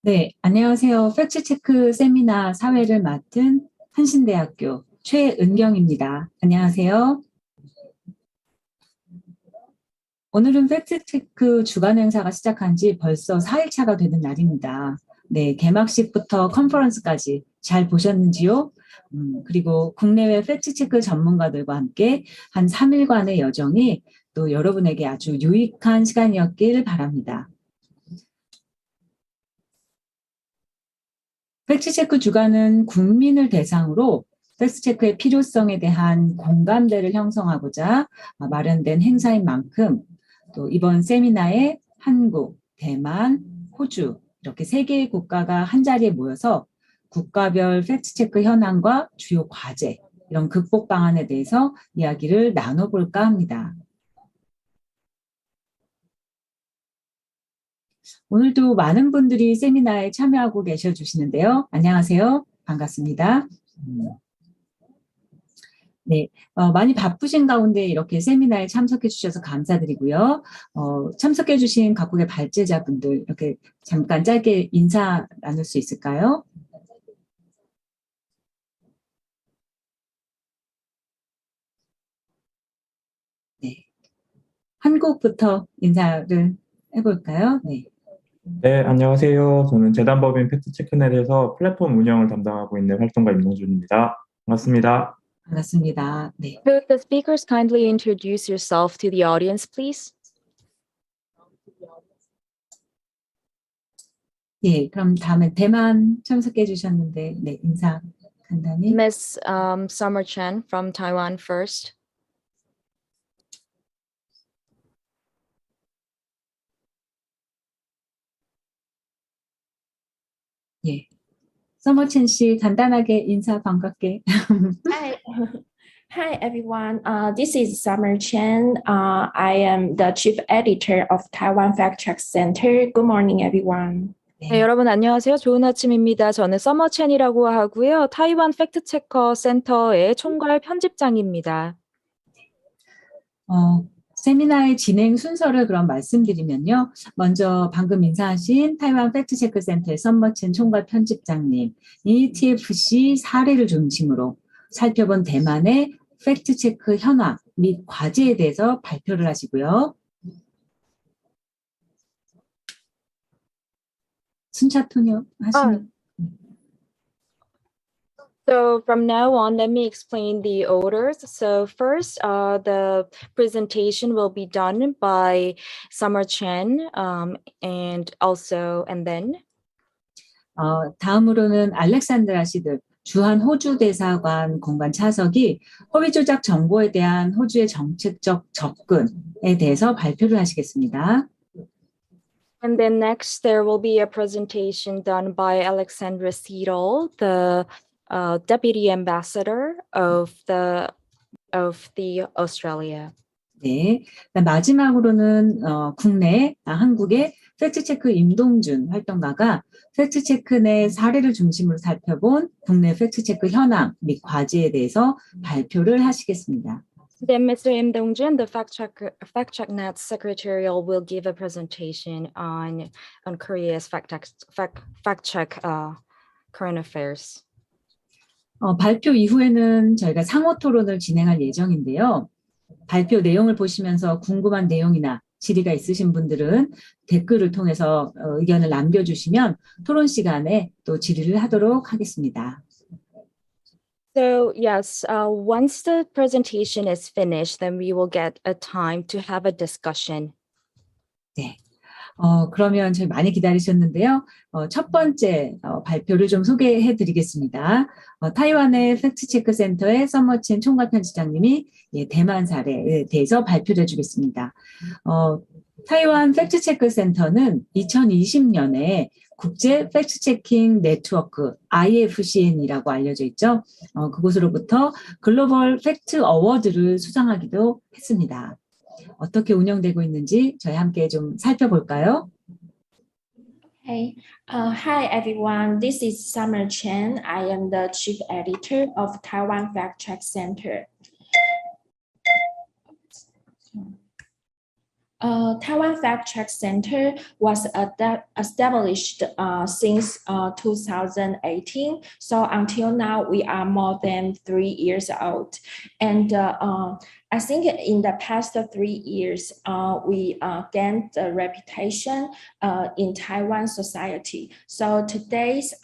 네, 안녕하세요. 팩트체크 세미나 사회를 맡은 한신대학교 최은경입니다. 안녕하세요. 오늘은 팩트체크 주간 행사가 시작한 지 벌써 4일차가 되는 날입니다. 네, 개막식부터 컨퍼런스까지 잘 보셨는지요? 그리고 국내외 팩트체크 전문가들과 함께 한 3일간의 여정이 또 여러분에게 아주 유익한 시간이었길 바랍니다. 팩트체크 주간은 국민을 대상으로 팩트체크의 필요성에 대한 공감대를 형성하고자 마련된 행사인 만큼 또 이번 세미나에 한국, 대만, 호주 이렇게 3개의 국가가 한자리에 모여서 국가별 팩트체크 현황과 주요 과제, 이런 극복 방안에 대해서 이야기를 나눠볼까 합니다. 오늘도 많은 분들이 세미나에 참여하고 계셔 주시는데요. 안녕하세요. 반갑습니다. 네, 많이 바쁘신 가운데 이렇게 세미나에 참석해 주셔서 감사드리고요. 참석해 주신 각국의 발제자분들 이렇게 잠깐 짧게 인사 나눌 수 있을까요? 네, 한국부터 인사를 해볼까요? 네. 네, 안녕하세요. 저는 재단법인 팩트체크넷에서 플랫폼 운영을 담당하고 있는 활동가 임동준입니다. 반갑습니다. 반갑습니다. 네. Could the speakers kindly introduce yourself to the audience, please? 예, 그럼 다음에 대만 참석해 주셨는데, 네, 인사 간단히. Miss Summer Chen from Taiwan first. 예. 서머첸 씨 간단하게 인사 반갑게. Hi. Hi, everyone. This is Summer Chen. I am the chief editor of Taiwan Fact Check Center. Good morning, everyone. 네, 여러분 안녕하세요. 좋은 아침입니다. 저는 서머 첸이라고 하고요. 타이완 팩트체커 센터의 총괄 편집장입니다. 세미나의 진행 순서를 그럼 말씀드리면요. 먼저 방금 인사하신 타이완 팩트체크 센터의 서머첸 총괄 편집장님이 TFC 사례를 중심으로 살펴본 대만의 팩트체크 현황 및 과제에 대해서 발표를 하시고요. 순차 통역 하시면. So from now on, let me explain the orders. So first, the presentation will be done by Summer Chen, and then. 다음으로는 알렉산드라 씨들 주한 호주 대사관 공간 차석이 허위 조작 정보에 대한 호주의 정책적 접근에 대해서 발표를 하시겠습니다. And then next, there will be a presentation done by Alexandra Seidel, the Deputy Ambassador of the Australia. 네, 마지막으로는 국내 한국의 팩트체크 임동준 활동가가 팩트체크넷 사례를 중심으로 살펴본 국내 팩트체크 현황 및 과제에 대해서 발표를 하시겠습니다. Then Mr. Im Dong-jun, the 팩트체크넷 secretarial, will give a presentation on Korea's fact check current affairs. 발표 이후에는 저희가 상호 토론을 진행할 예정인데요. 발표 내용을 보시면서 궁금한 내용이나 질의가 있으신 분들은 댓글을 통해서 의견을 남겨주시면 토론 시간에 또 질의를 하도록 하겠습니다. So yes, once the presentation is finished, then we will get a time to have a discussion. 네. 그러면 저희 많이 기다리셨는데요. 첫 번째 발표를 좀 소개해 드리겠습니다. 타이완의 팩트체크 센터의 서머첸 총괄 편집장님이 대만 사례에 대해서 발표를 해주겠습니다. 타이완 팩트체크 센터는 2020년에 국제 팩트체킹 네트워크 IFCN이라고 알려져 있죠. 그곳으로부터 글로벌 팩트 어워드를 수상하기도 했습니다. 어떻게 운영되고 있는지 저희 함께 좀 살펴볼까요? Hey, hi everyone. This is Summer Chen. I am the chief editor of Taiwan Fact Check Center. Taiwan Fact Check Center was established since 2018. So until now, we are more than 3 years old. And I think in the past 3 years, we gained a reputation in Taiwan society. So today's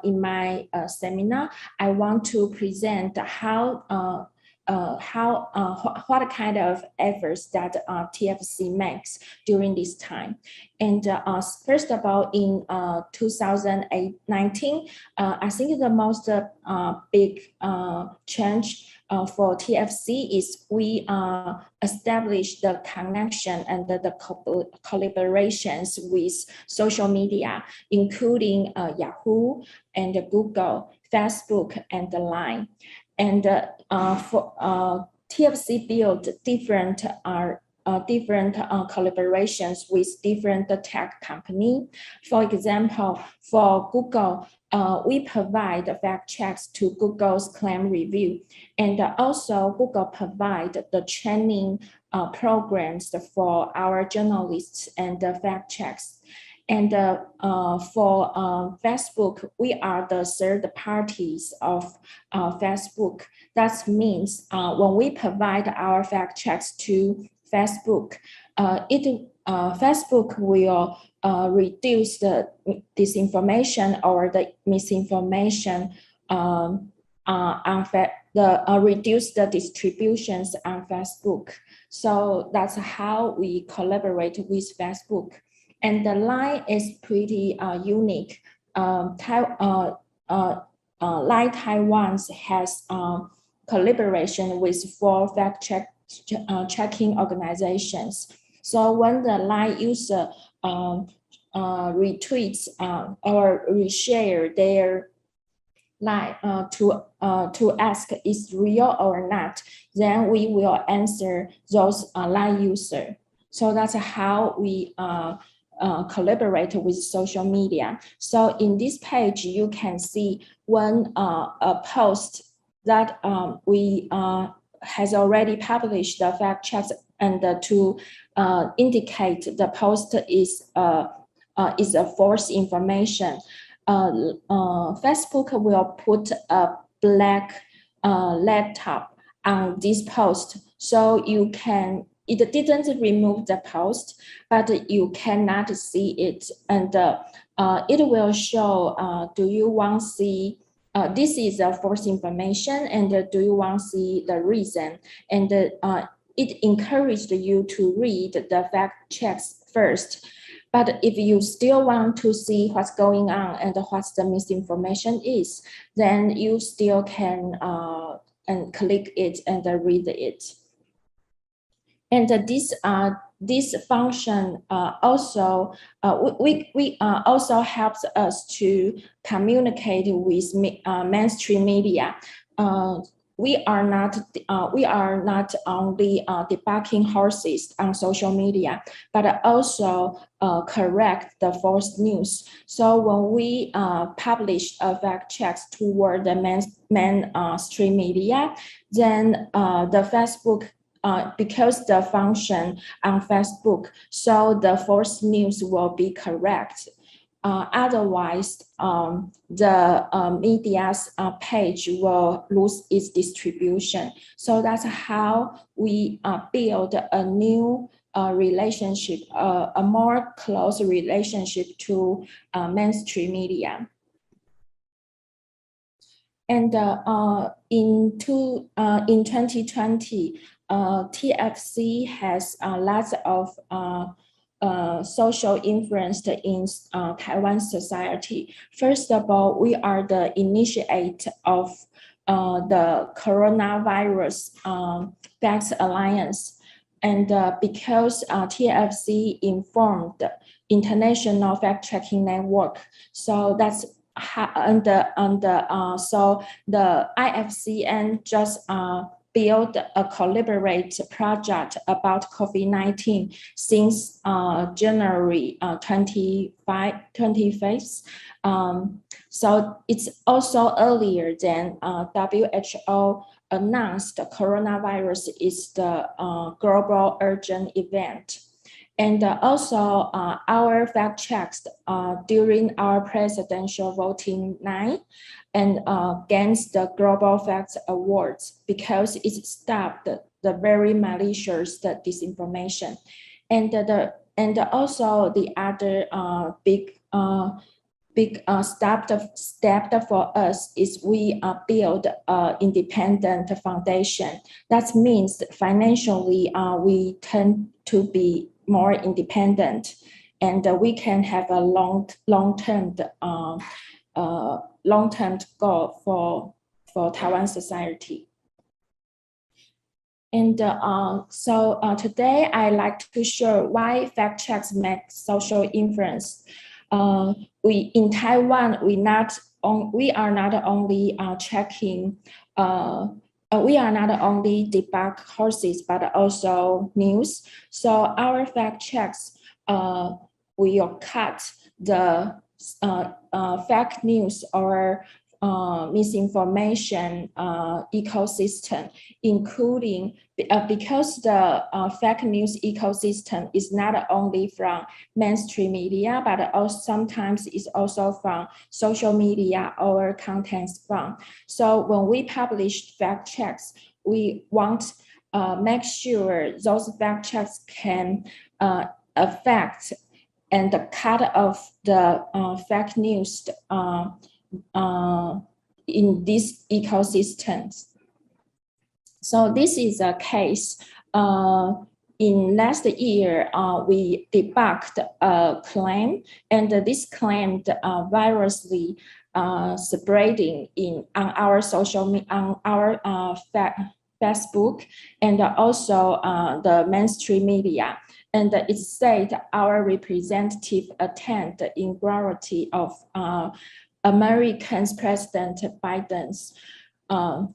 in my seminar, I want to present what kind of efforts that TFC makes during this time. And first of all, in 2019, I think the most big change for TFC is we established the connection and the collaborations with social media, including Yahoo and Google, Facebook, and the Line. And for TFC built different collaborations with different tech companies. For example, for Google, we provide fact checks to Google's claim review, and also Google provide the training programs for our journalists and the fact checks. And for Facebook, we are the third parties of Facebook. That means when we provide our fact checks to Facebook, Facebook will reduce the disinformation or the misinformation reduce the distributions on Facebook. So that's how we collaborate with Facebook. And the Line is pretty unique. Line Taiwan has collaboration with 4 fact-checking organizations. So when the Line user retweets or reshare their line to ask is real or not, then we will answer those Line user. So that's how we collaborate with social media. So in this page, you can see when a post that we has already published the fact checks and to indicate the post is a false information. Facebook will put a black laptop on this post, so you can. It didn't remove the post, but you cannot see it, and it will show. Do you want to see? This is a false information, and do you want to see the reason? And it encouraged you to read the fact checks first. But if you still want to see what's going on and what the misinformation is, then you still can and click it and read it. And this function also also helps us to communicate with mainstream media. We are not only debunking horses on social media, but also correct the false news. So when we publish a fact checks toward the mainstream media, then the Facebook. Because the function on Facebook, so the false news will be correct. Otherwise, the media's page will lose its distribution. So that's how we build a new relationship, a more close relationship to mainstream media. And in 2020, TFC has lots of social influence in Taiwan society. First of all, we are the initiate of the Coronavirus Facts Alliance. And because TFC informed the International Fact-Checking Network, so that's so the IFCN just build a collaborate project about COVID-19 since January 25th. So it's also earlier than WHO announced the coronavirus is the global urgent event. And also our fact checks during our presidential voting night and against the Global Facts Awards because it stopped the very malicious disinformation. And also the other big step for us is we build an independent foundation. That means financially we tend to be more independent, and we can have a long-term goal for Taiwan society. And so today I like to show why fact checks make social influence. In Taiwan, we are not only checking. We are not only debug courses, but also news. So our fact checks will cut the fake news or misinformation ecosystem, including because the fake news ecosystem is not only from mainstream media, but also sometimes is also from social media or contents from. So when we publish fact checks, we want make sure those fact checks can affect and cut off the fake news in these ecosystems. So this is a case. In last year, we debunked a claim, and this claim virusly spreading on our Facebook and also the mainstream media. And it said our representative attended inaugurality of American's President Biden's.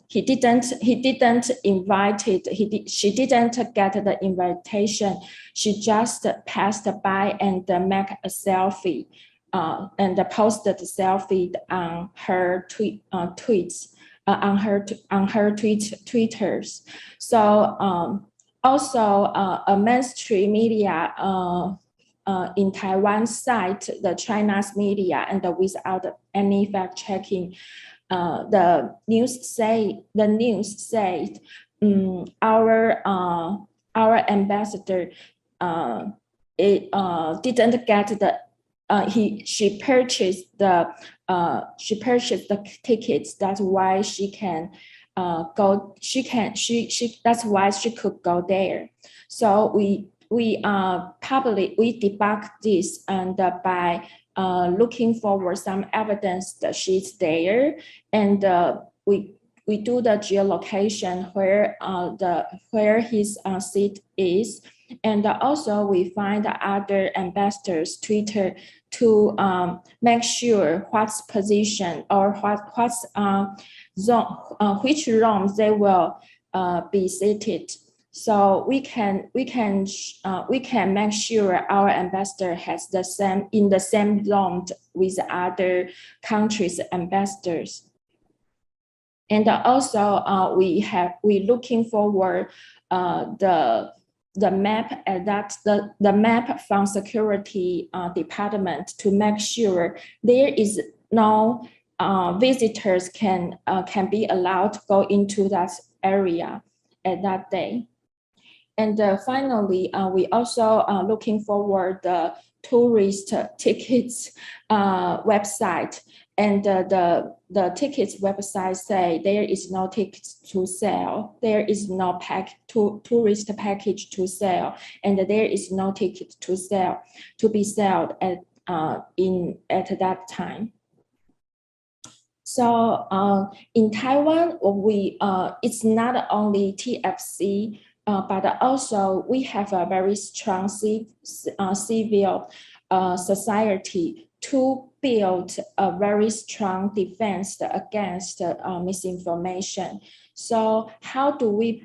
She didn't get the invitation. She just passed by and make a selfie and posted the selfie on her tweets on her Twitters. So also a mainstream media in Taiwan cite the China's media and without any fact checking, the news said our ambassador didn't get the she purchased the tickets. That's why she can go. That's why she could go there. So we debug this and by looking forward some evidence that she's there, and we do the geolocation where his seat is, and also we find other ambassadors' Twitter to make sure what's position or what's zone, which rooms they will be seated. So we can make sure our ambassador has the same room with other countries' ambassadors. And also we looking forward the map the map from security department to make sure there is no visitors can be allowed to go into that area at that day. And finally, we also looking forward the tourist tickets website, and the tickets website say there is no tickets to sell, there is no tourist package to sell, and there is no ticket to be sold at that time. So in Taiwan, it's not only TFC. But also we have a very strong civil society to build a very strong defense against misinformation. So how do we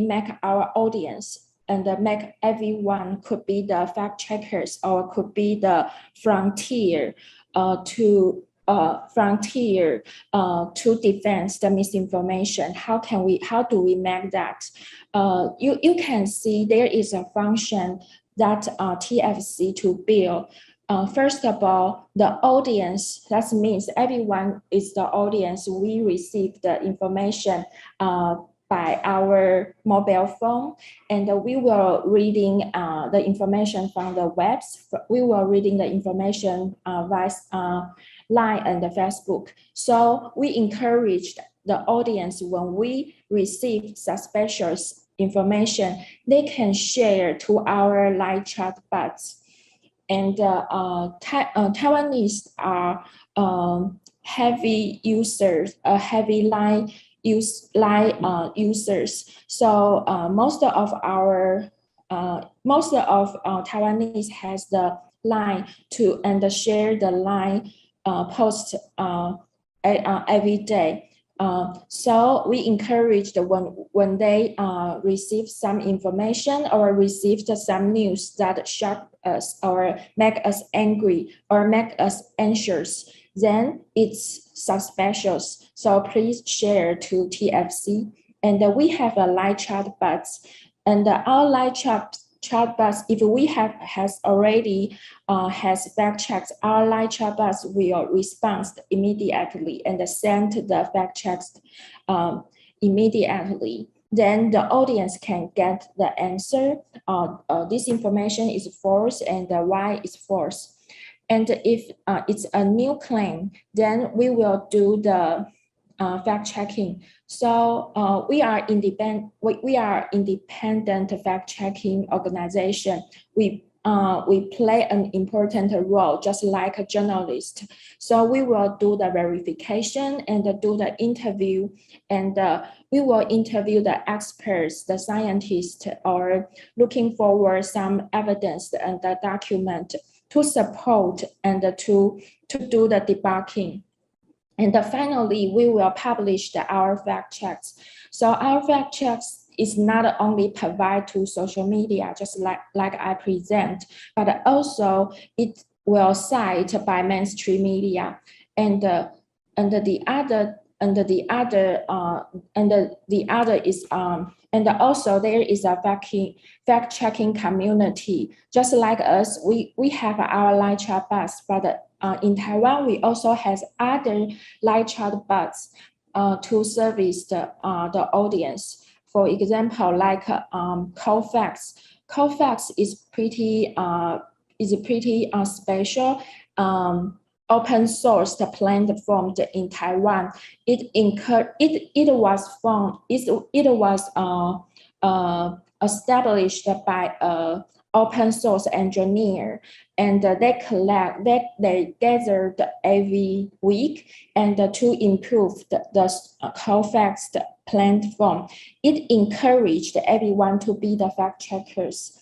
make our audience and make everyone could be the fact checkers or could be the frontier to frontier to defend the misinformation. How do we make that? You can see there is a function that TFC to build. First of all, the audience, that means everyone is the audience. We receive the information by our mobile phone, and we were reading the information from the webs. We were reading the information via Line and Facebook. So we encouraged the audience, when we receive suspicious information, they can share to our live chat bots. And Taiwanese are heavy users, heavy line users. So most of Taiwanese has the line and share the line post every day. So we encourage when they receive some information or received some news that shock us or make us angry or make us anxious, then it's suspicious. So please share to TFC. And we have a live chat bots, and our live chat bots, if we has already fact checks, our live chat bots will respond immediately and send the fact checks immediately. Then the audience can get the answer. This information is false and why is false. And if it's a new claim, then we will do the fact checking. So we are independent fact checking organization. We play an important role, just like a journalist. So we will do the verification and do the interview, and we will interview the experts, the scientists, or looking forward some evidence and the document to support and to do the debunking. And finally, we will publish our fact checks. So our fact checks is not only provide to social media, just like I present, but also it will cite by mainstream media, and the other is and also there is a fact checking community. Just like us, we have our live chat bots, but in Taiwan we also has other live chat bots to service the audience. For example, like Cofax. Cofax is pretty special open source platform in Taiwan. It was established by a open source engineer, and they gathered every week and to improve the Cofax platform. It encouraged everyone to be the fact checkers.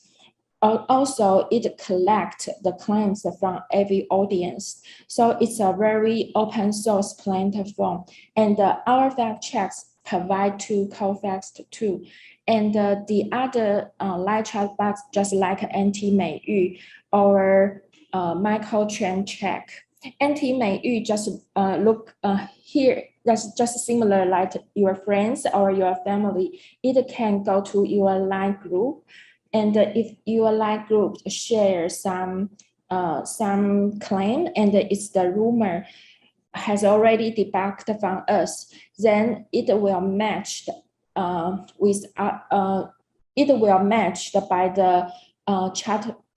Also, it collects the claims from every audience. So it's a very open source platform. And our fact checks provide to Cofax too. And the other live chat bots, just like anti-Meiyu or Michael Chen check. Anti-Meiyu just look here. That's just similar like your friends or your family. It can go to your line group. And if your line group share some claim and it's the rumor has already debunked from us, then it will match by the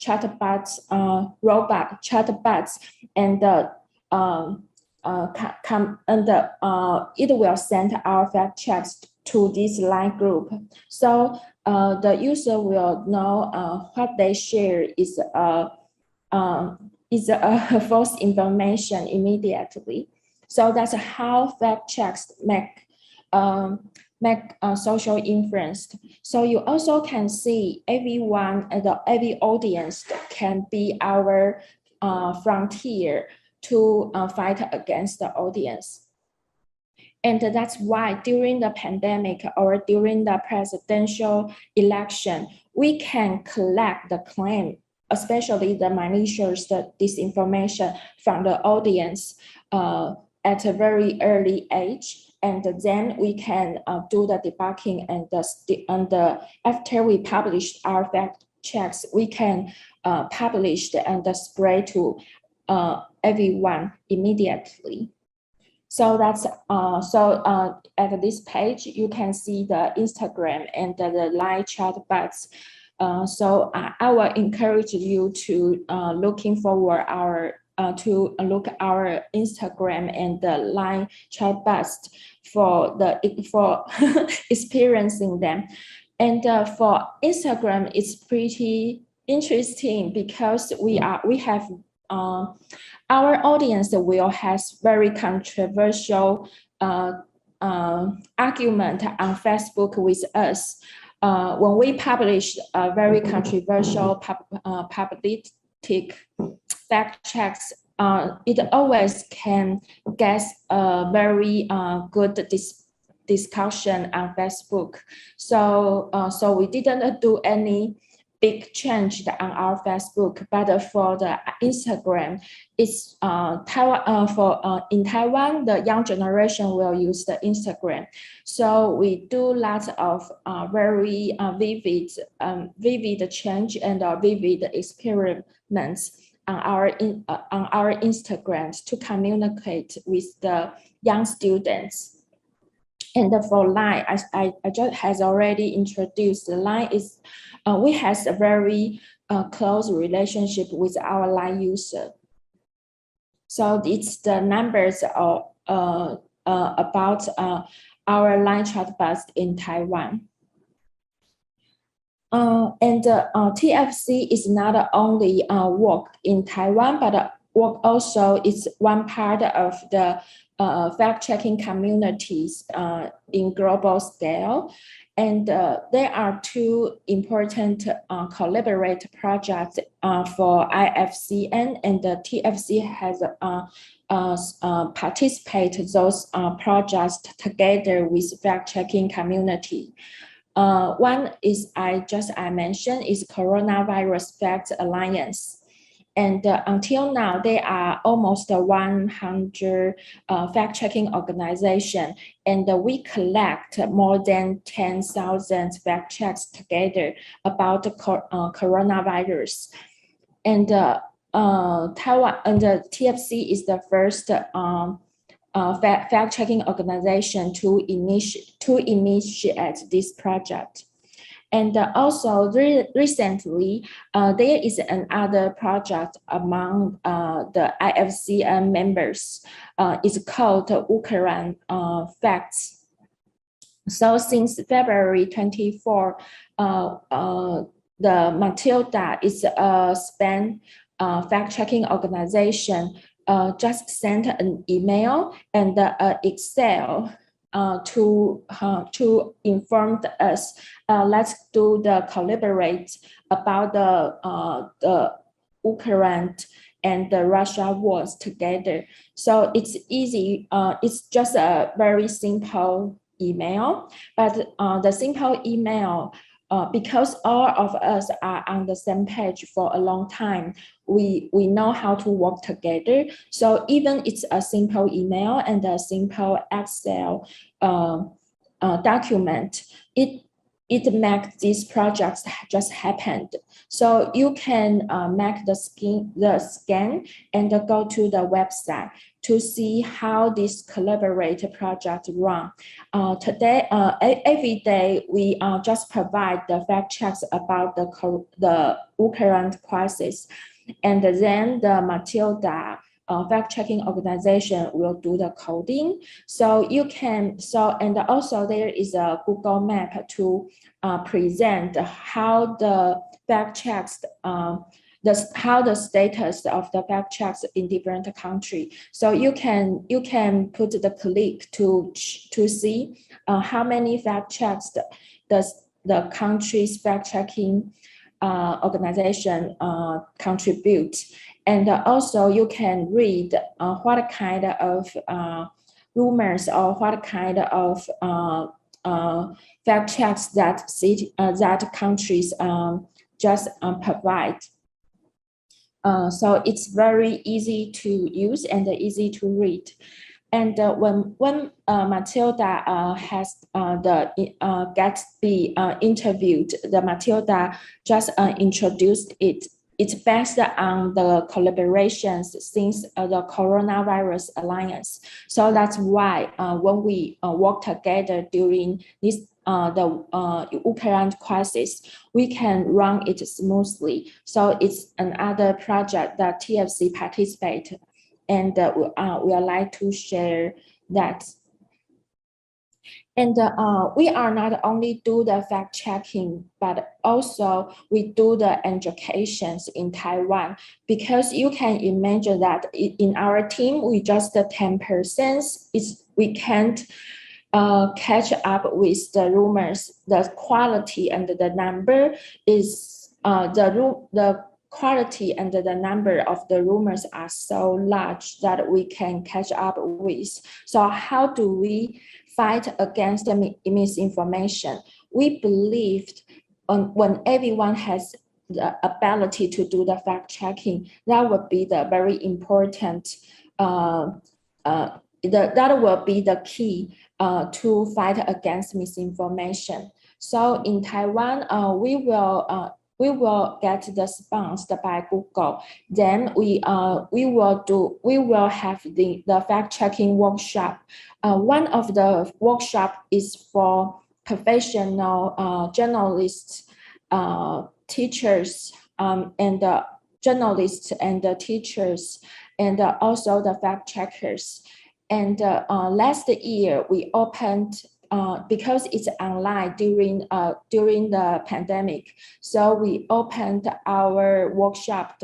chatbots robot chatbots, and it will send our fact checks to this line group. So the user will know what they share is a false information immediately. So that's how fact checks make social influence. So you also can see everyone and every audience can be our frontier to fight against the audience. And that's why during the pandemic or during the presidential election, we can collect the claim especially the malicious disinformation from the audience at a very early age. And then we can do the debugging, and after we publish our fact checks, we can publish and spread to everyone immediately. So that's at this page you can see the Instagram and the live chat bots. So I will encourage you to looking forward to look our Instagram and the live chat bots for experiencing them. And for Instagram, it's pretty interesting because we have our audience will has very controversial argument on Facebook with us. When we publish a very controversial public fact checks, it always can get a very good discussion on Facebook. So we didn't do any big change on our Facebook, but for the Instagram, it's Taiwan. In Taiwan, the young generation will use the Instagram. So we do lots of very vivid change and vivid experiments on our Instagrams to communicate with the young students. And for Line, as I just has already introduced, the Line is we has a very close relationship with our Line user. So it's the numbers of about our Line chatbots in Taiwan. And TFC is not only work in Taiwan, but work also is one part of the fact-checking communities in global scale. And there are two important collaborate projects for IFCN, and the TFC has participated those projects together with fact-checking community. One is I mentioned is Coronavirus Fact Alliance. And until now, there are almost 100 fact-checking organizations, and we collect more than 10,000 fact checks together about the coronavirus. And Taiwan and the TFC is the first fact-checking organization to initiate this project. And also recently, there is another project among the IFCN members. It's called Ukraine Facts. So since February 24, the Matilda is a Spain fact-checking organization just sent an email and Excel to inform us. Let's do the collaborate about the Ukraine and the Russia wars together. So it's easy. It's just a very simple email, but the simple email, because all of us are on the same page for a long time, we know how to work together. So even it's a simple email and a simple Excel document, it makes these projects just happened. So you can make the scan and go to the website to see how this collaborative project run. Today, every day, we just provide the fact checks about the Ukraine crisis. And then the Matilda fact-checking organization will do the coding. So you can, and also there is a Google map to present how the fact checks, how the status of the fact checks in different countries. So you can put the click to see how many fact checks does the country's fact-checking organization contribute. And also you can read what kind of rumors or what kind of fact checks that countries just provide. So it's very easy to use and easy to read. And when Matilda gets interviewed, the Matilda just introduced it. It's based on the collaborations since the Coronavirus Alliance. So that's why when we work together during this the Ukraine crisis, we can run it smoothly. So it's another project that TFC participated, and we would like to share that. And we are not only do the fact checking, but also we do the educations in Taiwan, because you can imagine that in our team, we just 10%. We can't catch up with the rumors. The quality and the number is the quality and the number of the rumors are so large that we can catch up with. So how do we fight against the misinformation? We believed when everyone has the ability to do the fact checking, that would be the very important, that will be the key to fight against misinformation. So in Taiwan, we will get the sponsored by Google. Then we will have the fact checking workshop. One of the workshop is for professional journalists, teachers, and journalists and the teachers, and also the fact checkers. And last year we opened, because it's online during the pandemic, so we opened our workshop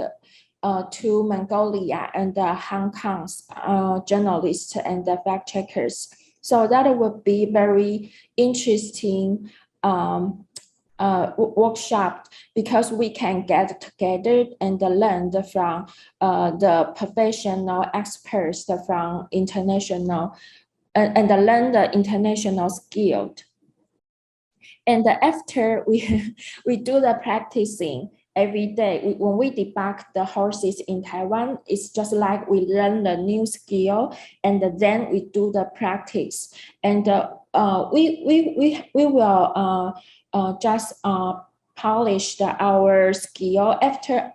to Mongolia and Hong Kong's journalists and the fact checkers. So that would be very interesting workshop, because we can get together and learn from the professional experts from international and learn the international skill. And after we do the practicing every day, when we debug the horses in Taiwan, it's just like we learn the new skill, and then we do the practice. And we will just polish our skill. After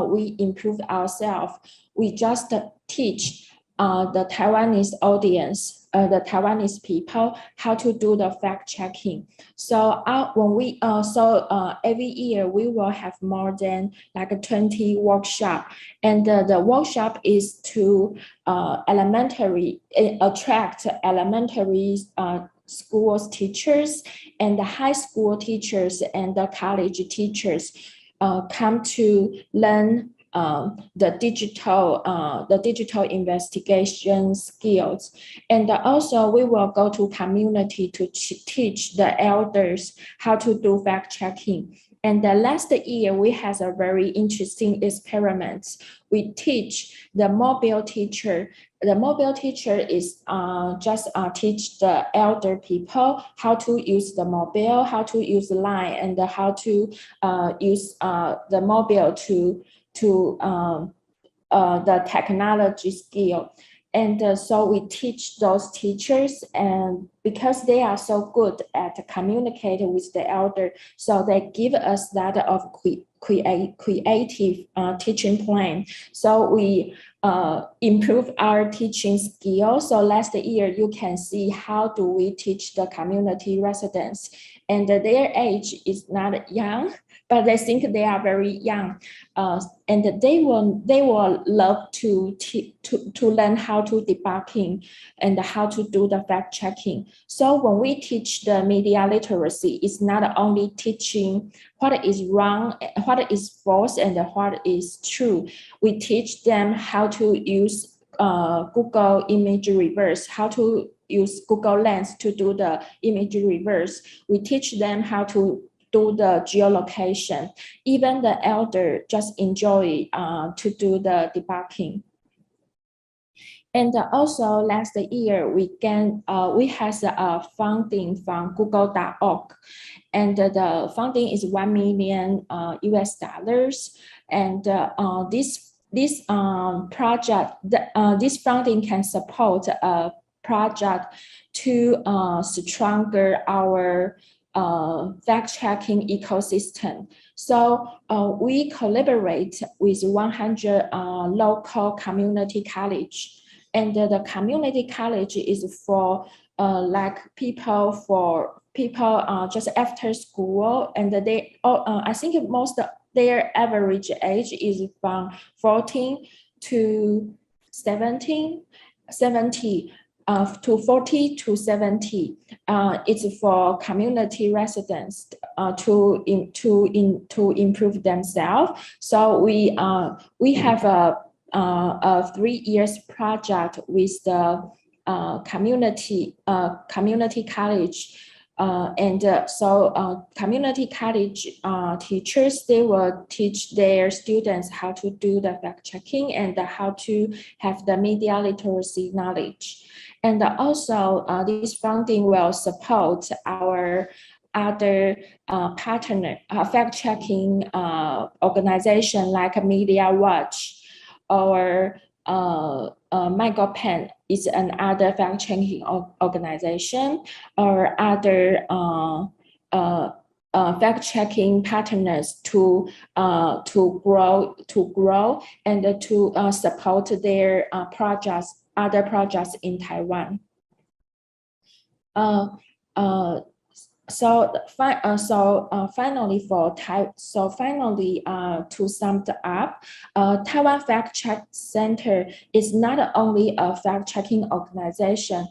we improve ourselves, we just teach the Taiwanese audience, the Taiwanese people, how to do the fact checking. So when we every year we will have more than like 20 workshop, and the workshop is to attract elementary schools teachers and the high school teachers and the college teachers come to learn the digital investigation skills. And also we will go to community to teach the elders how to do fact checking. And the last year we had a very interesting experiment. We teach the mobile teacher. The mobile teacher is just teach the elder people how to use the mobile, how to use LINE, and how to use the mobile to the technology skill. And so we teach those teachers, and because they are so good at communicating with the elder, so they give us that of creative teaching plan. So we improve our teaching skills. So last year, you can see how do we teach the community residents, and their age is not young, but they think they are very young, and they will love to learn how to debugging and how to do the fact checking. So when we teach the media literacy, it's not only teaching what is wrong, what is false, and what is true. We teach them how to use Google image reverse, how to use Google Lens to do the image reverse. We teach them how to do the geolocation. Even the elder just enjoy to do the debugging. And also last year, we had a funding from Google.org, and the funding is $1 million US. And this this project, this funding can support a project to stronger our fact-checking ecosystem. So we collaborate with 100 local community college, and the community college is for like people just after school, and they I think most of their average age is from 14 to 70 to 40 to 70. It's for community residents to improve themselves. So we have a 3 years project with the community college. So community college teachers, they will teach their students how to do the fact checking and how to have the media literacy knowledge. And also this funding will support our other partner fact checking organization like Media Watch or MicroPen is another fact-checking organization, or other fact-checking partners to grow and to support their other projects in Taiwan. Finally, to sum it up, Taiwan Fact Check Center is not only a fact-checking organization.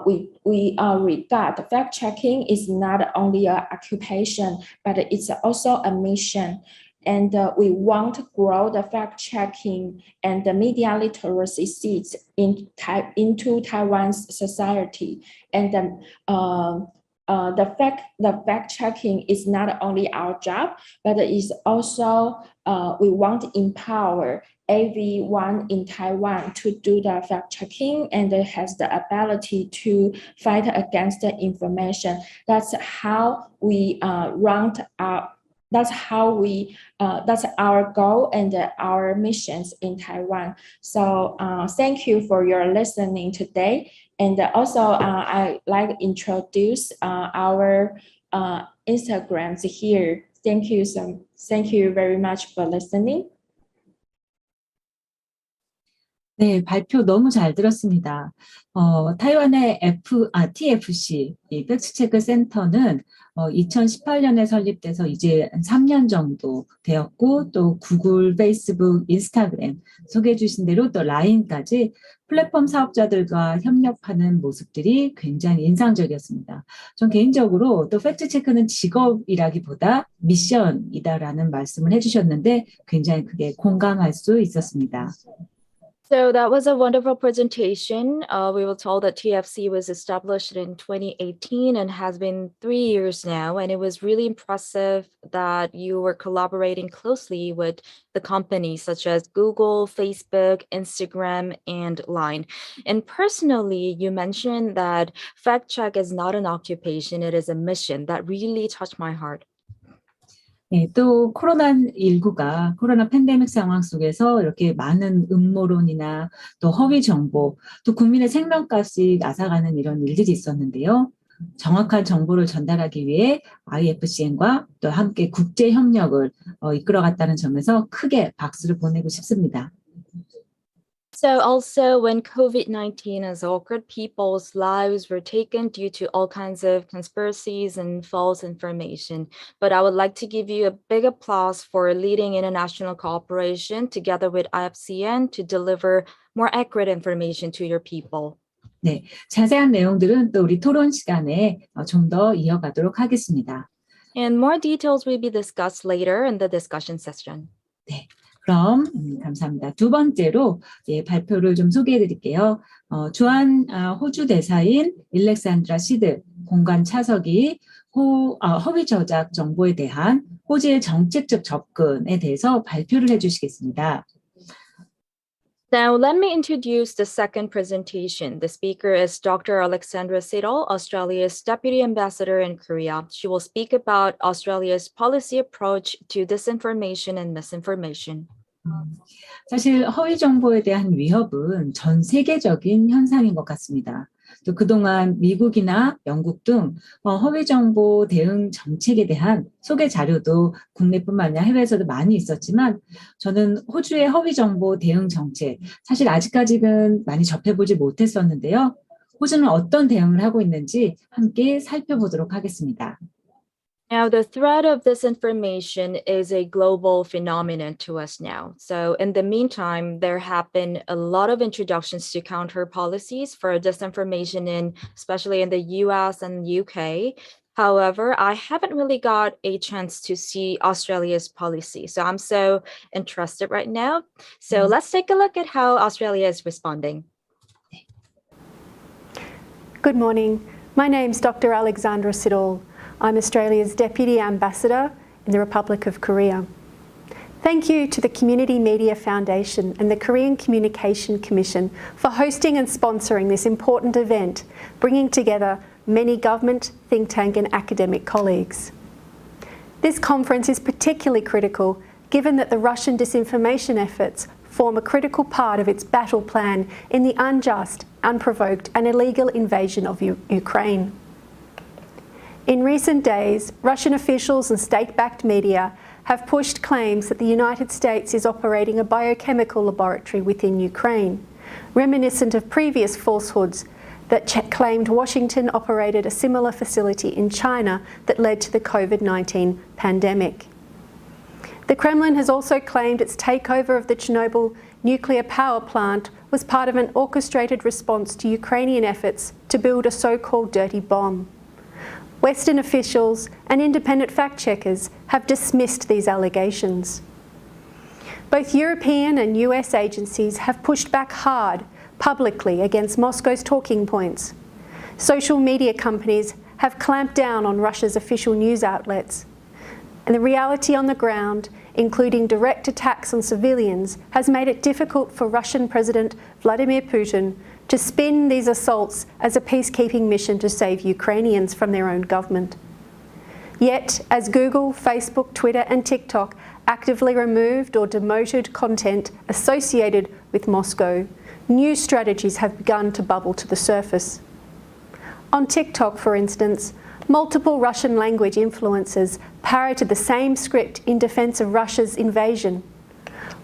We regard fact-checking is not only an occupation, but it's also a mission. And we want to grow the fact-checking and the media literacy seeds into Taiwan's society. And the fact-checking is not only our job, but it is also we want to empower everyone in Taiwan to do the fact-checking and has the ability to fight against the information. That's how we that's our goal and our missions in Taiwan. So thank you for your listening today. And also I like to introduce our Instagrams here. Thank you very much for listening. 네, 발표 너무 잘 들었습니다. 타이완의 TFC, 이 팩트체크 센터는 2018년에 설립돼서 이제 3년 정도 되었고, 또 구글, 페이스북, 인스타그램, 소개해 주신 대로 또 라인까지 플랫폼 사업자들과 협력하는 모습들이 굉장히 인상적이었습니다. 전 개인적으로 또 팩트체크는 직업이라기보다 미션이다라는 말씀을 해주셨는데 굉장히 크게 공감할 수 있었습니다. So that was a wonderful presentation. We were told that TFC was established in 2018 and has been 3 years now. And it was really impressive that you were collaborating closely with the companies such as Google, Facebook, Instagram, and Line. And personally, you mentioned that fact check is not an occupation, it is a mission. That really touched my heart. 네, 또 코로나19가 코로나 팬데믹 상황 속에서 이렇게 많은 음모론이나 또 허위 정보, 또 국민의 생명값이 앗아가는 이런 일들이 있었는데요. 정확한 정보를 전달하기 위해 IFCN과 또 함께 국제 협력을 이끌어갔다는 점에서 크게 박수를 보내고 싶습니다. So also when COVID-19 has occurred, people's lives were taken due to all kinds of conspiracies and false information. But I would like to give you a big applause for leading international cooperation together with IFCN to deliver more accurate information to your people. 네, 자세한 내용들은 또 우리 토론 시간에 좀 더 이어가도록 하겠습니다. And more details will be discussed later in the discussion session. 네. 그럼 감사합니다. 두 번째로 발표를 좀 소개해 드릴게요. 주한 호주 대사인 알렉산드라 시드 공간 차석이 허위 저작 정보에 대한 호주의 정책적 접근에 대해서 발표를 해주시겠습니다. Now, let me introduce the second presentation. The speaker is Dr. Alexandra Siddle, Australia's Deputy Ambassador in Korea. She will speak about Australia's policy approach to disinformation and misinformation. 사실 허위 정보에 대한 위협은 전 세계적인 현상인 것 같습니다. 또 그동안 미국이나 영국 등 허위 정보 대응 정책에 대한 소개 자료도 국내뿐만 아니라 해외에서도 많이 있었지만 저는 호주의 허위 정보 대응 정책 사실 아직까지는 많이 접해보지 못했었는데요. 호주는 어떤 대응을 하고 있는지 함께 살펴보도록 하겠습니다. Now, the threat of disinformation is a global phenomenon to us now. So in the meantime, there have been a lot of introductions to counter policies for disinformation especially in the US and UK. However, I haven't really got a chance to see Australia's policy. So I'm so interested right now. So let's take a look at how Australia is responding. Good morning. My name's Dr. Alexandra. I'm Australia's Deputy Ambassador in the Republic of Korea. Thank you to the Community Media Foundation and the Korean Communication Commission for hosting and sponsoring this important event, bringing together many government, think tank and academic colleagues. This conference is particularly critical given that the Russian disinformation efforts form a critical part of its battle plan in the unjust, unprovoked and illegal invasion of Ukraine. In recent days, Russian officials and state-backed media have pushed claims that the United States is operating a biochemical laboratory within Ukraine, reminiscent of previous falsehoods that claimed Washington operated a similar facility in China that led to the COVID-19 pandemic. The Kremlin has also claimed its takeover of the Chernobyl nuclear power plant was part of an orchestrated response to Ukrainian efforts to build a so-called dirty bomb. Western officials and independent fact-checkers have dismissed these allegations. Both European and US agencies have pushed back hard, publicly, against Moscow's talking points. Social media companies have clamped down on Russia's official news outlets. And the reality on the ground, including direct attacks on civilians, has made it difficult for Russian President Vladimir Putin to spin these assaults as a peacekeeping mission to save Ukrainians from their own government. Yet, as Google, Facebook, Twitter and TikTok actively removed or demoted content associated with Moscow, new strategies have begun to bubble to the surface. On TikTok, for instance, multiple Russian language influencers parroted the same script in defense of Russia's invasion.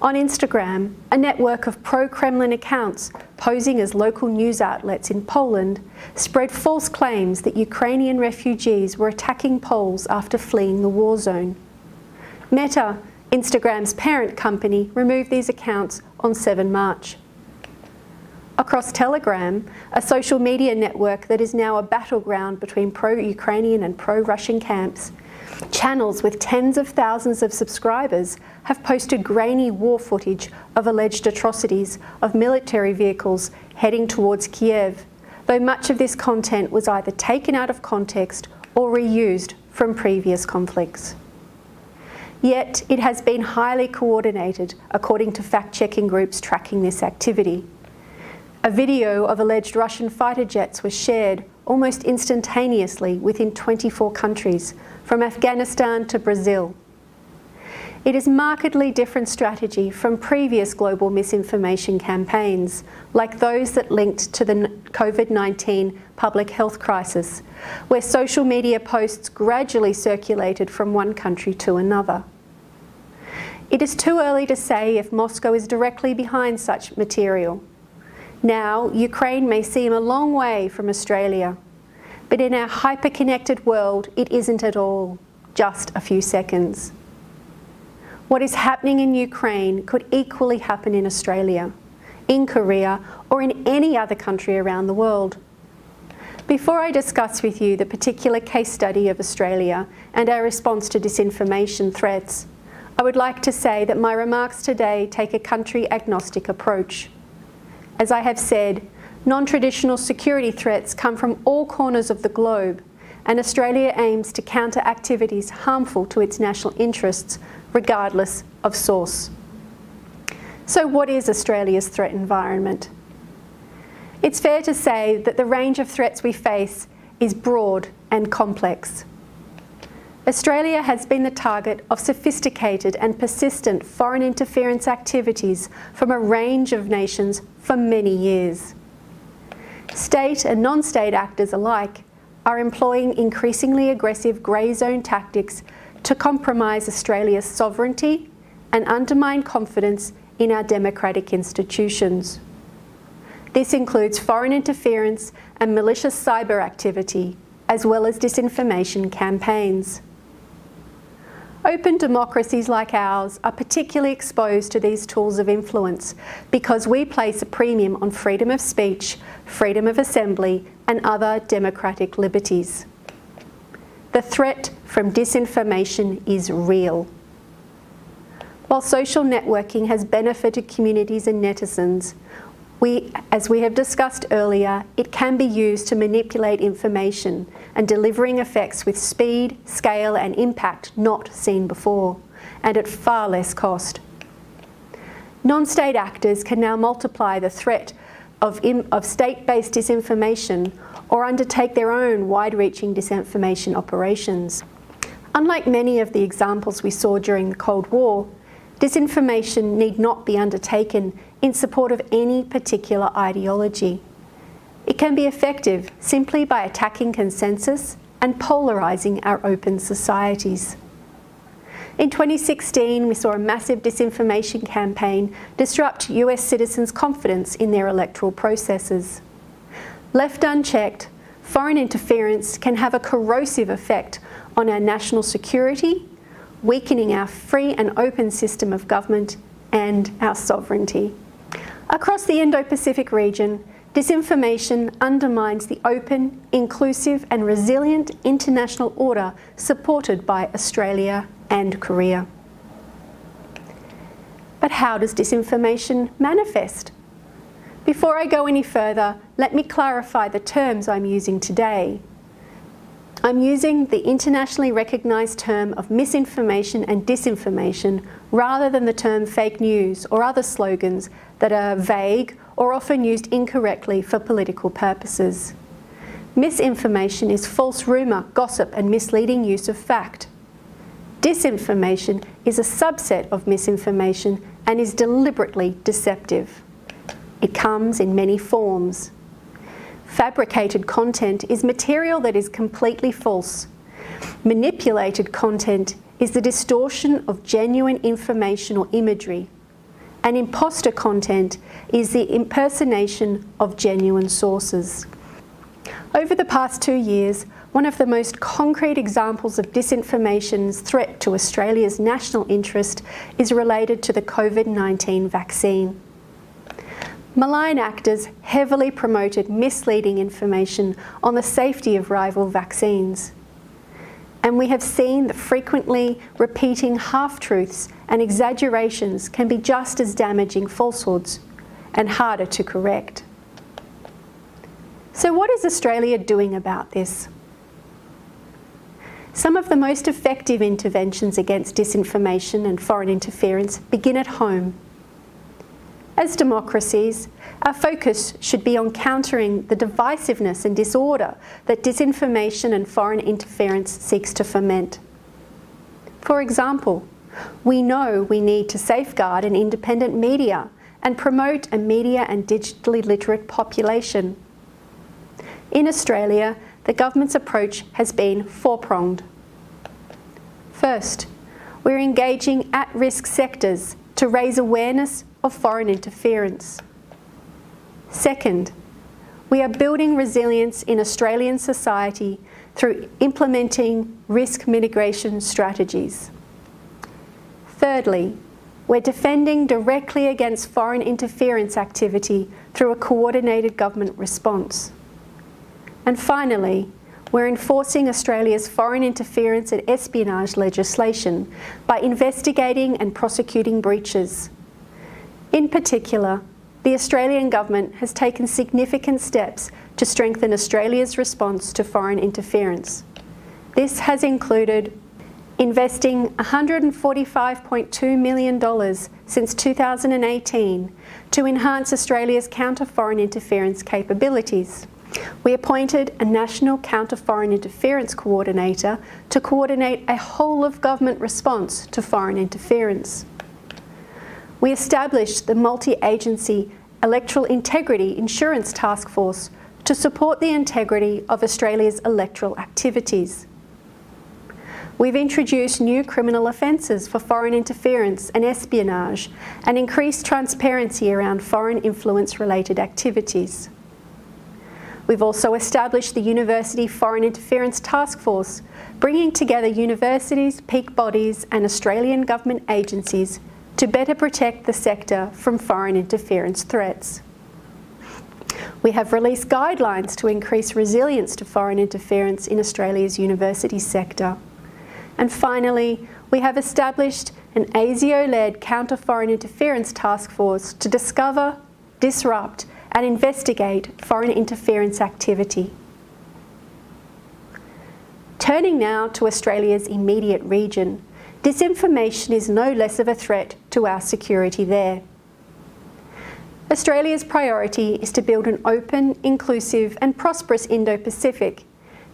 On Instagram, a network of pro-Kremlin accounts posing as local news outlets in Poland spread false claims that Ukrainian refugees were attacking Poles after fleeing the war zone. Meta, Instagram's parent company, removed these accounts on 7 March. Across Telegram, a social media network that is now a battleground between pro-Ukrainian and pro-Russian camps, channels with tens of thousands of subscribers have posted grainy war footage of alleged atrocities of military vehicles heading towards Kiev, though much of this content was either taken out of context or reused from previous conflicts. Yet it has been highly coordinated, according to fact-checking groups tracking this activity. A video of alleged Russian fighter jets was shared almost instantaneously within 24 countries, from Afghanistan to Brazil. It is a markedly different strategy from previous global misinformation campaigns, like those that linked to the COVID-19 public health crisis, where social media posts gradually circulated from one country to another. It is too early to say if Moscow is directly behind such material. Now, Ukraine may seem a long way from Australia, but in our hyper-connected world, it isn't at all, just a few seconds. What is happening in Ukraine could equally happen in Australia, in Korea, or in any other country around the world. Before I discuss with you the particular case study of Australia and our response to disinformation threats, I would like to say that my remarks today take a country-agnostic approach. As I have said, non-traditional security threats come from all corners of the globe, and Australia aims to counter activities harmful to its national interests, regardless of source. So what is Australia's threat environment? It's fair to say that the range of threats we face is broad and complex. Australia has been the target of sophisticated and persistent foreign interference activities from a range of nations for many years. State and non-state actors alike are employing increasingly aggressive grey zone tactics to compromise Australia's sovereignty and undermine confidence in our democratic institutions. This includes foreign interference and malicious cyber activity, as well as disinformation campaigns. Open democracies like ours are particularly exposed to these tools of influence because we place a premium on freedom of speech, freedom of assembly, and other democratic liberties. The threat from disinformation is real. While social networking has benefited communities and netizens, as we have discussed earlier, it can be used to manipulate information and delivering effects with speed, scale, and impact not seen before, and at far less cost. Non-state actors can now multiply the threat of state-based disinformation or undertake their own wide-reaching disinformation operations. Unlike many of the examples we saw during the Cold War, disinformation need not be undertaken in support of any particular ideology. It can be effective simply by attacking consensus and polarising our open societies. In 2016, we saw a massive disinformation campaign disrupt US citizens' confidence in their electoral processes. Left unchecked, foreign interference can have a corrosive effect on our national security, weakening our free and open system of government and our sovereignty. Across the Indo-Pacific region, disinformation undermines the open, inclusive and resilient international order supported by Australia and Korea. But how does disinformation manifest? Before I go any further, let me clarify the terms I'm using today. I'm using the internationally recognised term of misinformation and disinformation rather than the term fake news or other slogans that are vague or often used incorrectly for political purposes. Misinformation is false rumour, gossip and misleading use of fact. Disinformation is a subset of misinformation and is deliberately deceptive. It comes in many forms. Fabricated content is material that is completely false. Manipulated content is the distortion of genuine information or imagery. And imposter content is the impersonation of genuine sources. Over the past 2 years, one of the most concrete examples of disinformation's threat to Australia's national interest is related to the COVID-19 vaccine. Malign actors heavily promoted misleading information on the safety of rival vaccines. And we have seen that frequently repeating half-truths and exaggerations can be just as damaging falsehoods and harder to correct. So what is Australia doing about this? Some of the most effective interventions against disinformation and foreign interference begin at home. As democracies, our focus should be on countering the divisiveness and disorder that disinformation and foreign interference seeks to foment. For example, we know we need to safeguard an independent media and promote a media and digitally literate population. In Australia, the government's approach has been four-pronged. First, we're engaging at-risk sectors to raise awareness of foreign interference. Second, we are building resilience in Australian society through implementing risk mitigation strategies. Thirdly, we're defending directly against foreign interference activity through a coordinated government response. And finally, we're enforcing Australia's foreign interference and espionage legislation by investigating and prosecuting breaches. In particular, the Australian government has taken significant steps to strengthen Australia's response to foreign interference. This has included investing $145.2 million since 2018 to enhance Australia's counter-foreign interference capabilities, We appointed a National Counter-Foreign Interference Coordinator to coordinate a whole-of-government response to foreign interference. We established the multi-agency Electoral Integrity Insurance Task Force to support the integrity of Australia's electoral activities. We've introduced new criminal offences for foreign interference and espionage and increased transparency around foreign influence-related activities. We've also established the University Foreign Interference Task Force, bringing together universities, peak bodies and Australian government agencies to better protect the sector from foreign interference threats. We have released guidelines to increase resilience to foreign interference in Australia's university sector. And finally, we have established an ASIO-led counter-foreign interference task force to discover, disrupt and investigate foreign interference activity. Turning now to Australia's immediate region, disinformation is no less of a threat to our security there. Australia's priority is to build an open, inclusive and prosperous Indo-Pacific,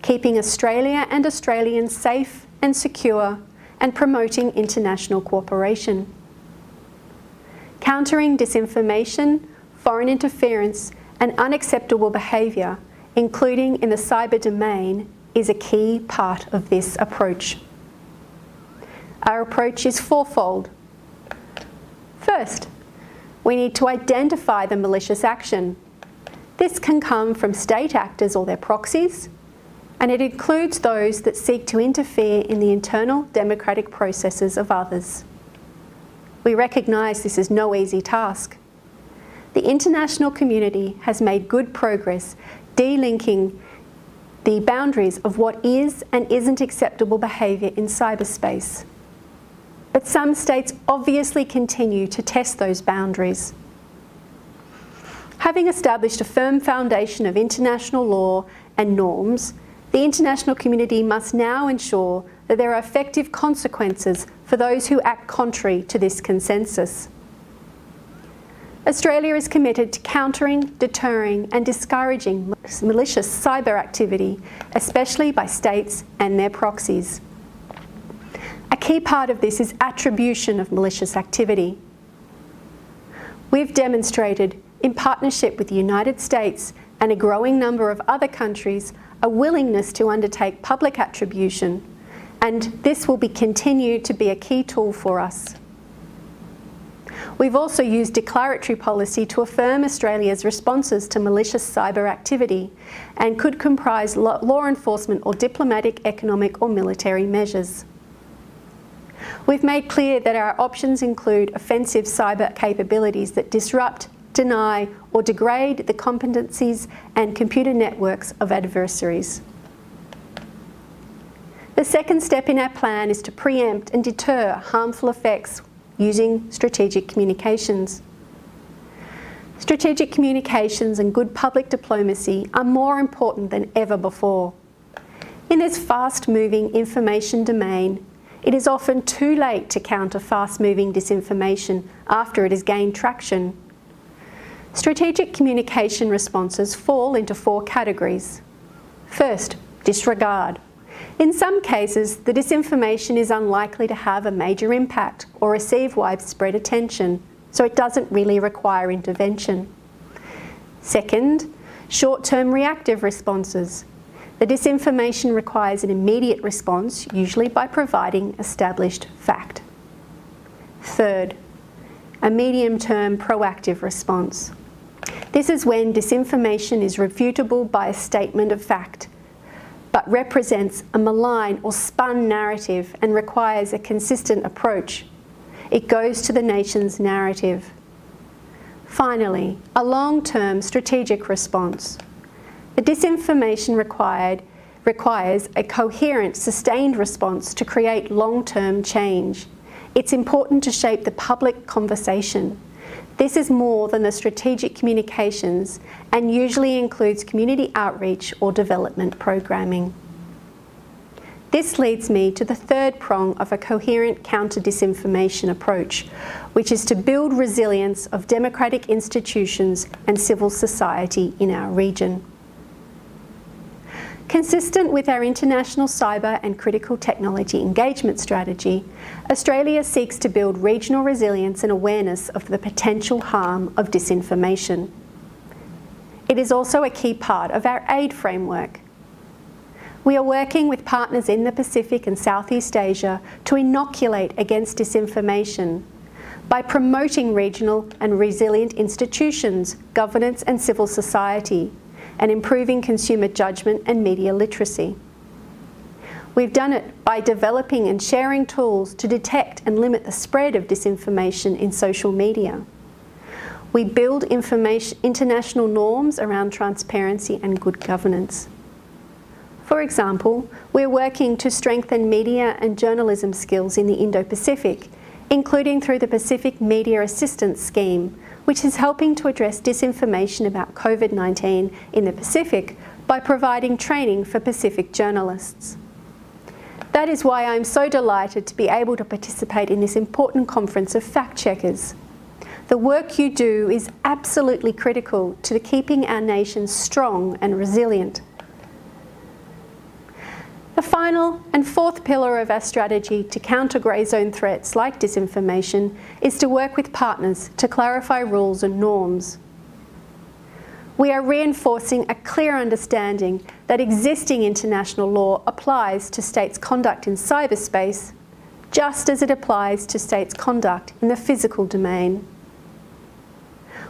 keeping Australia and Australians safe and secure and promoting international cooperation. Countering disinformation, foreign interference and unacceptable behaviour, including in the cyber domain, is a key part of this approach. Our approach is fourfold. First, we need to identify the malicious action. This can come from state actors or their proxies, and it includes those that seek to interfere in the internal democratic processes of others. We recognise this is no easy task. The international community has made good progress delinking the boundaries of what is and isn't acceptable behaviour in cyberspace. But some states obviously continue to test those boundaries. Having established a firm foundation of international law and norms, the international community must now ensure that there are effective consequences for those who act contrary to this consensus. Australia is committed to countering, deterring and discouraging malicious cyber activity, especially by states and their proxies. A key part of this is attribution of malicious activity. We've demonstrated, in partnership with the United States and a growing number of other countries, a willingness to undertake public attribution, and this will continue to be a key tool for us. We've also used declaratory policy to affirm Australia's responses to malicious cyber activity and could comprise law enforcement or diplomatic, economic or military measures. We've made clear that our options include offensive cyber capabilities that disrupt, deny or degrade the competencies and computer networks of adversaries. The second step in our plan is to preempt and deter harmful effects using strategic communications. Strategic communications and good public diplomacy are more important than ever before. In this fast-moving information domain, it is often too late to counter fast-moving disinformation after it has gained traction. Strategic communication responses fall into 4 categories. First, disregard. In some cases, the disinformation is unlikely to have a major impact or receive widespread attention, so it doesn't really require intervention. Second, short-term reactive responses. The disinformation requires an immediate response, usually by providing established fact. Third, a medium-term proactive response. This is when disinformation is refutable by a statement of fact, but represents a malign or spun narrative and requires a consistent approach. It goes to the nation's narrative. Finally, a long-term strategic response. The disinformation requires a coherent, sustained response to create long-term change. It's important to shape the public conversation. This is more than the strategic communications and usually includes community outreach or development programming. This leads me to the third prong of a coherent counter-disinformation approach, which is to build resilience of democratic institutions and civil society in our region. Consistent with our international cyber and critical technology engagement strategy, Australia seeks to build regional resilience and awareness of the potential harm of disinformation. It is also a key part of our aid framework. We are working with partners in the Pacific and Southeast Asia to inoculate against disinformation by promoting regional and resilient institutions, governance and civil society, and improving consumer judgment and media literacy. We've done it by developing and sharing tools to detect and limit the spread of disinformation in social media. We build international norms around transparency and good governance. For example, we're working to strengthen media and journalism skills in the Indo-Pacific, including through the Pacific Media Assistance Scheme, which is helping to address disinformation about COVID-19 in the Pacific by providing training for Pacific journalists. That is why I'm so delighted to be able to participate in this important conference of fact-checkers. The work you do is absolutely critical to keeping our nation strong and resilient. The final and fourth pillar of our strategy to counter grey zone threats like disinformation is to work with partners to clarify rules and norms. We are reinforcing a clear understanding that existing international law applies to states' conduct in cyberspace, just as it applies to states' conduct in the physical domain.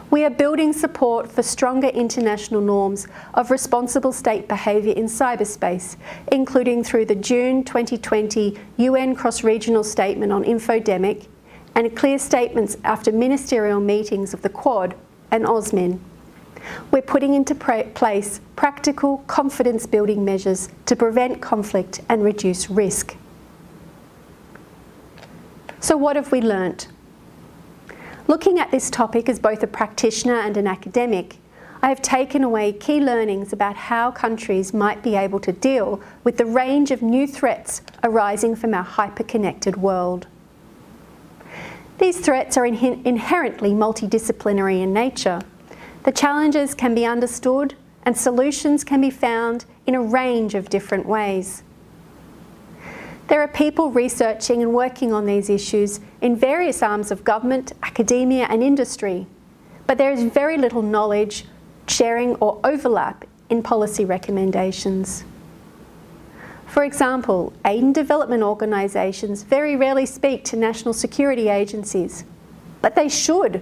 We are building support for stronger international norms of responsible state behaviour in cyberspace, including through the June 2020 UN Cross-Regional Statement on Infodemic and clear statements after ministerial meetings of the Quad and OSMIN. We're putting into place practical confidence-building measures to prevent conflict and reduce risk. So what have we learnt? Looking at this topic as both a practitioner and an academic, I have taken away key learnings about how countries might be able to deal with the range of new threats arising from our hyper-connected world. These threats are inherently multidisciplinary in nature. The challenges can be understood and solutions can be found in a range of different ways. There are people researching and working on these issues in various arms of government, academia and industry, but there is very little knowledge, sharing or overlap in policy recommendations. For example, aid and development organisations very rarely speak to national security agencies, but they should.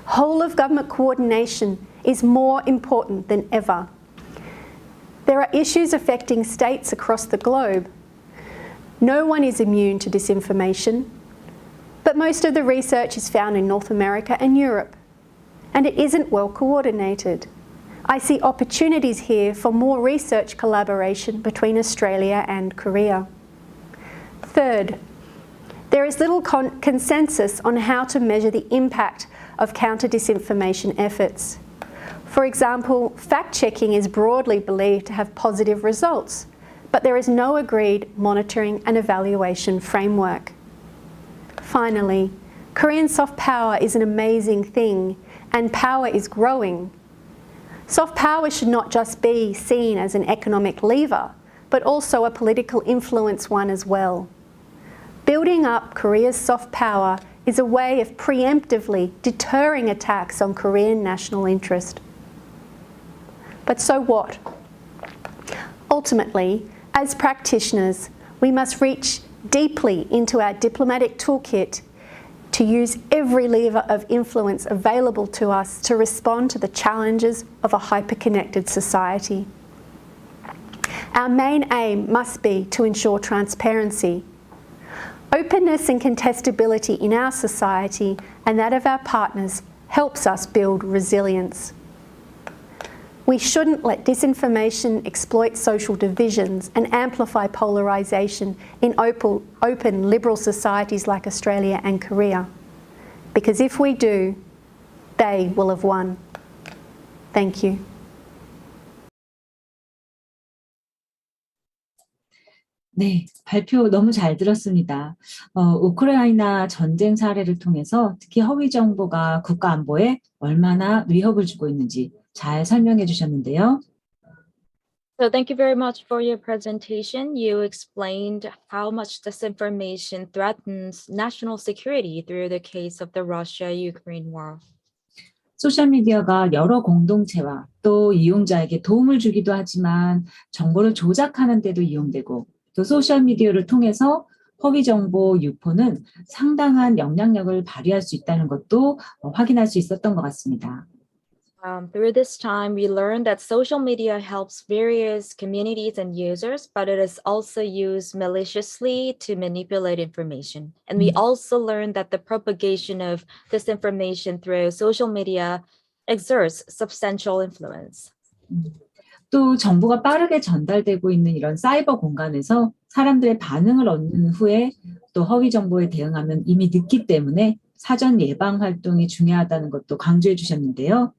Whole of government coordination is more important than ever. There are issues affecting states across the globe. No one is immune to disinformation, but most of the research is found in North America and Europe, and it isn't well coordinated. I see opportunities here for more research collaboration between Australia and Korea. Third, there is little consensus on how to measure the impact of counter-disinformation efforts. For example, fact-checking is broadly believed to have positive results, but there is no agreed monitoring and evaluation framework. Finally, Korean soft power is an amazing thing, and power is growing. Soft power should not just be seen as an economic lever, but also a political influence one as well. Building up Korea's soft power is a way of preemptively deterring attacks on Korean national interest. But so what? Ultimately, as practitioners, we must reach deeply into our diplomatic toolkit to use every lever of influence available to us to respond to the challenges of a hyper-connected society. Our main aim must be to ensure transparency. Openness and contestability in our society and that of our partners helps us build resilience. We shouldn't let disinformation exploit social divisions and amplify polarisation in open liberal societies like Australia and Korea. Because if we do, they will have won. Thank you. 네, 발표 너무 잘 들었습니다. 우크라이나 전쟁 사례를 통해서 특히 허위 정보가 국가 안보에 얼마나 위협을 주고 있는지 잘 설명해 주셨는데요. So thank you very much for your presentation. You explained how much disinformation threatens national security through the case of the Russia-Ukraine war. 소셜미디어가 여러 공동체와 또 이용자에게 도움을 주기도 하지만 정보를 조작하는 데도 이용되고 또 소셜미디어를 통해서 허위 정보 유포는 상당한 영향력을 발휘할 수 있다는 것도 확인할 수 있었던 것 같습니다. Through this time, we learned that social media helps various communities and users, but it is also used maliciously to manipulate information. And we also learned that the propagation of disinformation through social media exerts substantial influence. 또 정보가 빠르게 전달되고 있는 이런 사이버 공간에서 사람들의 반응을 얻는 후에 또 허위 정보에 대응하면 이미 늦기 때문에 사전 예방 활동이 중요하다는 것도 강조해 주셨는데요.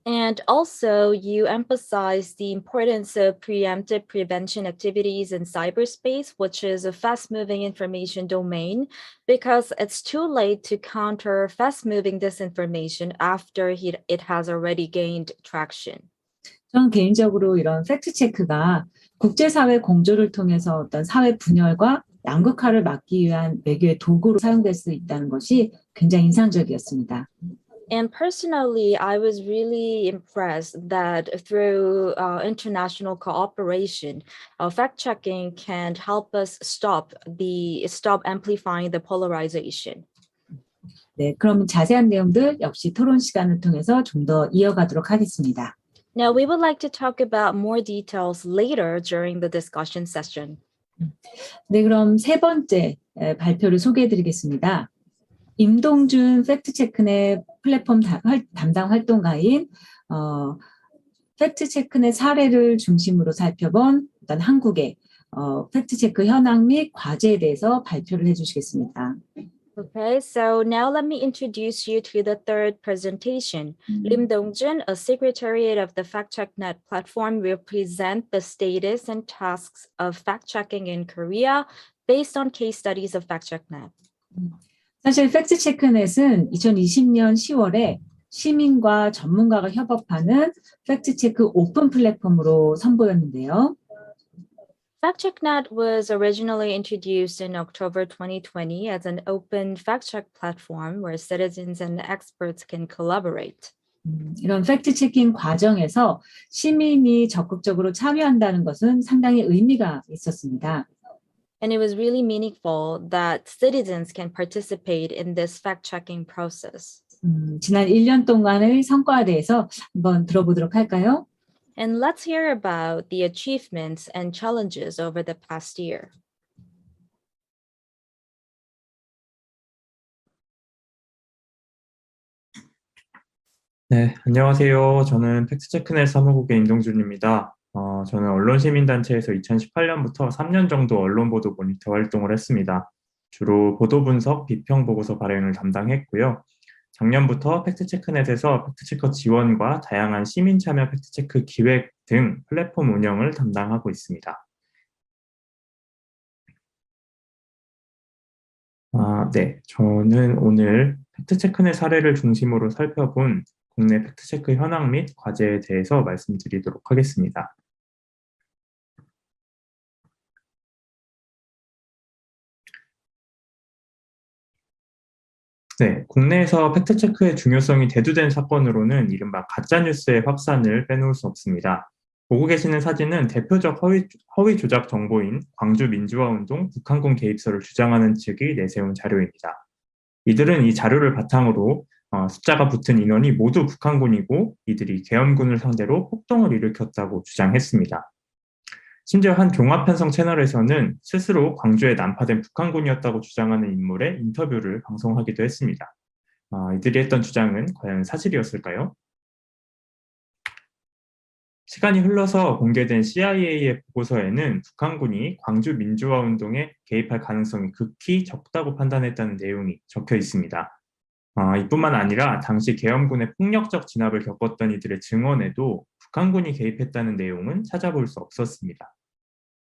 And also, you emphasize the importance of preemptive prevention activities in cyberspace, which is a fast-moving information domain, because it's too late to counter fast-moving disinformation after it has already gained traction. 저는 개인적으로 이런 팩트체크가 국제사회 공조를 통해서 어떤 사회 분열과 양극화를 막기 위한 외교의 도구로 사용될 수 있다는 것이 굉장히 인상적이었습니다. And personally, I was really impressed that through international cooperation, fact-checking can help us stop amplifying the polarization. 네, 그럼 자세한 내용들 역시 토론 시간을 통해서 좀 더 이어가도록 하겠습니다. Now, we would like to talk about more details later during the discussion session. 네, 그럼 세 번째 발표를 소개해드리겠습니다. 임동준 팩트체크넷 플랫폼 담당 활동가인 팩트체크넷 사례를 중심으로 살펴본 어떤 한국의 팩트체크 현황 및 과제에 대해서 발표를 해주시겠습니다. Okay, so now let me introduce you to the third presentation. Lim Dong-jun, a secretariat of the 팩트체크넷 platform, will present the status and tasks of fact-checking in Korea based on case studies of 팩트체크넷. 사실 팩트체크넷은 2020년 10월에 시민과 전문가가 협업하는 팩트체크 오픈 플랫폼으로 선보였는데요. 팩트체크넷 was originally introduced in October 2020 as an open fact-check platform where citizens and experts can collaborate. 이런 팩트체킹 과정에서 시민이 적극적으로 참여한다는 것은 상당히 의미가 있었습니다. And it was really meaningful that citizens can participate in this fact-checking process. 지난 1년 동안의 성과에 대해서 한번 들어보도록 할까요? And let's hear about the achievements and challenges over the past year. 네, 안녕하세요. 저는 팩트체크넷 사무국의 임동준입니다. 저는 언론시민단체에서 2018년부터 3년 정도 언론보도 모니터 활동을 했습니다. 주로 보도 분석, 비평 보고서 발행을 담당했고요. 작년부터 팩트체크넷에서 팩트체커 지원과 다양한 시민 참여 팩트체크 기획 등 플랫폼 운영을 담당하고 있습니다. 네, 저는 오늘 팩트체크넷 사례를 중심으로 살펴본 국내 팩트체크 현황 및 과제에 대해서 말씀드리도록 하겠습니다. 네, 국내에서 팩트체크의 중요성이 대두된 사건으로는 이른바 가짜뉴스의 확산을 빼놓을 수 없습니다. 보고 계시는 사진은 대표적 허위 조작 정보인 광주 민주화운동 북한군 개입설을 주장하는 측이 내세운 자료입니다. 이들은 이 자료를 바탕으로 숫자가 붙은 인원이 모두 북한군이고 이들이 계엄군을 상대로 폭동을 일으켰다고 주장했습니다. 심지어 한 종합편성 채널에서는 스스로 광주에 난파된 북한군이었다고 주장하는 인물의 인터뷰를 방송하기도 했습니다. 이들이 했던 주장은 과연 사실이었을까요? 시간이 흘러서 공개된 CIA의 보고서에는 북한군이 광주 민주화운동에 개입할 가능성이 극히 적다고 판단했다는 내용이 적혀 있습니다. 이뿐만 아니라 당시 계엄군의 폭력적 진압을 겪었던 이들의 증언에도 북한군이 개입했다는 내용은 찾아볼 수 없었습니다.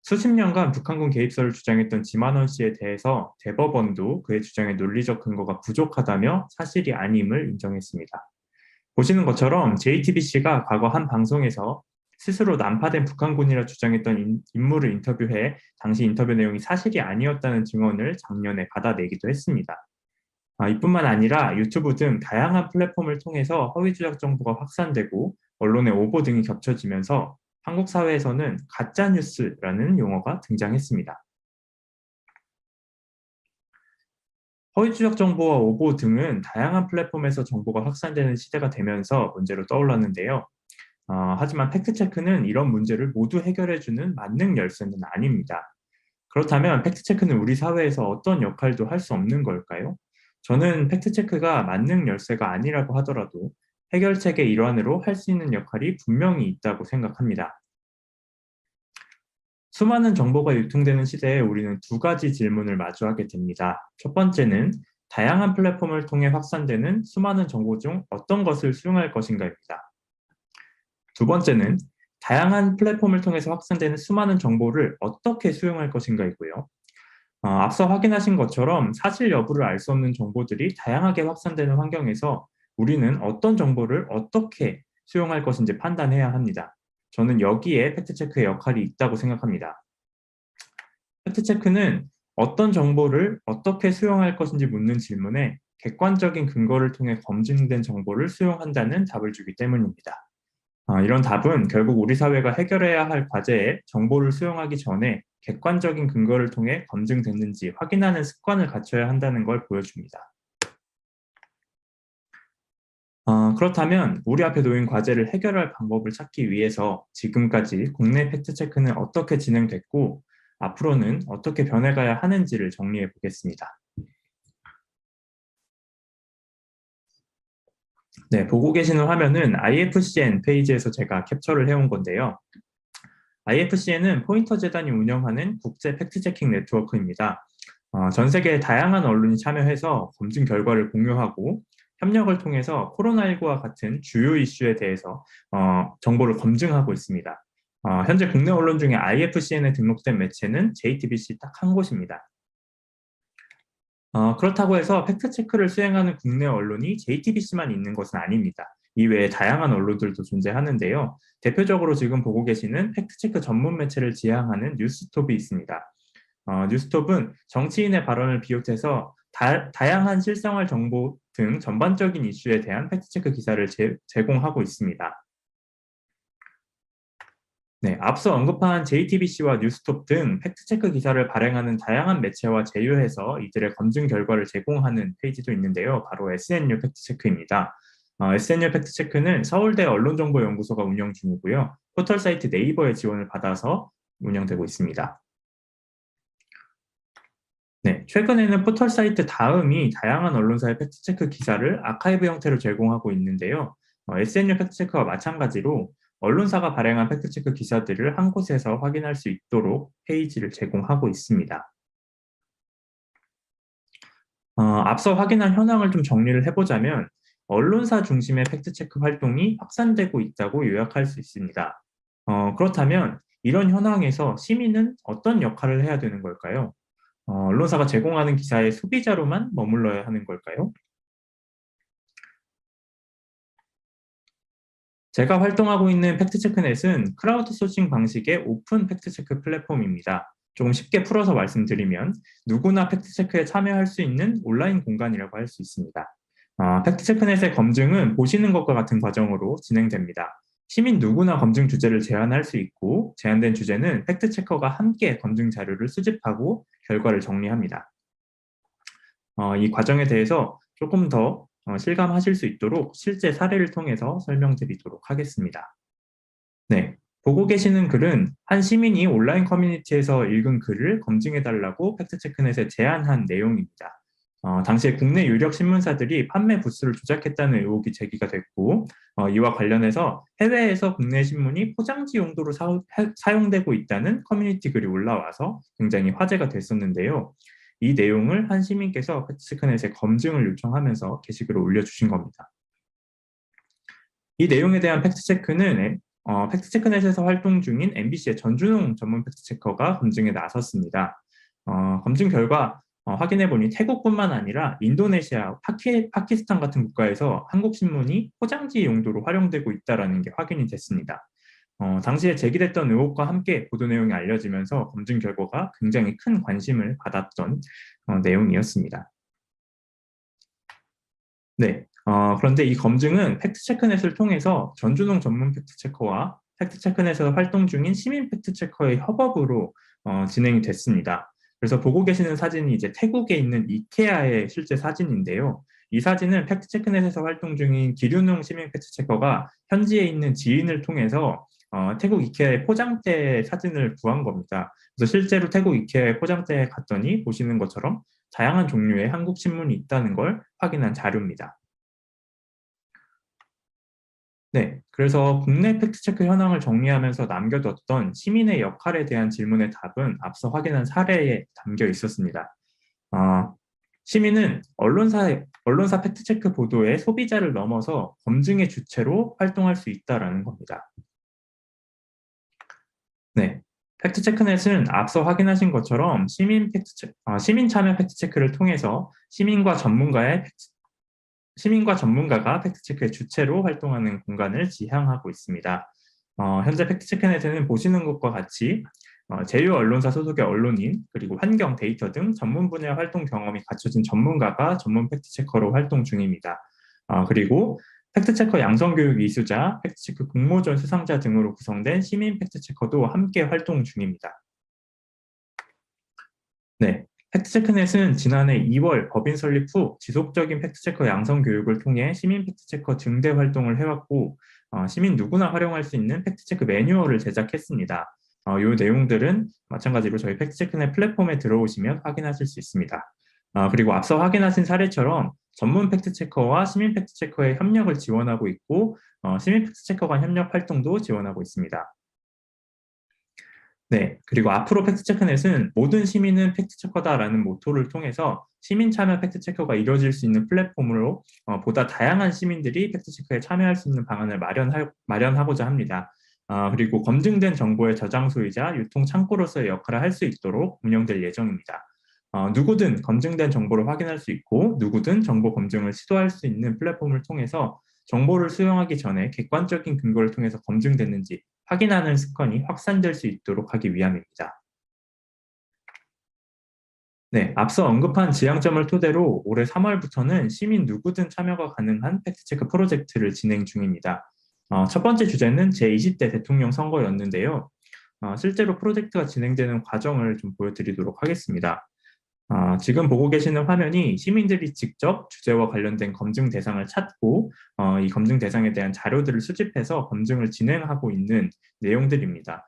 수십 년간 북한군 개입설을 주장했던 지만원 씨에 대해서 대법원도 그의 주장의 논리적 근거가 부족하다며 사실이 아님을 인정했습니다. 보시는 것처럼 JTBC가 과거 한 방송에서 스스로 난파된 북한군이라 주장했던 인물을 인터뷰해 당시 인터뷰 내용이 사실이 아니었다는 증언을 작년에 받아내기도 했습니다. 이뿐만 아니라 유튜브 등 다양한 플랫폼을 통해서 허위 조작 정보가 확산되고 언론의 오보 등이 겹쳐지면서 한국 사회에서는 가짜뉴스라는 용어가 등장했습니다. 허위 조작 정보와 오보 등은 다양한 플랫폼에서 정보가 확산되는 시대가 되면서 문제로 떠올랐는데요. 하지만 팩트체크는 이런 문제를 모두 해결해주는 만능 열쇠는 아닙니다. 그렇다면 팩트체크는 우리 사회에서 어떤 역할도 할 수 없는 걸까요? 저는 팩트체크가 만능 열쇠가 아니라고 하더라도 해결책의 일환으로 할 수 있는 역할이 분명히 있다고 생각합니다. 수많은 정보가 유통되는 시대에 우리는 두 가지 질문을 마주하게 됩니다. 첫 번째는 다양한 플랫폼을 통해 확산되는 수많은 정보 중 어떤 것을 수용할 것인가입니다. 두 번째는 다양한 플랫폼을 통해서 확산되는 수많은 정보를 어떻게 수용할 것인가이고요. 앞서 확인하신 것처럼 사실 여부를 알 수 없는 정보들이 다양하게 확산되는 환경에서 우리는 어떤 정보를 어떻게 수용할 것인지 판단해야 합니다. 저는 여기에 팩트체크의 역할이 있다고 생각합니다. 팩트체크는 어떤 정보를 어떻게 수용할 것인지 묻는 질문에 객관적인 근거를 통해 검증된 정보를 수용한다는 답을 주기 때문입니다. 이런 답은 결국 우리 사회가 해결해야 할 과제에 정보를 수용하기 전에 객관적인 근거를 통해 검증됐는지 확인하는 습관을 갖춰야 한다는 걸 보여줍니다. 그렇다면 우리 앞에 놓인 과제를 해결할 방법을 찾기 위해서 지금까지 국내 팩트체크는 어떻게 진행됐고 앞으로는 어떻게 변해가야 하는지를 정리해 보겠습니다. 네, 보고 계시는 화면은 IFCN 페이지에서 제가 캡처를 해온 건데요. IFCN은 포인터 재단이 운영하는 국제 팩트체킹 네트워크입니다. 전 세계의 다양한 언론이 참여해서 검증 결과를 공유하고 협력을 통해서 코로나19와 같은 주요 이슈에 대해서 정보를 검증하고 있습니다. 현재 국내 언론 중에 IFCN에 등록된 매체는 JTBC 딱 한 곳입니다. 그렇다고 해서 팩트체크를 수행하는 국내 언론이 JTBC만 있는 것은 아닙니다. 이외에 다양한 언론들도 존재하는데요. 대표적으로 지금 보고 계시는 팩트체크 전문 매체를 지향하는 뉴스톱이 있습니다. 뉴스톱은 정치인의 발언을 비롯해서 다양한 실생활 정보 등 전반적인 이슈에 대한 팩트체크 기사를 제공하고 있습니다. 네, 앞서 언급한 JTBC와 뉴스톱 등 팩트체크 기사를 발행하는 다양한 매체와 제휴해서 이들의 검증 결과를 제공하는 페이지도 있는데요. 바로 SNU 팩트체크입니다. SNU 팩트체크는 서울대 언론정보연구소가 운영 중이고요. 포털 사이트 네이버의 지원을 받아서 운영되고 있습니다. 네, 최근에는 포털 사이트 다음이 다양한 언론사의 팩트체크 기사를 아카이브 형태로 제공하고 있는데요. SNU 팩트체크와 마찬가지로 언론사가 발행한 팩트체크 기사들을 한 곳에서 확인할 수 있도록 페이지를 제공하고 있습니다. 앞서 확인한 현황을 좀 정리를 해보자면 언론사 중심의 팩트체크 활동이 확산되고 있다고 요약할 수 있습니다. 그렇다면 이런 현황에서 시민은 어떤 역할을 해야 되는 걸까요? 언론사가 제공하는 기사의 소비자로만 머물러야 하는 걸까요? 제가 활동하고 있는 팩트체크넷은 크라우드 소싱 방식의 오픈 팩트체크 플랫폼입니다. 조금 쉽게 풀어서 말씀드리면 누구나 팩트체크에 참여할 수 있는 온라인 공간이라고 할 수 있습니다. 팩트체크넷의 검증은 보시는 것과 같은 과정으로 진행됩니다. 시민 누구나 검증 주제를 제안할 수 있고 제안된 주제는 팩트체커가 함께 검증 자료를 수집하고 결과를 정리합니다. 이 과정에 대해서 조금 더 실감하실 수 있도록 실제 사례를 통해서 설명드리도록 하겠습니다. 네, 보고 계시는 글은 한 시민이 온라인 커뮤니티에서 읽은 글을 검증해달라고 팩트체크넷에 제안한 내용입니다. 당시에 국내 유력 신문사들이 판매 부수를 조작했다는 의혹이 제기가 됐고 이와 관련해서 해외에서 국내 신문이 포장지 용도로 사용되고 있다는 커뮤니티 글이 올라와서 굉장히 화제가 됐었는데요. 이 내용을 한 시민께서 팩트체크넷에 검증을 요청하면서 게시글을 올려주신 겁니다. 이 내용에 대한 팩트체크는 팩트체크넷에서 활동 중인 MBC의 전준웅 전문 팩트체커가 검증에 나섰습니다. 검증 결과 확인해보니 태국뿐만 아니라 인도네시아, 파키스탄 같은 국가에서 한국 신문이 포장지 용도로 활용되고 있다는 게 확인이 됐습니다. 당시에 제기됐던 의혹과 함께 보도 내용이 알려지면서 검증 결과가 굉장히 큰 관심을 받았던 내용이었습니다. 네, 그런데 이 검증은 팩트체크넷을 통해서 전준홍 전문 팩트체커와 팩트체크넷에서 활동 중인 시민 팩트체커의 협업으로 진행이 됐습니다. 그래서 보고 계시는 사진이 이제 태국에 있는 이케아의 실제 사진인데요. 이 사진은 팩트체크넷에서 활동 중인 기륜웅 시민 팩트체커가 현지에 있는 지인을 통해서 태국 이케아의 포장대 사진을 구한 겁니다. 그래서 실제로 태국 이케아의 포장대에 갔더니 보시는 것처럼 다양한 종류의 한국 신문이 있다는 걸 확인한 자료입니다. 네, 그래서 국내 팩트체크 현황을 정리하면서 남겨뒀던 시민의 역할에 대한 질문의 답은 앞서 확인한 사례에 담겨 있었습니다. 시민은 언론사 팩트체크 보도의 소비자를 넘어서 검증의 주체로 활동할 수 있다는 겁니다. 네, 팩트체크넷은 앞서 확인하신 것처럼 시민 참여 팩트체크를 통해서 시민과 전문가가 팩트체크의 주체로 활동하는 공간을 지향하고 있습니다. 현재 팩트체크넷에는 보시는 것과 같이 제2회 언론사 소속의 언론인, 그리고 환경, 데이터 등 전문 분야 활동 경험이 갖춰진 전문가가 전문 팩트체커로 활동 중입니다. 그리고 팩트체커 양성교육 이수자, 팩트체크 공모전 수상자 등으로 구성된 시민 팩트체커도 함께 활동 중입니다. 네, 팩트체크넷은 지난해 2월 법인 설립 후 지속적인 팩트체커 양성교육을 통해 시민 팩트체커 증대 활동을 해왔고 시민 누구나 활용할 수 있는 팩트체크 매뉴얼을 제작했습니다. 이 내용들은 마찬가지로 저희 팩트체크넷 플랫폼에 들어오시면 확인하실 수 있습니다. 그리고 앞서 확인하신 사례처럼 전문 팩트체커와 시민 팩트체커의 협력을 지원하고 있고 시민 팩트체커 간 협력 활동도 지원하고 있습니다. 네, 그리고 앞으로 팩트체크넷은 모든 시민은 팩트체커다라는 모토를 통해서 시민 참여 팩트체커가 이루어질 수 있는 플랫폼으로 보다 다양한 시민들이 팩트체크에 참여할 수 있는 방안을 마련하고자 합니다. 그리고 검증된 정보의 저장소이자 유통 창구로서의 역할을 할 수 있도록 운영될 예정입니다. 누구든 검증된 정보를 확인할 수 있고 누구든 정보 검증을 시도할 수 있는 플랫폼을 통해서 정보를 수용하기 전에 객관적인 근거를 통해서 검증됐는지 확인하는 습관이 확산될 수 있도록 하기 위함입니다. 네, 앞서 언급한 지향점을 토대로 올해 3월부터는 시민 누구든 참여가 가능한 팩트체크 프로젝트를 진행 중입니다. 첫 번째 주제는 제20대 대통령 선거였는데요. 실제로 프로젝트가 진행되는 과정을 좀 보여드리도록 하겠습니다. 지금 보고 계시는 화면이 시민들이 직접 주제와 관련된 검증 대상을 찾고 이 검증 대상에 대한 자료들을 수집해서 검증을 진행하고 있는 내용들입니다.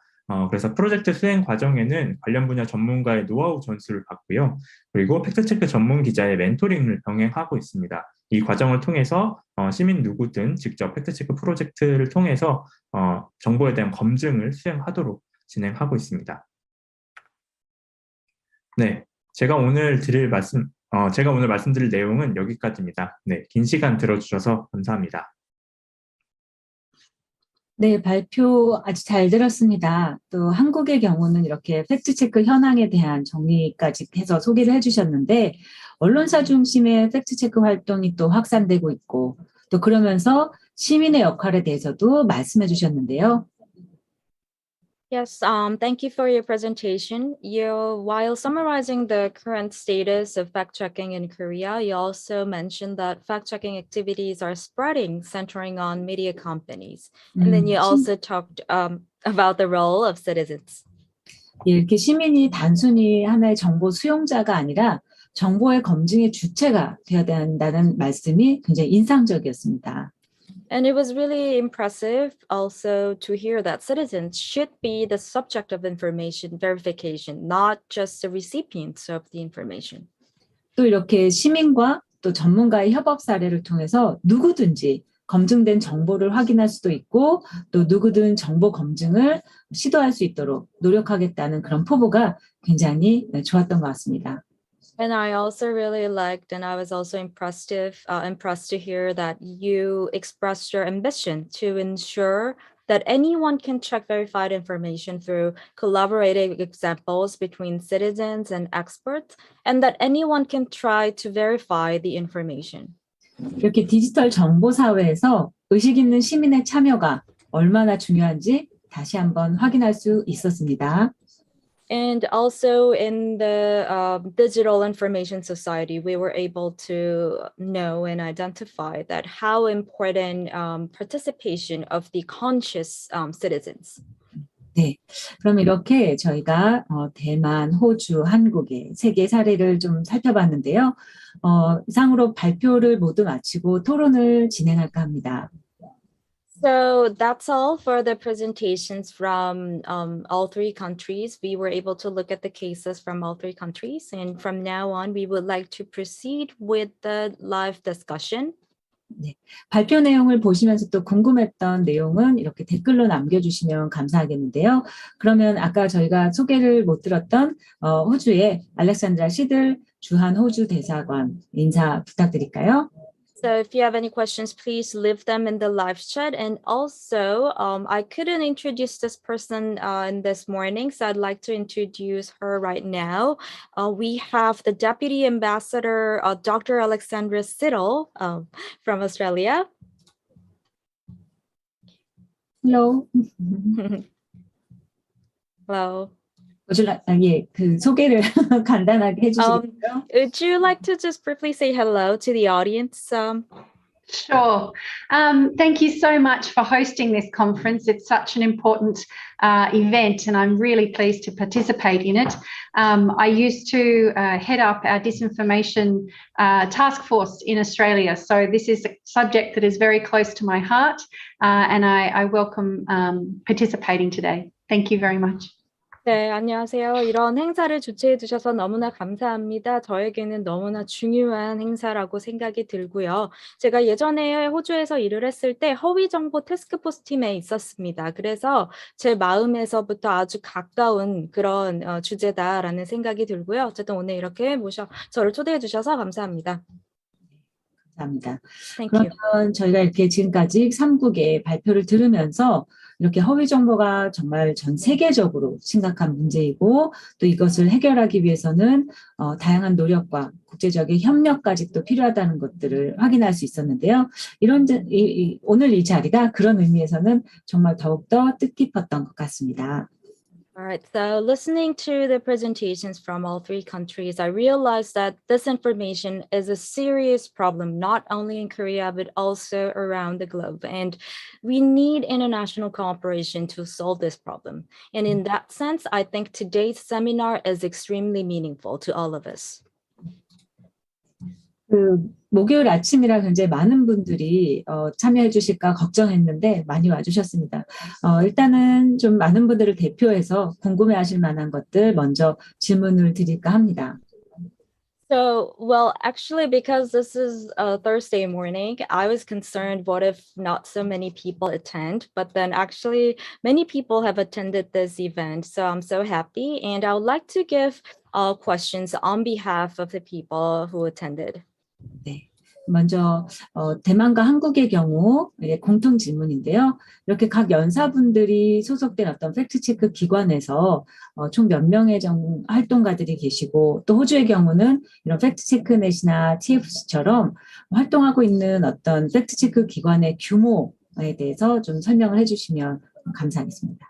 그래서 프로젝트 수행 과정에는 관련 분야 전문가의 노하우 전수를 받고요. 그리고 팩트체크 전문 기자의 멘토링을 병행하고 있습니다. 이 과정을 통해서 시민 누구든 직접 팩트체크 프로젝트를 통해서 정보에 대한 검증을 수행하도록 진행하고 있습니다. 네, 제가 오늘 말씀드릴 내용은 여기까지입니다. 네, 긴 시간 들어주셔서 감사합니다. 네, 발표 아주 잘 들었습니다. 또 한국의 경우는 이렇게 팩트체크 현황에 대한 정리까지 해서 소개를 해주셨는데 언론사 중심의 팩트체크 활동이 또 확산되고 있고 또 그러면서 시민의 역할에 대해서도 말씀해 주셨는데요. Yes, thank you for your presentation. While summarizing the current status of fact-checking in Korea, you also mentioned that fact-checking activities are spreading, centering on media companies. And then you also talked about the role of citizens. 이렇게 시민이 단순히 하나의 정보 수용자가 아니라 정보의 검증의 주체가 되어야 된다는 말씀이 굉장히 인상적이었습니다. And it was really impressive also to hear that citizens should be the subject of information verification, not just the recipients of the information. 또 이렇게 시민과 또 전문가의 협업 사례를 통해서 누구든지 검증된 정보를 확인할 수도 있고 또 누구든 정보 검증을 시도할 수 있도록 노력하겠다는 그런 포부가 굉장히 좋았던 것 같습니다. And I also really liked, and I was also impressed to hear that you expressed your ambition to ensure that anyone can check verified information through collaborative examples between citizens and experts, and that anyone can try to verify the information. 이렇게 디지털 정보 사회에서 의식 있는 시민의 참여가 얼마나 중요한지 다시 한번 확인할 수 있었습니다. And also in the digital information society, we were able to know and identify that how important participation of the conscious citizens. 네, 그럼 이렇게 저희가 대만, 호주, 한국의 세 개 사례를 좀 살펴봤는데요. 이상으로 발표를 모두 마치고 토론을 진행할까 합니다. So that's all for the presentations from all three countries. We were able to look at the cases from all three countries. And from now on, we would like to proceed with the live discussion. 네, 발표 내용을 보시면서 또 궁금했던 내용은 이렇게 댓글로 남겨주시면 감사하겠는데요. 그러면 아까 저희가 소개를 못 들었던 호주의 알렉산드라 시들 주한 호주 대사관 인사 부탁드릴까요? So if you have any questions, please leave them in the live chat. And also, I couldn't introduce this person in this morning, so I'd like to introduce her right now. We have the Deputy Ambassador, Dr. Alexandra Siddle from Australia. Hello. Hello. 예, 그 소개를 간단하게 해주시겠어요? Would you like to just briefly say hello to the audience? Sure. Thank you so much for hosting this conference. It's such an important event and I'm really pleased to participate in it. I used to head up our disinformation task force in Australia. So this is a subject that is very close to my heart and I welcome participating today. Thank you very much. 네, 안녕하세요. 이런 행사를 주최해 주셔서 너무나 감사합니다. 저에게는 너무나 중요한 행사라고 생각이 들고요. 제가 예전에 호주에서 일을 했을 때 허위정보 태스크포스 팀에 있었습니다. 그래서 제 마음에서부터 아주 가까운 그런 주제다라는 생각이 들고요. 어쨌든 오늘 이렇게 저를 초대해 주셔서 감사합니다. 감사합니다. Thank you. 그러면 저희가 이렇게 지금까지 3국의 발표를 들으면서 이렇게 허위 정보가 정말 전 세계적으로 심각한 문제이고 또 이것을 해결하기 위해서는 다양한 노력과 국제적인 협력까지 또 필요하다는 것들을 확인할 수 있었는데요. 오늘 이 자리가 그런 의미에서는 정말 더욱더 뜻깊었던 것 같습니다. All right, so listening to the presentations from all three countries, I realized that this information is a serious problem, not only in Korea, but also around the globe. And we need international cooperation to solve this problem. And in that sense, I think today's seminar is extremely meaningful to all of us. 목요일 아침이라 굉장히 많은 분들이 참여해 주실까 걱정했는데 많이 와주셨습니다. 일단은 좀 많은 분들을 대표해서 궁금해하실 만한 것들 먼저 질문을 드릴까 합니다. So, well, actually, because this is a Thursday morning, I was concerned, what if not so many people attend? But then actually, many people have attended this event. So I'm so happy. And I would like to give questions on behalf of the people who attended. 네. 먼저 대만과 한국의 경우 공통 질문인데요. 이렇게 각 연사분들이 소속된 어떤 팩트체크 기관에서 총 몇 명의 활동가들이 계시고 또 호주의 경우는 이런 팩트체크넷이나 TFC처럼 활동하고 있는 어떤 팩트체크 기관의 규모에 대해서 좀 설명을 해주시면 감사하겠습니다.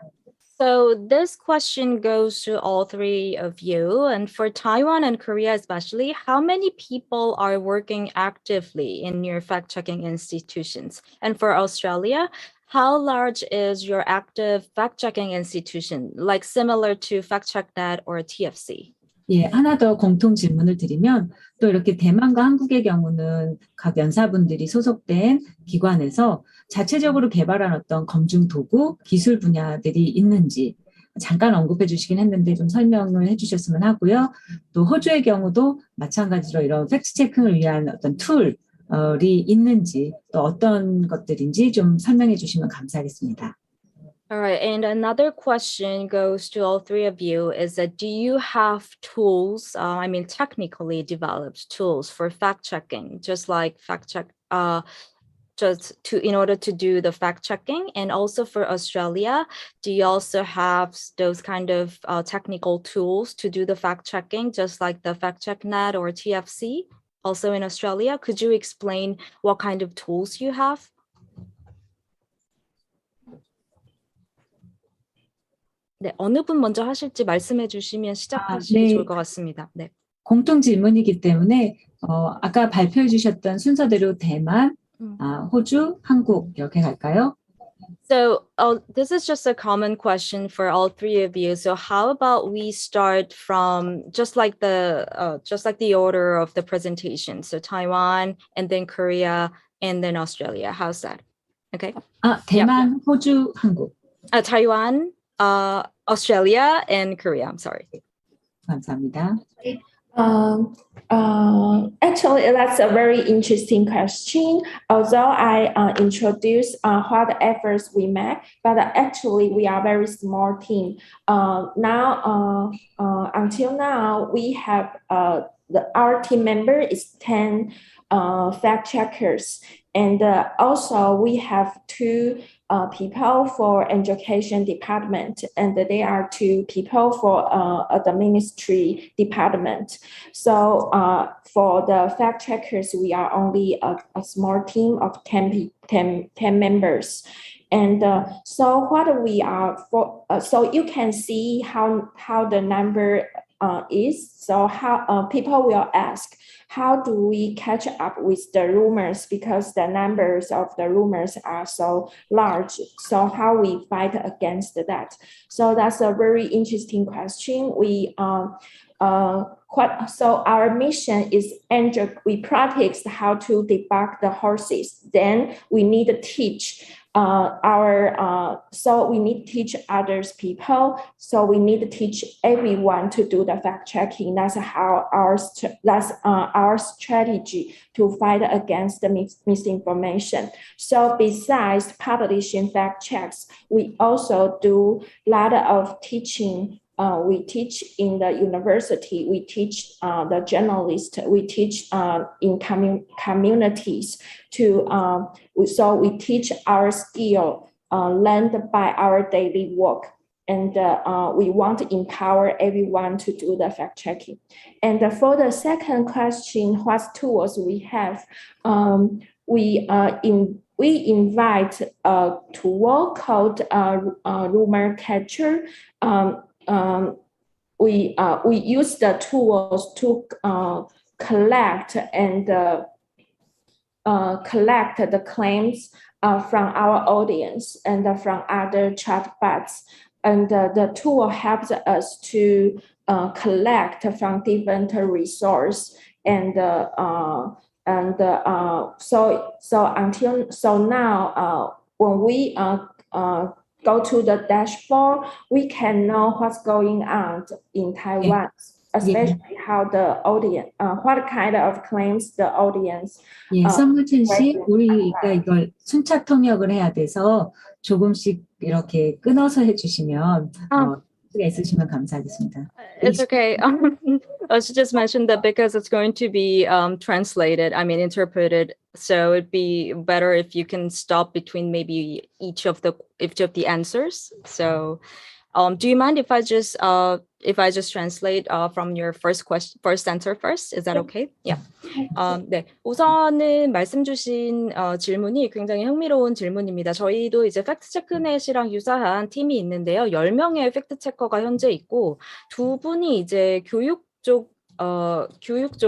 So this question goes to all three of you, and for Taiwan and Korea especially, how many people are working actively in your fact-checking institutions? And for Australia, how large is your active fact-checking institution, like similar to 팩트체크넷 or TFC? 예, 하나 더 공통 질문을 드리면 또 이렇게 대만과 한국의 경우는 각 연사분들이 소속된 기관에서 자체적으로 개발한 어떤 검증 도구, 기술 분야들이 있는지 잠깐 언급해 주시긴 했는데 좀 설명을 해 주셨으면 하고요. 또 호주의 경우도 마찬가지로 이런 팩트 체크를 위한 어떤 툴이 있는지 또 어떤 것들인지 좀 설명해 주시면 감사하겠습니다. All right, and another question goes to all three of you is that do you have tools, technically developed tools for fact checking, just like in order to do the fact checking? And also for Australia, do you also have those kind of technical tools to do the fact checking, just like the 팩트체크넷 or TFC? Also in Australia, could you explain what kind of tools you have? 네, 어느 분 먼저 하실지 말씀해 주시면 시작하시기 네. 좋을 것 같습니다. 네. 공통 질문이기 때문에 아까 발표해 주셨던 순서대로 대만, 호주, 한국 이렇게 갈까요? So this is just a common question for all three of you. So how about we start from just like the order of the presentation. So Taiwan and then Korea and then Australia. How's that? Okay. 대만, 호주, 한국. Taiwan, Australia and Korea. I'm sorry. 감사합니다. Actually, that's a very interesting question. Although I introduced what efforts we make, but actually we are a very small team. Until now, we have our team member is 10 fact checkers, and also we have 2 people for education department, and there are 2 people for the ministry department. So for the fact checkers, we are only a small team of 10 members. And so what we are for, so you can see how the number is. So how people will ask, how do we catch up with the rumors, because the numbers of the rumors are so large? So how we fight against that? So that's a very interesting question. So our mission is we practice how to debug the horses. Then we need to teach so we need to teach others people. So we need to teach everyone to do the fact checking. That's our strategy to fight against the misinformation. So besides publishing fact checks, we also do a lot of teaching. We teach in the university, we teach the journalists, we teach in communities so we teach our skill learned by our daily work. And we want to empower everyone to do the fact checking. And for the second question, what tools we have, we invite a tool called Rumor Catcher. We use the tools to collect the claims from our audience and from other chatbots. And the tool helps us to collect from different resources. And now when we go to the dashboard, we can know what's going on in Taiwan, especially how the audience, what kind of claims the audience. 선무진 씨, 우리가 이걸 순차 통역을 해야 돼서 조금씩 이렇게 끊어서 해주시면 수가 있으시면 감사하겠습니다. It's okay. I should just mention that because it's going to be translated, interpreted. So it'd be better if you can stop between maybe each of the answers. So, do you mind if I just translate from your first answer first? Is that okay? Yeah. 네. 우선은 말씀 주신 질문이 굉장히 흥미로운 질문입니다. 저희도 이제 팩트체크넷이랑 유사한 팀이 있는데요. 10명의 팩트체커가 현재 있고 2분이 이제 교육 쪽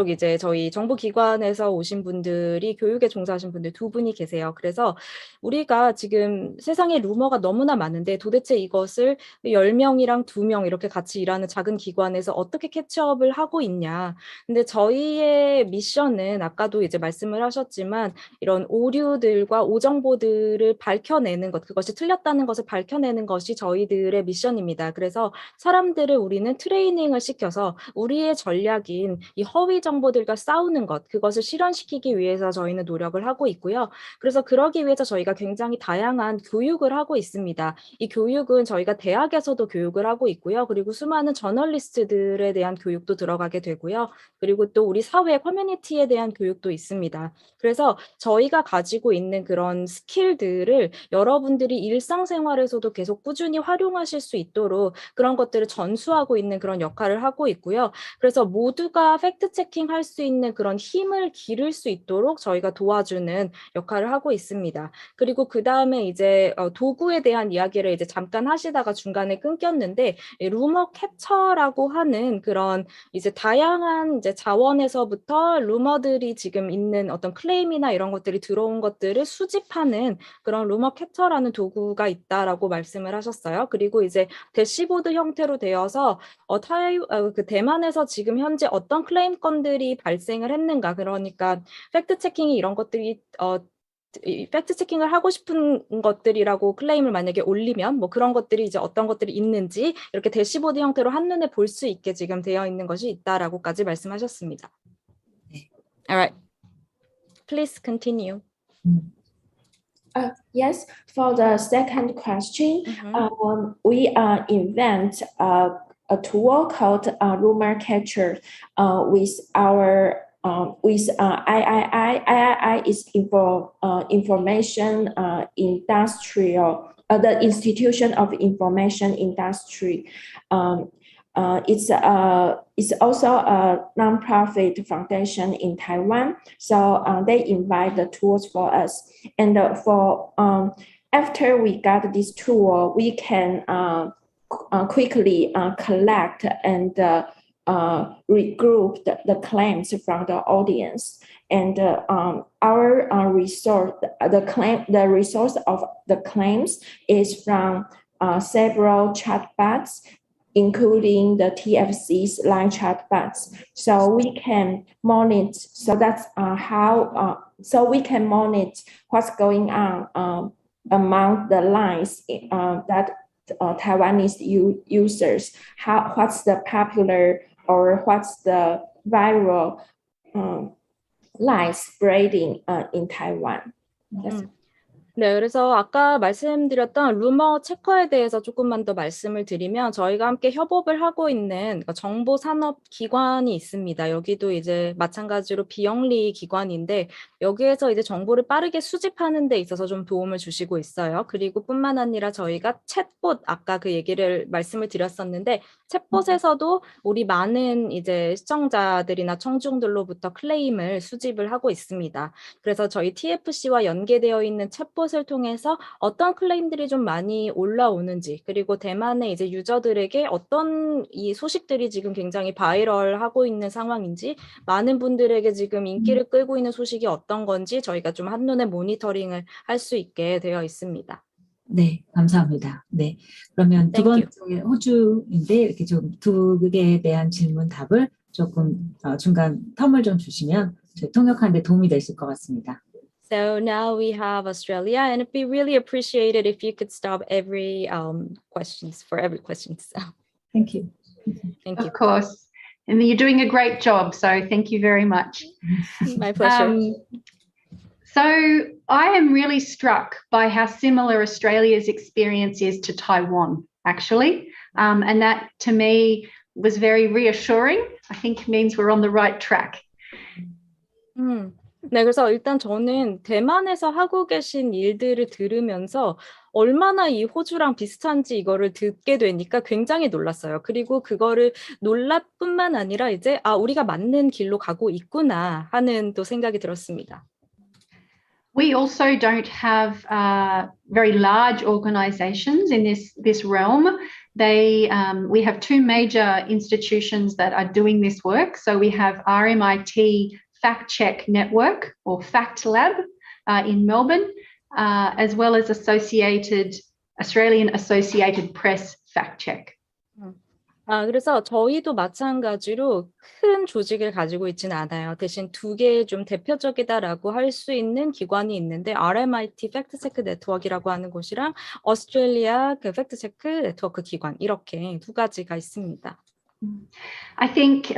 이제 저희 정부기관에서 오신 분들이 교육에 종사하신 분들 2분이 계세요. 그래서 우리가 지금 세상에 루머가 너무나 많은데 도대체 이것을 10명이랑 2명 이렇게 같이 일하는 작은 기관에서 어떻게 캐치업을 하고 있냐. 근데 저희의 미션은 아까도 이제 말씀을 하셨지만 이런 오류들과 오정보들을 밝혀내는 것, 그것이 틀렸다는 것을 밝혀내는 것이 저희들의 미션입니다. 그래서 사람들을 우리는 트레이닝을 시켜서 우리의 전략 이 허위 정보들과 싸우는 것, 그것을 실현시키기 위해서 저희는 노력을 하고 있고요. 그래서 그러기 위해서 저희가 굉장히 다양한 교육을 하고 있습니다. 이 교육은 저희가 대학에서도 교육을 하고 있고요. 그리고 수많은 저널리스트들에 대한 교육도 들어가게 되고요. 그리고 또 우리 사회 커뮤니티에 대한 교육도 있습니다. 그래서 저희가 가지고 있는 그런 스킬들을 여러분들이 일상생활에서도 계속 꾸준히 활용하실 수 있도록 그런 것들을 전수하고 있는 그런 역할을 하고 있고요. 그래서 모든 모두가 팩트 체킹 할 수 있는 그런 힘을 기를 수 있도록 저희가 도와주는 역할을 하고 있습니다. 그리고 그 다음에 이제 도구에 대한 이야기를 이제 잠깐 하시다가 중간에 끊겼는데, 루머 캡처라고 하는 그런 이제 다양한 이제 자원에서부터 루머들이 지금 있는 어떤 클레임이나 이런 것들이 들어온 것들을 수집하는 그런 루머 캡처라는 도구가 있다라고 말씀을 하셨어요. 그리고 이제 대시보드 형태로 되어서 그 대만에서 지금 현재 어떤 클레임 건들이 발생을 했는가, 그러니까 팩트 체킹이 이런 것들이 이 팩트 체킹을 하고 싶은 것들이라고 클레임을 만약에 올리면 뭐 그런 것들이 이제 어떤 것들이 있는지 이렇게 대시보드 형태로 한눈에 볼 수 있게 지금 되어 있는 것이 있다라고까지 말씀하셨습니다. 네. Alright, please continue. Yes, for the second question, we invent a tool called rumor catcher with our III is information industrial, the Institution of Information Industry. It's also a nonprofit foundation in Taiwan, so they invite the tools for us. And after we got this tool, we can quickly collect and regroup the claims from the audience. And our resource, the resource of the claims is from several chatbots, including the TFC's line chatbots. So we can monitor. So that's so we can monitor what's going on among the lines that Taiwanese users. What's the popular or what's the viral lines spreading in Taiwan. 네, 그래서 아까 말씀드렸던 루머 체커에 대해서 조금만 더 말씀을 드리면, 저희가 함께 협업을 하고 있는 정보산업기관이 있습니다. 여기도 이제 마찬가지로 비영리 기관인데, 여기에서 이제 정보를 빠르게 수집하는 데 있어서 좀 도움을 주시고 있어요. 그리고 뿐만 아니라 저희가 챗봇, 아까 그 얘기를 말씀을 드렸었는데, 챗봇에서도 우리 많은 이제 시청자들이나 청중들로부터 클레임을 수집을 하고 있습니다. 그래서 저희 TFC와 연계되어 있는 챗봇을 통해서 어떤 클레임들이 좀 많이 올라오는지, 그리고 대만의 이제 유저들에게 어떤 이 소식들이 지금 굉장히 바이럴하고 있는 상황인지, 많은 분들에게 지금 인기를 끌고 있는 소식이 어떤 건지 저희가 좀 한눈에 모니터링을 할 수 있게 되어 있습니다. 네, 감사합니다. 네, 그러면 두 번째 호주인데 이렇게 좀 두 개에 대한 질문 답을 조금 중간 텀을 좀 주시면 저희 통역하는 데 도움이 되실 것 같습니다. So now we have Australia, and it'd be really appreciated if you could stop every questions for every question. Thank you. Thank you. Of course. And you're doing a great job, so thank you very much. My pleasure. So I am really struck by how similar Australia's experience is to Taiwan, actually. And that, to me, was very reassuring. I think it means we're on the right track. 네, 그래서 일단 저는 대만에서 하고 계신 일들을 들으면서 얼마나 이 호주랑 비슷한지 이거를 듣게 되니까 굉장히 놀랐어요. 그리고 그거를 놀랄뿐만 아니라 이제 우리가 맞는 길로 가고 있구나 하는 또 생각이 들었습니다. We also don't have very large organizations in this realm. We have two major institutions that are doing this work. So we have RMIT Fact Check Network, or Fact Lab, in Melbourne, as well as Australian Associated Press Fact Check. 그래서 저희도 마찬가지로 큰 조직을 가지고 있지는 않아요. 대신 두 개의 좀 대표적이다라고 할 수 있는 기관이 있는데, RMIT 팩트체크 네트워크라고 하는 곳이랑 오스트레일리아 그 팩트체크 네트워크 기관, 이렇게 두 가지가 있습니다. I think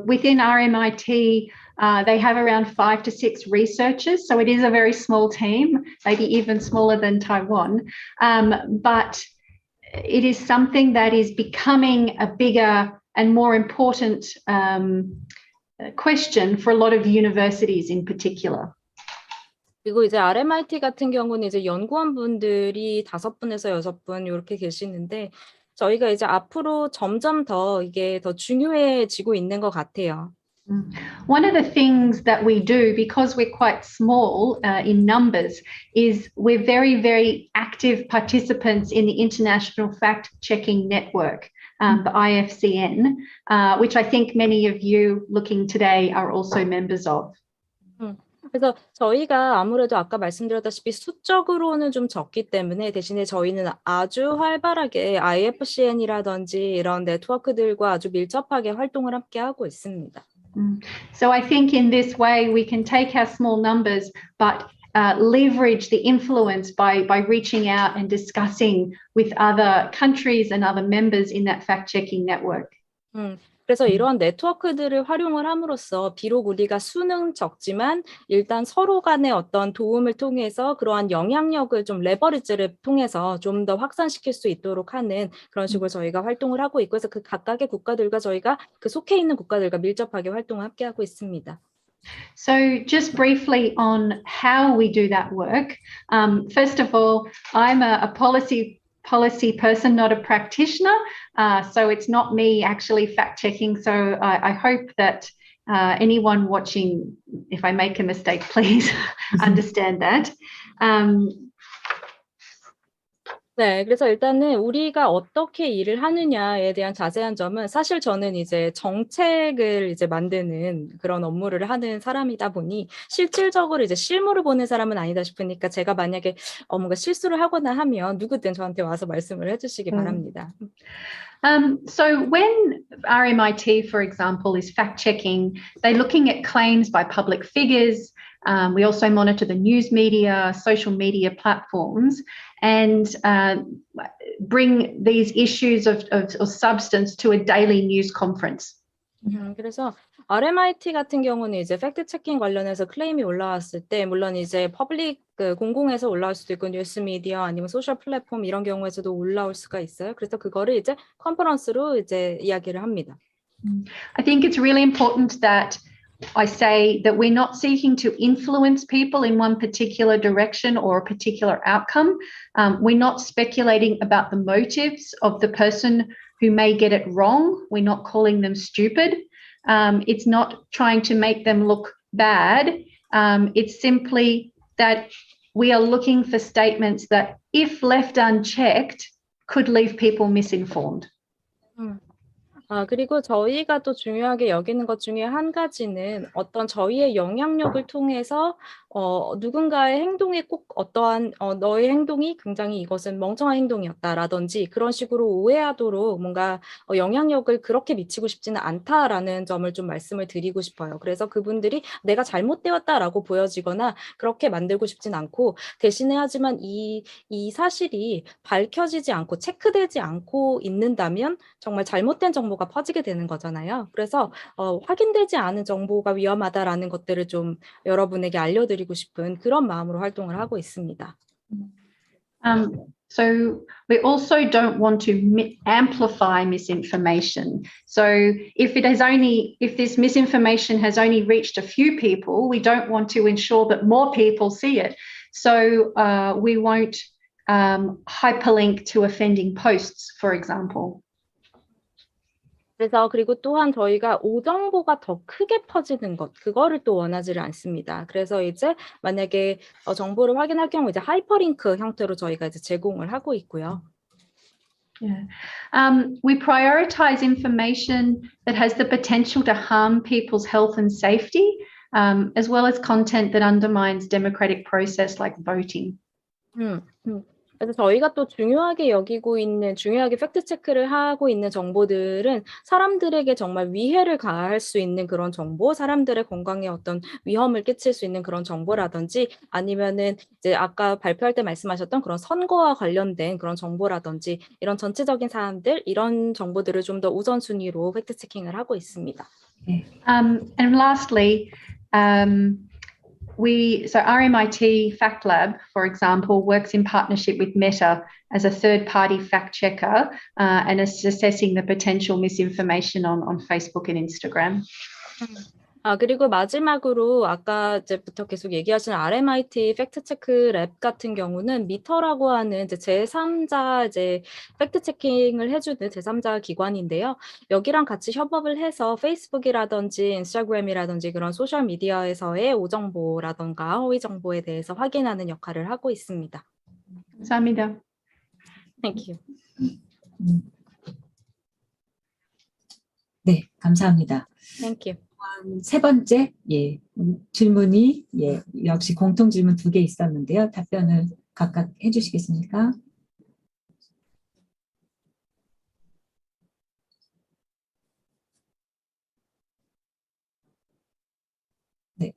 within RMIT, they have around 5 to 6 researchers, so it is a very small team, maybe even smaller than Taiwan. But it is something that is becoming a bigger and more important question for a lot of universities in particular. 그리고 이제 RMIT 같은 경우는 이제 연구원분들이 5분에서 6분 이렇게 계시는데, 저희가 이제 앞으로 점점 더 이게 더 중요해지고 있는 것 같아요. One of the things that we do, because we're quite small in numbers, is we're very, very active participants in the International Fact-Checking Network, the IFCN, which I think many of you looking today are also members of. 그래서 저희가 아무래도 아까 말씀드렸다시피 수적으로는 좀 적기 때문에 대신에 저희는 아주 활발하게 IFCN이라든지 이런 네트워크들과 아주 밀접하게 활동을 함께 하고 있습니다. So I think in this way we can take our small numbers but leverage the influence by reaching out and discussing with other countries and other members in that fact-checking network. 그래서 이러한 네트워크들을 활용을 함으로써 비록 우리가 수는 적지만 일단 서로 간의 어떤 도움을 통해서 그러한 영향력을 좀 레버리지를 통해서 좀 더 확산시킬 수 있도록 하는 그런 식으로 저희가 활동을 하고 있고 그래서 그 각각의 국가들과 저희가 그 속해 있는 국가들과 밀접하게 활동을 함께 하고 있습니다. So just briefly on how we do that work. First of all, I'm a policy person, not a practitioner. So it's not me actually fact-checking. So I hope that anyone watching, if I make a mistake, please understand that. 네, 그래서 일단은 우리가 어떻게 일을 하느냐에 대한 자세한 점은 사실 저는 이제 정책을 이제 만드는 그런 업무를 하는 사람이다 보니 실질적으로 이제 실무를 보는 사람은 아니다 싶으니까 제가 만약에 뭔가 실수를 하거나 하면 누구든 저한테 와서 말씀을 해주시기 바랍니다. So when RMIT, for example, is fact-checking, they're looking at claims by public figures. We also monitor the news media, social media platforms, and bring these issues of substance to a daily news conference. 그래서 RMIT 같은 경우는 이제 팩트 체킹 관련해서 클레임이 올라왔을 때 물론 이제 퍼블릭 공공에서 올라올 수도 있고 뉴스 미디어 아니면 소셜 플랫폼 이런 경우에서도 올라올 수가 있어요. 그래서 그거를 이제 컨퍼런스로 이제 이야기를 합니다. I think it's really important that I say that we're not seeking to influence people in one particular direction or a particular outcome. We're not speculating about the motives of the person who may get it wrong. We're not calling them stupid. It's not trying to make them look bad. It's simply that we are looking for statements that, if left unchecked, could leave people misinformed. 그리고 저희가 또 중요하게 여기는 것 중에 한 가지는 어떤 저희의 영향력을 통해서 누군가의 행동에 꼭 어떠한 너의 행동이 굉장히 이것은 멍청한 행동이었다라든지 그런 식으로 오해하도록 뭔가 영향력을 그렇게 미치고 싶지는 않다라는 점을 좀 말씀을 드리고 싶어요. 그래서 그분들이 내가 잘못되었다라고 보여지거나 그렇게 만들고 싶진 않고 대신에 하지만 이 사실이 밝혀지지 않고 체크되지 않고 있는다면 정말 잘못된 정보가 퍼지게 되는 거잖아요. 그래서 확인되지 않은 정보가 위험하다라는 것들을 좀 여러분에게 알려드리고 싶은 그런 마음으로 활동을 하고 있습니다. So we also don't want to amplify misinformation. So if this misinformation has only reached a few people, we don't want to ensure that more people see it. So we won't hyperlink to offending posts, for example. 그래서 그리고 또한 저희가 오정보가 더 크게 퍼지는 것 그거를 또 원하지를 않습니다. 그래서 이제 만약에 정보를 확인할 경우 이제 하이퍼링크 형태로 저희가 이제 제공을 하고 있고요. Yeah. We prioritize information that has the potential to harm people's health and safety, as well as content that undermines democratic process like voting. 그래서 저희가 또 중요하게 팩트 체크를 하고 있는 정보들은 사람들에게 정말 위해를 가할 수 있는 그런 정보, 사람들의 건강에 어떤 위험을 끼칠 수 있는 그런 정보라든지 아니면은 이제 아까 발표할 때 말씀하셨던 그런 선거와 관련된 그런 정보라든지 이런 전체적인 사안들, 이런 정보들을 좀 더 우선순위로 팩트 체킹을 하고 있습니다. And lastly, so RMIT Fact Lab, for example, works in partnership with Meta as a third-party fact checker and is assessing the potential misinformation on Facebook and Instagram. 그리고 마지막으로 아까 이제부터 계속 얘기하신 RMIT 팩트체크 랩 같은 경우는 미터라고 하는 이제 제3자 이제 팩트체킹을 해주는 제3자 기관인데요. 여기랑 같이 협업을 해서 페이스북이라든지 인스타그램이라든지 그런 소셜 미디어에서의 오정보라던가 허위 정보에 대해서 확인하는 역할을 하고 있습니다. 감사합니다. Thank you. 네, 감사합니다. Thank you. 세 번째 질문이 역시 공통 질문 2개 있었는데요. 답변을 각각 해주시겠습니까? 네,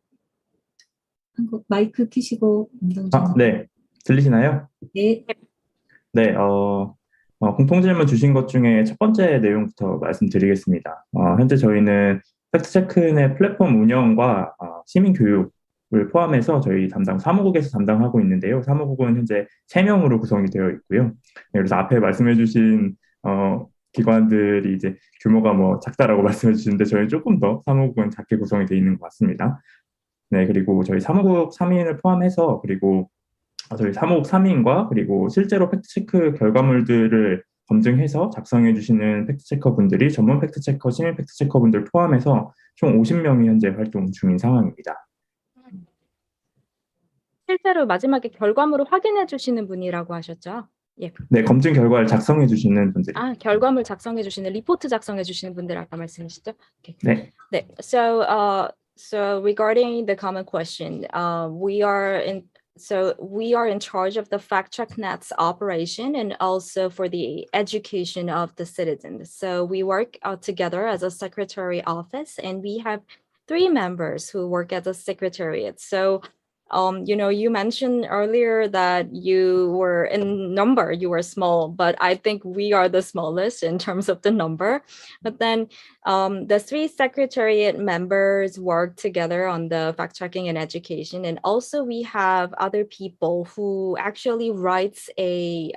한국 마이크 켜시고 네, 들리시나요? 네. 네, 공통 질문 주신 것 중에 첫 번째 내용부터 말씀드리겠습니다. 현재 저희는 팩트체크넷 플랫폼 운영과 시민 교육을 포함해서 저희 사무국에서 담당하고 있는데요. 사무국은 현재 3명으로 구성이 되어 있고요. 그래서 앞에 말씀해 주신 기관들이 이제 규모가 작다라고 말씀해 주시는데 저희는 조금 더 사무국은 작게 구성이 되어 있는 것 같습니다. 네, 그리고 저희 사무국 3인을 포함해서 그리고 저희 사무국 3인과 그리고 실제로 팩트체크 결과물들을 검증해서 작성해 주시는 팩트체커 분들이 전문 팩트체커, 시민 팩트체커 분들 포함해서 총 50명이 현재 활동 중인 상황입니다. 실제로 마지막에 결과물을 확인해 주시는 분이라고 하셨죠? 예. 네, 검증 결과를 작성해 주시는 분들. 결과물 작성해 주시는 리포트 작성해 주시는 분들 아까 말씀이시죠? Okay. 네. 네. So regarding the common question, we are in charge of the 팩트체크넷's operation and also for the education of the citizens. So we work together as a secretary office, and we have 3 members who work at the secretariat. So you mentioned earlier that you were in number, you were small, but I think we are the smallest in terms of the number. But then the 3 secretariat members work together on the fact checking and education. And also we have other people who actually writes a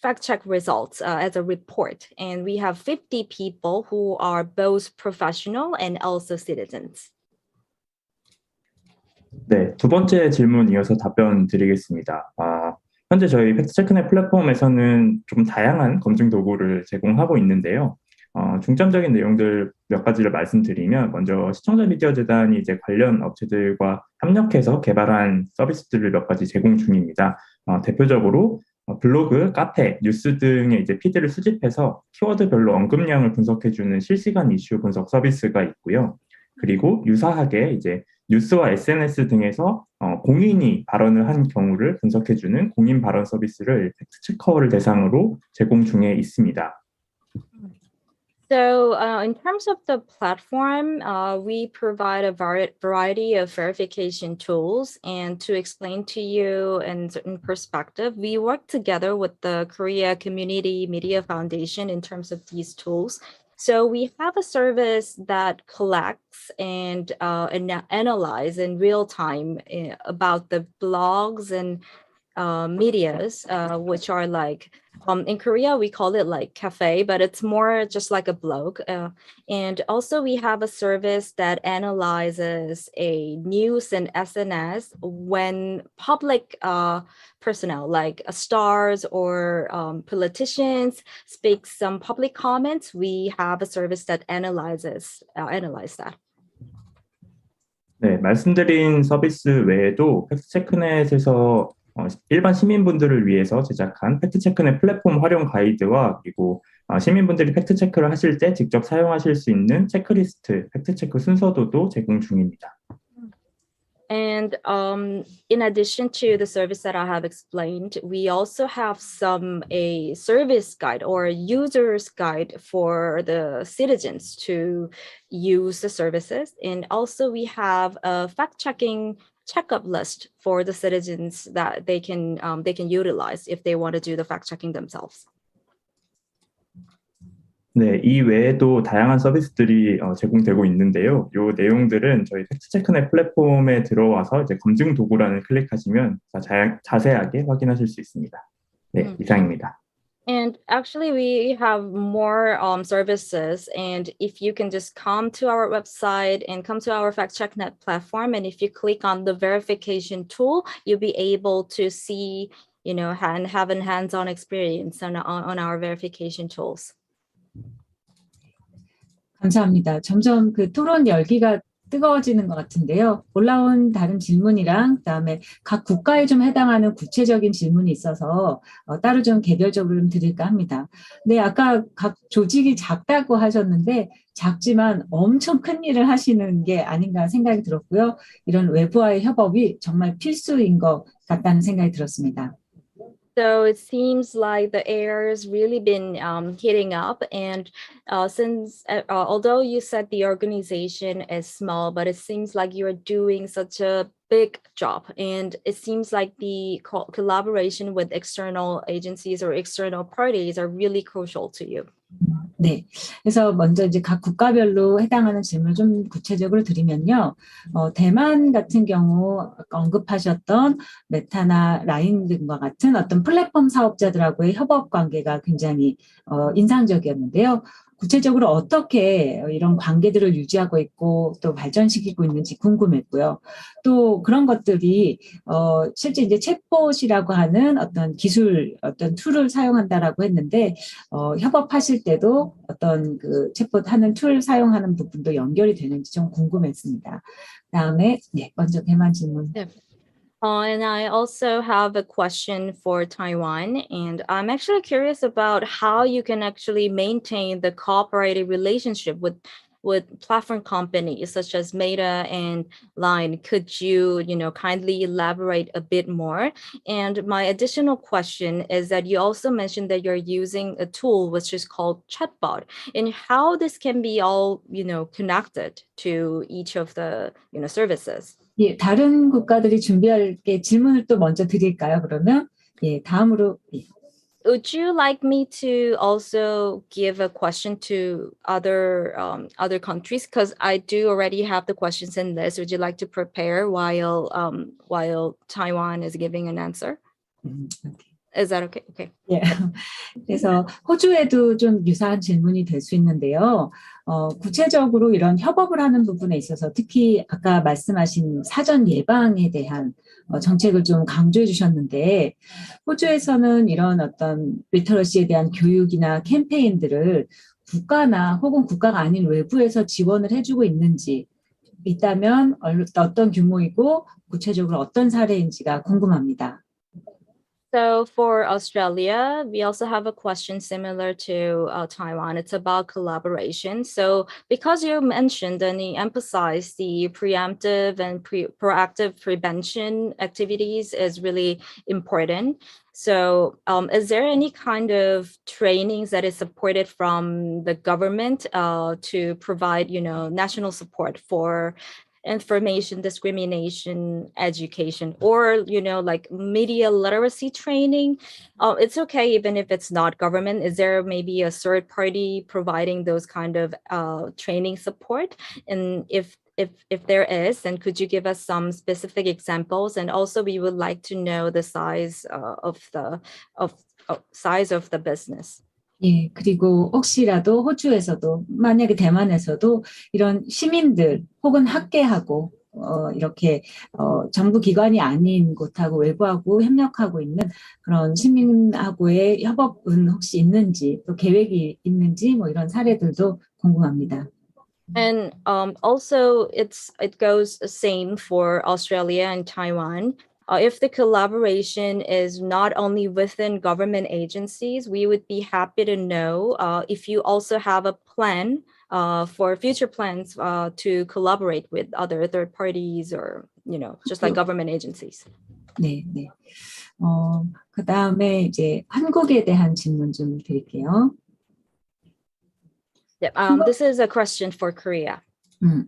fact check results as a report. And we have 50 people who are both professional and also citizens. 네, 2번째 질문 이어서 답변 드리겠습니다. 현재 저희 팩트체크넷 플랫폼에서는 좀 다양한 검증 도구를 제공하고 있는데요. 중점적인 내용들 몇 가지를 말씀드리면 먼저 시청자미디어재단이 이제 관련 업체들과 협력해서 개발한 서비스들을 몇 가지 제공 중입니다. 대표적으로 블로그, 카페, 뉴스 등의 이제 피드를 수집해서 키워드별로 언급량을 분석해주는 실시간 이슈 분석 서비스가 있고요. 그리고 유사하게 이제 뉴스와 SNS 등에서 공인이 발언을 한 경우를 분석해주는 공인 발언 서비스를 팩트체커를 대상으로 제공 중에 있습니다. So in terms of the platform, we provide a variety of verification tools. And to explain to you in certain perspective, we work together with the Korea Community Media Foundation in terms of these tools. So we have a service that collects and analyze in real time about the blogs and medias, which are like, in Korea, we call it like cafe, but it's more just like a blog. And also we have a service that analyzes a news and SNS when public personnel like stars or politicians speak some public comments. We have a service that analyze that. 네, 말씀드린 서비스 외에도 팩트체크넷에서 일반 시민분들을 위해서 제작한 팩트체크넷 플랫폼 활용 가이드와 그리고 시민분들이 팩트체크를 하실 때 직접 사용하실 수 있는 체크리스트, 팩트체크 순서도도 제공 중입니다. And in addition to the service that I have explained, we also have a service guide or a user's guide for the citizens to use the services. And also we have a fact-checking checkup list for the citizens that they can utilize if they want to do the fact-checking themselves. 네, 이 외에도 다양한 서비스들이 제공되고 있는데요. 이 내용들은 저희 팩트체크넷 플랫폼에 들어와서 이제 검증 도구란을 클릭하시면 자세하게 확인하실 수 있습니다. 네, 이상입니다. And actually, we have more services. And if you can just come to our website and come to our 팩트체크넷 platform, and if you click on the verification tool, you'll be able to see, and have a hands-on experience on our verification tools. 감사합니다. 점점 그 토론 열기가 뜨거워지는 것 같은데요. 올라온 다른 질문이랑 그다음에 각 국가에 좀 해당하는 구체적인 질문이 있어서 따로 좀 개별적으로 좀 드릴까 합니다. 네, 아까 각 조직이 작다고 하셨는데 작지만 엄청 큰 일을 하시는 게 아닌가 생각이 들었고요. 이런 외부와의 협업이 정말 필수인 것 같다는 생각이 들었습니다. So it seems like the air has really been heating up, and since although you said the organization is small, but it seems like you're doing such a big job, and it seems like the collaboration with external agencies or external parties are really crucial to you. 네, 그래서 먼저 이제 각 국가별로 해당하는 질문을 좀 구체적으로 드리면요. 대만 같은 경우 아까 언급하셨던 메타나 라인 등과 같은 어떤 플랫폼 사업자들하고의 협업 관계가 굉장히 인상적이었는데요. 구체적으로 어떻게 이런 관계들을 유지하고 있고 또 발전시키고 있는지 궁금했고요. 또 그런 것들이 실제 이제 챗봇이라고 하는 어떤 기술, 어떤 툴을 사용한다라고 했는데 협업하실 때도 어떤 그 챗봇 하는 툴 사용하는 부분도 연결이 되는지 좀 궁금했습니다. 그다음에 네, 먼저 대만 질문. 네. And I also have a question for Taiwan, and I'm actually curious about how you can actually maintain the cooperative relationship with platform companies such as Meta and Line. Could you, kindly elaborate a bit more? And my additional question is that you also mentioned that you're using a tool which is called chatbot, and how this can be all, connected to each of the, services. 예, 다른 국가들이 준비할 게 질문을 또 먼저 드릴까요? 그러면 예, 다음으로 예. Would you like me to also give a question to other countries? Because I do already have the questions in this. Would you like to prepare while Taiwan is giving an answer? Okay. Is that okay? Okay. 예. 그래서 호주에도 좀 유사한 질문이 될 수 있는데요. 구체적으로 이런 협업을 하는 부분에 있어서 특히 아까 말씀하신 사전 예방에 대한 정책을 좀 강조해 주셨는데 호주에서는 이런 어떤 리터러시에 대한 교육이나 캠페인들을 국가나 혹은 국가가 아닌 외부에서 지원을 해주고 있는지 있다면 어떤 규모이고 구체적으로 어떤 사례인지가 궁금합니다. So for Australia, we also have a question similar to Taiwan. It's about collaboration. So because you mentioned and you emphasized the preemptive and proactive prevention activities is really important. So is there any kind of trainings that is supported from the government to provide, national support for information discrimination education, or like media literacy training? It's okay even if it's not government. Is there maybe a third party providing those kind of training support? And if there is, then could you give us some specific examples? And also we would like to know the size size of the business. 예, 그리고 혹시라도 호주에서도 만약에 대만에서도 이런 시민들 혹은 학계하고 이렇게 정부 기관이 아닌 곳하고 외부하고 협력하고 있는 그런 시민하고의 협업은 혹시 있는지 또 계획이 있는지 뭐 이런 사례들도 궁금합니다. And also it goes the same for Australia and Taiwan. If the collaboration is not only within government agencies, we would be happy to know if you also have a plan for future plans to collaborate with other third parties or, just like government agencies. 네, 네. 그다음에 이제 한국에 대한 질문 좀 드릴게요. Yep, this is a question for Korea.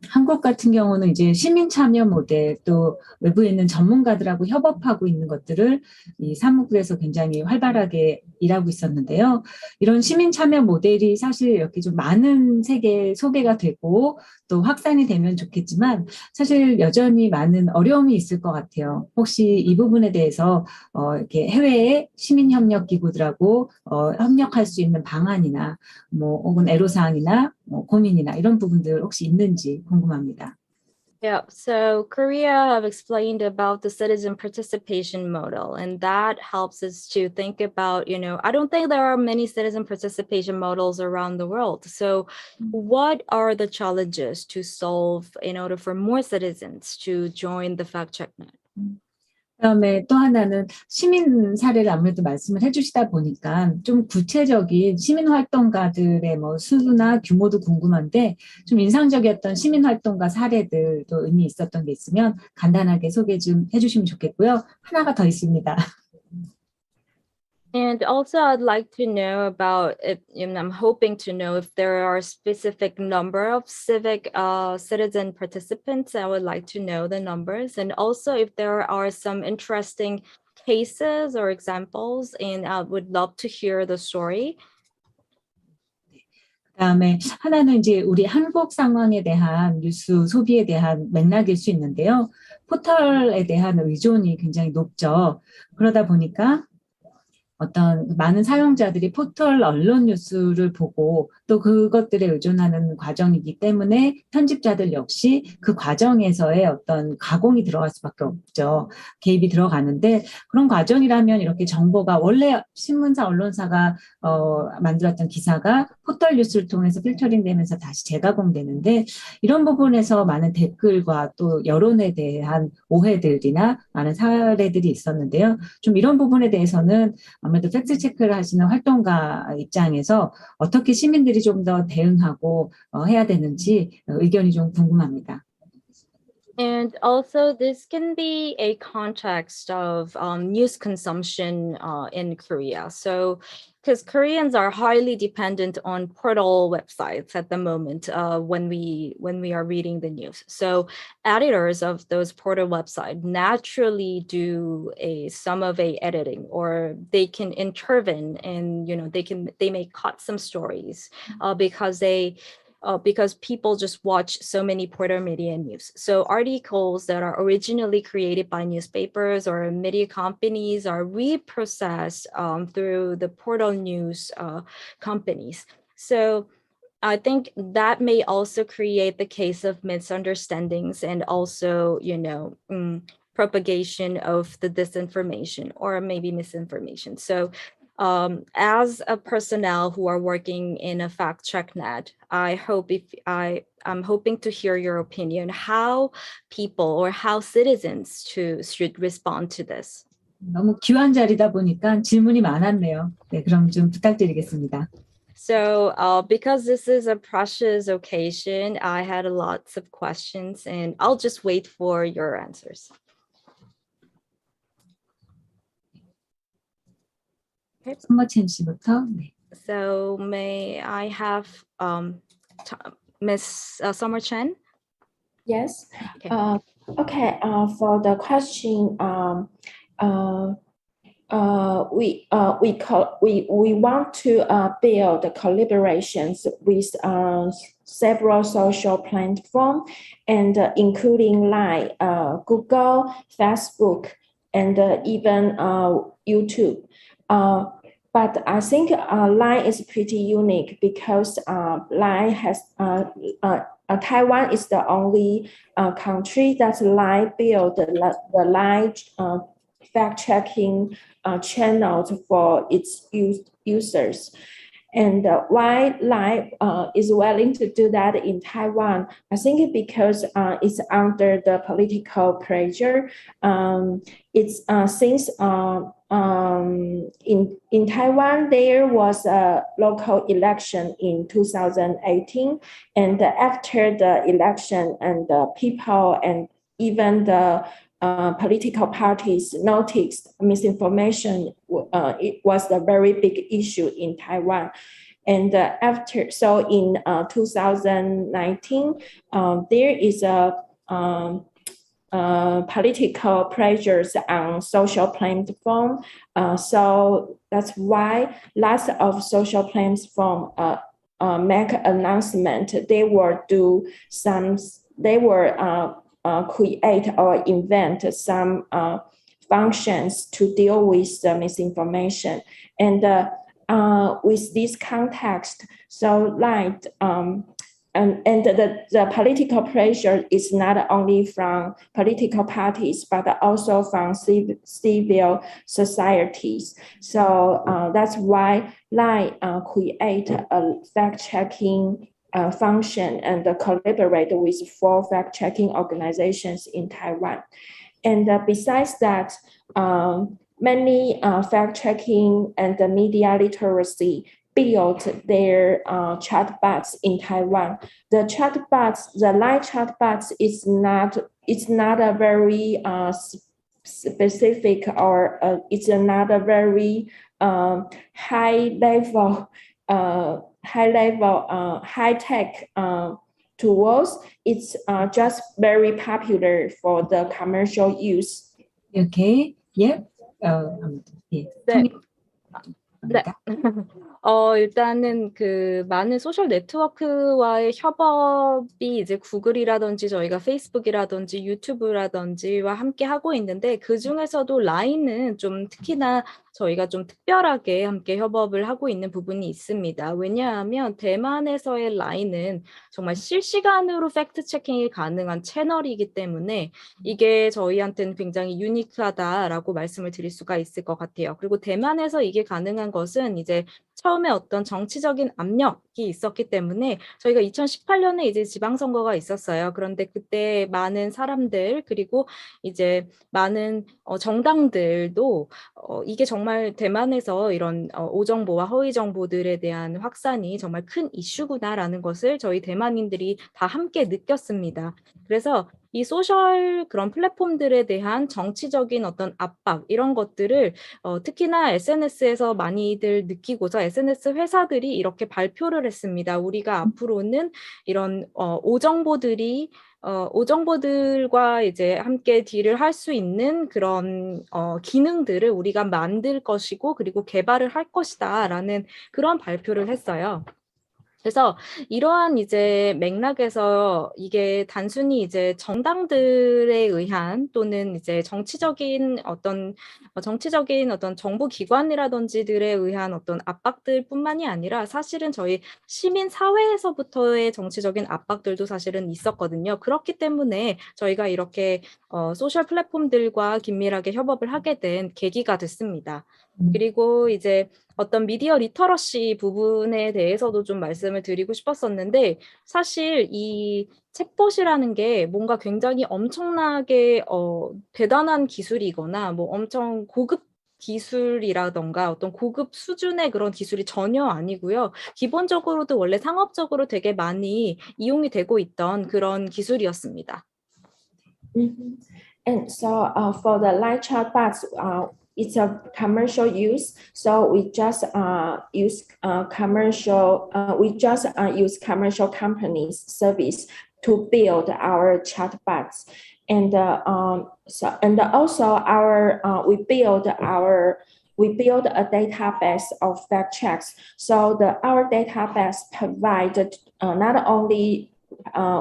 한국 같은 경우는 이제 시민 참여 모델 또 외부에 있는 전문가들하고 협업하고 있는 것들을 이 사무국에서 굉장히 활발하게 일하고 있었는데요. 이런 시민 참여 모델이 사실 이렇게 좀 많은 세계에 소개가 되고 또 확산이 되면 좋겠지만 사실 여전히 많은 어려움이 있을 것 같아요. 혹시 이 부분에 대해서 이렇게 해외의 시민협력 기구들하고 협력할 수 있는 방안이나 뭐 혹은 애로사항이나 고민이나 이런 부분들 혹시 있는지 궁금합니다. Yeah, so Korea have explained about the citizen participation model, and that helps us to think about, I don't think there are many citizen participation models around the world. So what are the challenges to solve in order for more citizens to join the 팩트체크넷? 그다음에 또 하나는 시민 사례를 아무래도 말씀을 해주시다 보니까 좀 구체적인 시민 활동가들의 뭐 수나 규모도 궁금한데 좀 인상적이었던 시민 활동가 사례들도 의미 있었던 게 있으면 간단하게 소개 좀 해주시면 좋겠고요. 하나가 더 있습니다. And also, I'd like to know about if, I'm hoping to know if there are a specific number of citizen participants. I would like to know the numbers. And also if there are some interesting cases or examples, and I would love to hear the story. 그다음에 하나는 이제 우리 한국 상황에 대한 뉴스 소비에 대한 맥락일 수 있는데요. 포털에 대한 의존이 굉장히 높죠. 그러다 보니까 어떤 많은 사용자들이 포털 언론 뉴스를 보고 또 그것들에 의존하는 과정이기 때문에 편집자들 역시 그 과정에서의 어떤 가공이 들어갈 수밖에 없죠. 개입이 들어가는데 그런 과정이라면 이렇게 정보가 원래 신문사, 언론사가 만들었던 기사가 포털 뉴스를 통해서 필터링 되면서 다시 재가공되는데 이런 부분에서 많은 댓글과 또 여론에 대한 오해들이나 많은 사례들이 있었는데요. 좀 이런 부분에 대해서는 아무래도 팩트체크를 하시는 활동가 입장에서 어떻게 시민들이 좀 더 대응하고 해야 되는지 의견이 좀 궁금합니다. And also, this can be a context of news consumption in Korea. So, because Koreans are highly dependent on portal websites at the moment when we are reading the news. So, editors of those portal websites naturally do some of a editing, or they can intervene, and they may cut some stories because people just watch so many portal media news. So articles that are originally created by newspapers or media companies are reprocessed through the portal news companies. So I think that may also create the case of misunderstandings and also, propagation of the disinformation or maybe misinformation. So as a personnel who are working in a 팩트체크넷, I'm hoping to hear your opinion how people or how citizens should respond to this. 너무 귀한 자리다 보니까 질문이 많았네요. 네, 그럼 좀 부탁드리겠습니다. So because this is a precious occasion, I had lots of questions and I'll just wait for your answers. 성과첸 씨부터. 네. So may I have Miss Summer Chen? Yes. Okay. Okay. For the question, we want to build collaborations with several social platforms, and including Line, Google, Facebook, and even YouTube. But I think Line is pretty unique because Line has Taiwan is the only country that Line built the Line fact-checking channels for its users. And why Line is willing to do that in Taiwan? I think because it's under the political pressure. It's since in Taiwan there was a local election in 2018, and after the election, and the people and even the political parties noticed misinformation. It was a very big issue in Taiwan. And so in 2019, there is a political pressures on social platform. So that's why lots of social platform make announcement. They will create or invent some functions to deal with the misinformation. And with this context, so like and the political pressure is not only from political parties, but also from civil societies. So that's why LINE create a fact-checking function and collaborate with 4 fact-checking organizations in Taiwan. And besides that, many fact-checking and the media literacy built their chatbots in Taiwan. The LINE chatbots is not a very specific or it's not a very high tech tools. It's just very popular for the commercial use. Okay. Yeah. 예. 네. 일단은 그 많은 소셜 네트워크와의 협업이 이제 구글이라든지 저희가 페이스북이라든지 유튜브라든지와 함께 하고 있는데 그 중에서도 라인은 좀 특히나 저희가 좀 특별하게 함께 협업을 하고 있는 부분이 있습니다. 왜냐하면 대만에서의 라인은 정말 실시간으로 팩트 체킹이 가능한 채널이기 때문에 이게 저희한테는 굉장히 유니크하다라고 말씀을 드릴 수가 있을 것 같아요. 그리고 대만에서 이게 가능한 것은 이제 처음에 어떤 정치적인 압력이 있었기 때문에 저희가 2018년에 이제 지방선거가 있었어요. 그런데 그때 많은 사람들 그리고 이제 많은 정당들도 이게 정말 대만에서 이런 오정보와 허위 정보들에 대한 확산이 정말 큰 이슈구나라는 것을 저희 대만인들이 다 함께 느꼈습니다. 그래서 이 소셜 그런 플랫폼들에 대한 정치적인 어떤 압박 이런 것들을 특히나 SNS에서 많이들 느끼고서 SNS 회사들이 이렇게 발표를 했습니다. 우리가 앞으로는 이런 오정보들과 이제 함께 딜을 할 수 있는 그런 기능들을 우리가 만들 것이고 그리고 개발을 할 것이다라는 그런 발표를 했어요. 그래서 이러한 이제 맥락에서 이게 단순히 이제 정당들에 의한 또는 이제 정치적인 어떤 정보기관이라든지들에 의한 어떤 압박들뿐만이 아니라 사실은 저희 시민 사회에서부터의 정치적인 압박들도 사실은 있었거든요. 그렇기 때문에 저희가 이렇게 소셜 플랫폼들과 긴밀하게 협업을 하게 된 계기가 됐습니다. 그리고 이제 어떤 미디어 리터러시 부분에 대해서도 좀 말씀을 드리고 싶었었는데 사실 이 챗봇이라는 게 뭔가 굉장히 엄청나게 대단한 기술이거나 뭐 엄청 고급 기술이라던가 어떤 고급 수준의 그런 기술이 전혀 아니고요. 기본적으로도 원래 상업적으로 되게 많이 이용이 되고 있던 그런 기술이었습니다. And so for the live chatbots, it's a commercial use, so we just use commercial companies' service to build our chatbots, and also we build a database of fact checks. So our database provided not only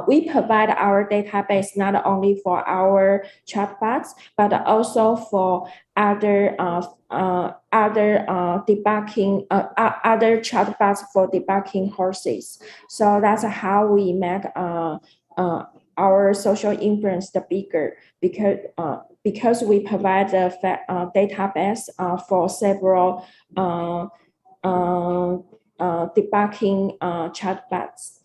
we provide our database not only for our chatbots, but also for other chatbots for debugging horses. So that's how we make our social influence bigger, because we provide the database for several debugging chatbots.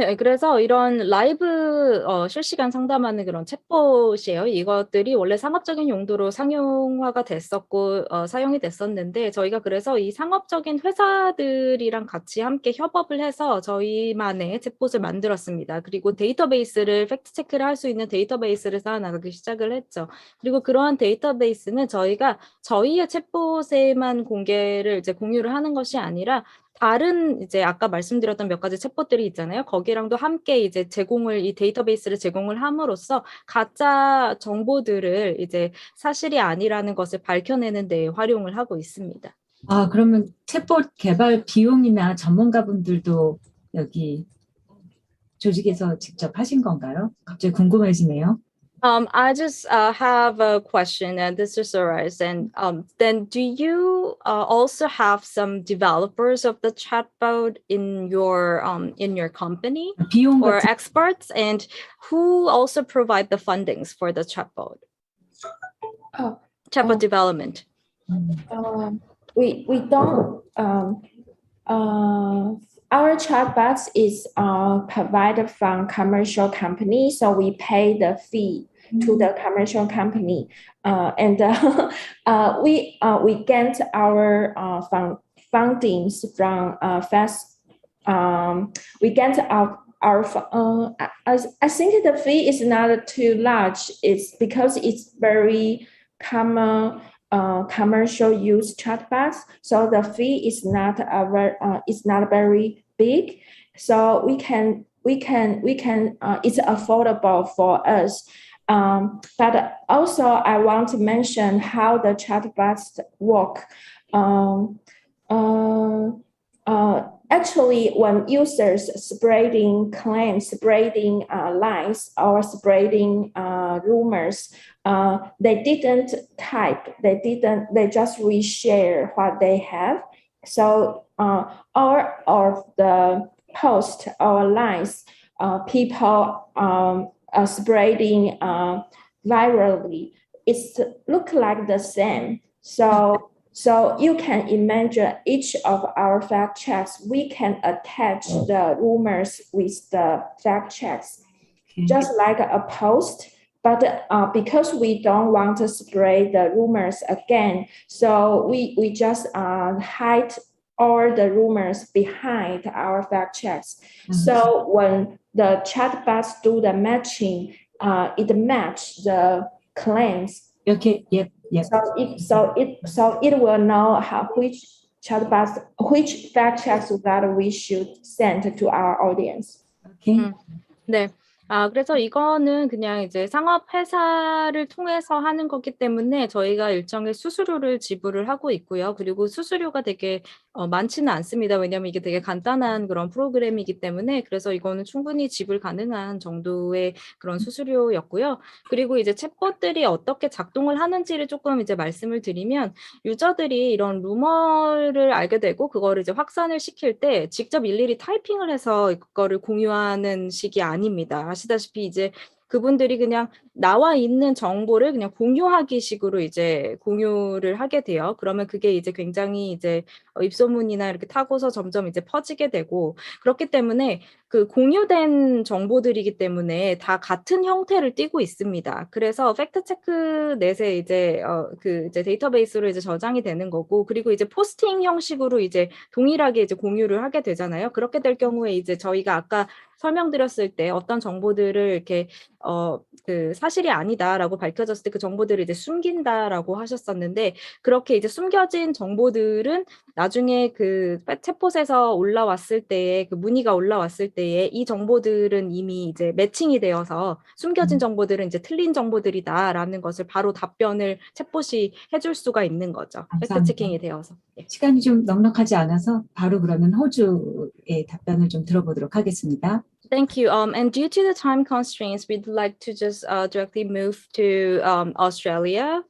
네, 그래서 이런 라이브 실시간 상담하는 그런 챗봇이에요. 이것들이 원래 상업적인 용도로 상용화가 됐었고 사용이 됐었는데 저희가 그래서 이 상업적인 회사들이랑 같이 함께 협업을 해서 저희만의 챗봇을 만들었습니다. 그리고 데이터베이스를 팩트체크를 할 수 있는 데이터베이스를 쌓아나가기 시작을 했죠. 그리고 그러한 데이터베이스는 저희가 저희의 챗봇에만 공유를 하는 것이 아니라 다른 이제 아까 말씀드렸던 몇 가지 챗봇들이 있잖아요. 거기랑도 함께 이제 이 데이터베이스를 제공을 함으로써 가짜 정보들을 이제 사실이 아니라는 것을 밝혀내는 데 활용을 하고 있습니다. 아, 그러면 챗봇 개발 비용이나 전문가분들도 여기 조직에서 직접 하신 건가요? 갑자기 궁금해지네요. I just have a question, and this is Arise. And then, do you also have some developers of the chatbot in your company 비용 or 같은 experts? And who also provide the fundings for the chatbot? Chatbot development. We don't. Our chatbots is provided from commercial company, so we pay the fee to the commercial company, and we get our fundings from we get our I think the fee is not too large. It's because it's very common. Commercial use chatbots, so the fee is not very big. So we can it's affordable for us. But also I want to mention how the chatbots work. Actually, when users spreading claims, spreading lies, or spreading rumors, they didn't type, they just reshare what they have. So all of the post or lies, people spreading virally, it's look like the same. So you can imagine each of our fact checks, we can attach the rumors with the fact checks, just like a post. But because we don't want to spread the rumors again, so we just hide all the rumors behind our fact checks. So when the chatbots do the matching, it matches the claims. Okay. Yep. So it will know which chatbots, which fact checks that we should send to our audience. Okay. 네. 그래서 이거는 그냥 이제 상업 회사를 통해서 하는 거기 때문에 저희가 일정의 수수료를 지불을 하고 있고요. 그리고 수수료가 되게 많지는 않습니다. 왜냐하면 이게 되게 간단한 그런 프로그램이기 때문에 그래서 이거는 충분히 지불 가능한 정도의 그런 수수료였고요. 그리고 이제 챗봇들이 어떻게 작동을 하는지를 조금 이제 말씀을 드리면 유저들이 이런 루머를 알게 되고 그거를 이제 확산을 시킬 때 직접 일일이 타이핑을 해서 그거를 공유하는 식이 아닙니다. 아시다시피 이제 그분들이 그냥 나와 있는 정보를 그냥 공유하기 식으로 이제 공유를 하게 돼요. 그러면 그게 이제 굉장히 이제 입소문이나 이렇게 타고서 점점 이제 퍼지게 되고 그렇기 때문에 그 공유된 정보들이기 때문에 다 같은 형태를 띠고 있습니다. 그래서 팩트체크넷에 이제 이제 데이터베이스로 이제 저장이 되는 거고 그리고 이제 포스팅 형식으로 이제 동일하게 이제 공유를 하게 되잖아요. 그렇게 될 경우에 이제 저희가 아까 설명드렸을 때 어떤 정보들을 이렇게 그 사실이 아니다라고 밝혀졌을 때 그 정보들을 이제 숨긴다라고 하셨었는데 그렇게 이제 숨겨진 정보들은 나중에 그 챗봇에서 올라왔을 때에 그 문의가 올라왔을 때에 이 정보들은 이미 이제 매칭이 되어서 숨겨진 정보들은 이제 틀린 정보들이다라는 것을 바로 답변을 챗봇이 해줄 수가 있는 거죠. 팩트 체킹이 되어서. 네. 시간이 좀 넉넉하지 않아서 바로 그러면 호주의 답변을 좀 들어보도록 하겠습니다. Thank you. And due to the time constraints, we'd like to just directly move to Australia.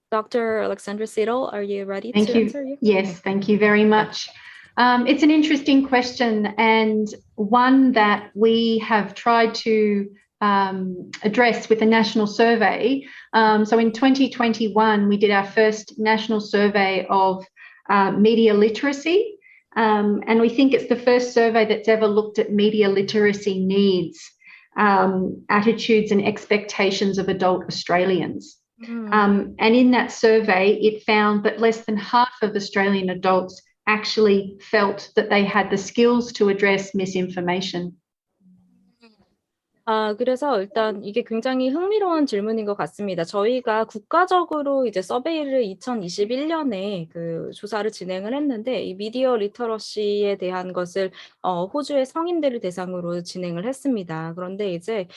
Dr. Alexandra Siddle, are you ready to answer? Yes, thank you very much. It's an interesting question and one that we have tried to address with a national survey. So in 2021, we did our first national survey of media literacy. And we think it's the first survey that's ever looked at media literacy needs, attitudes and expectations of adult Australians. And in that survey, it found that less than half of Australian adults actually felt that they had the skills to address misinformation. 그래서 일단 이게 굉장히 흥미로운 질문인 것 같습니다. 저희가 국가적으로 이제 서베이를 2021년에 그 조사를 진행을 했는데 이 미디어 리터러시에 대한 것을 호주의 성인들을 대상으로 진행을 했습니다. 그런데 이제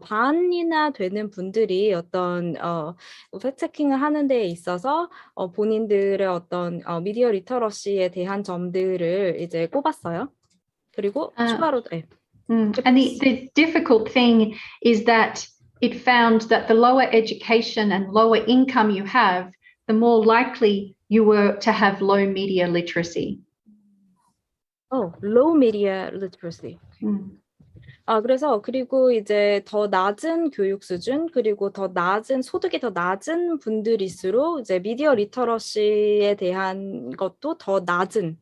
반이나 되는 분들이 어떤 팩트체킹을 하는 데에 있어서 본인들의 어떤 미디어 리터러시에 대한 점들을 이제 꼽았어요. 그리고 추가로 And the difficult thing is that it found that the lower education and lower income you have, the more likely you were to have low media literacy. Low media literacy. 그래서 그리고 이제 더 낮은 교육 수준 그리고 더 낮은 소득이 더 낮은 분들일수록 이제 미디어 리터러시에 대한 것도 더 낮은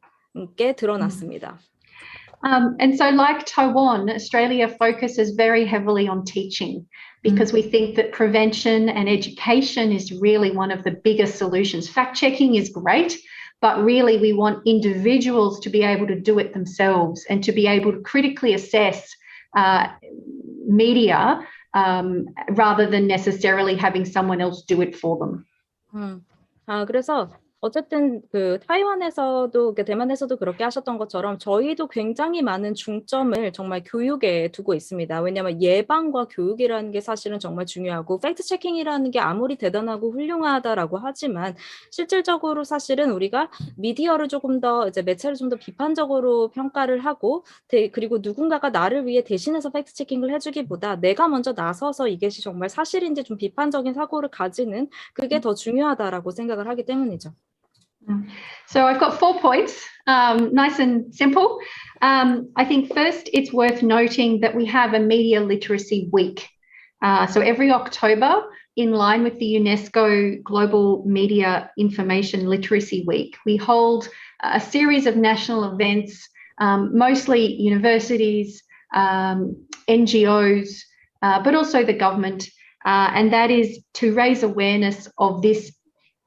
게 드러났습니다. And so like Taiwan, Australia focuses very heavily on teaching because we think that prevention and education is really one of the biggest solutions. Fact-checking is great, but really we want individuals to be able to do it themselves and to be able to critically assess media rather than necessarily having someone else do it for them. 그래서 어쨌든 그 타이완에서도 대만에서도 그렇게 하셨던 것처럼 저희도 굉장히 많은 중점을 정말 교육에 두고 있습니다. 왜냐하면 예방과 교육이라는 게 사실은 정말 중요하고 팩트 체킹이라는 게 아무리 대단하고 훌륭하다라고 하지만 실질적으로 사실은 우리가 미디어를 조금 더 이제 매체를 좀 더 비판적으로 평가를 하고 그리고 누군가가 나를 위해 대신해서 팩트 체킹을 해주기보다 내가 먼저 나서서 이것이 정말 사실인지 좀 비판적인 사고를 가지는 그게 더 중요하다라고 생각을 하기 때문이죠. So I've got 4 points, nice and simple. I think first it's worth noting that we have a media literacy week. So every October, in line with the UNESCO Global Media Information Literacy Week, we hold a series of national events, mostly universities, NGOs, but also the government, and that is to raise awareness of this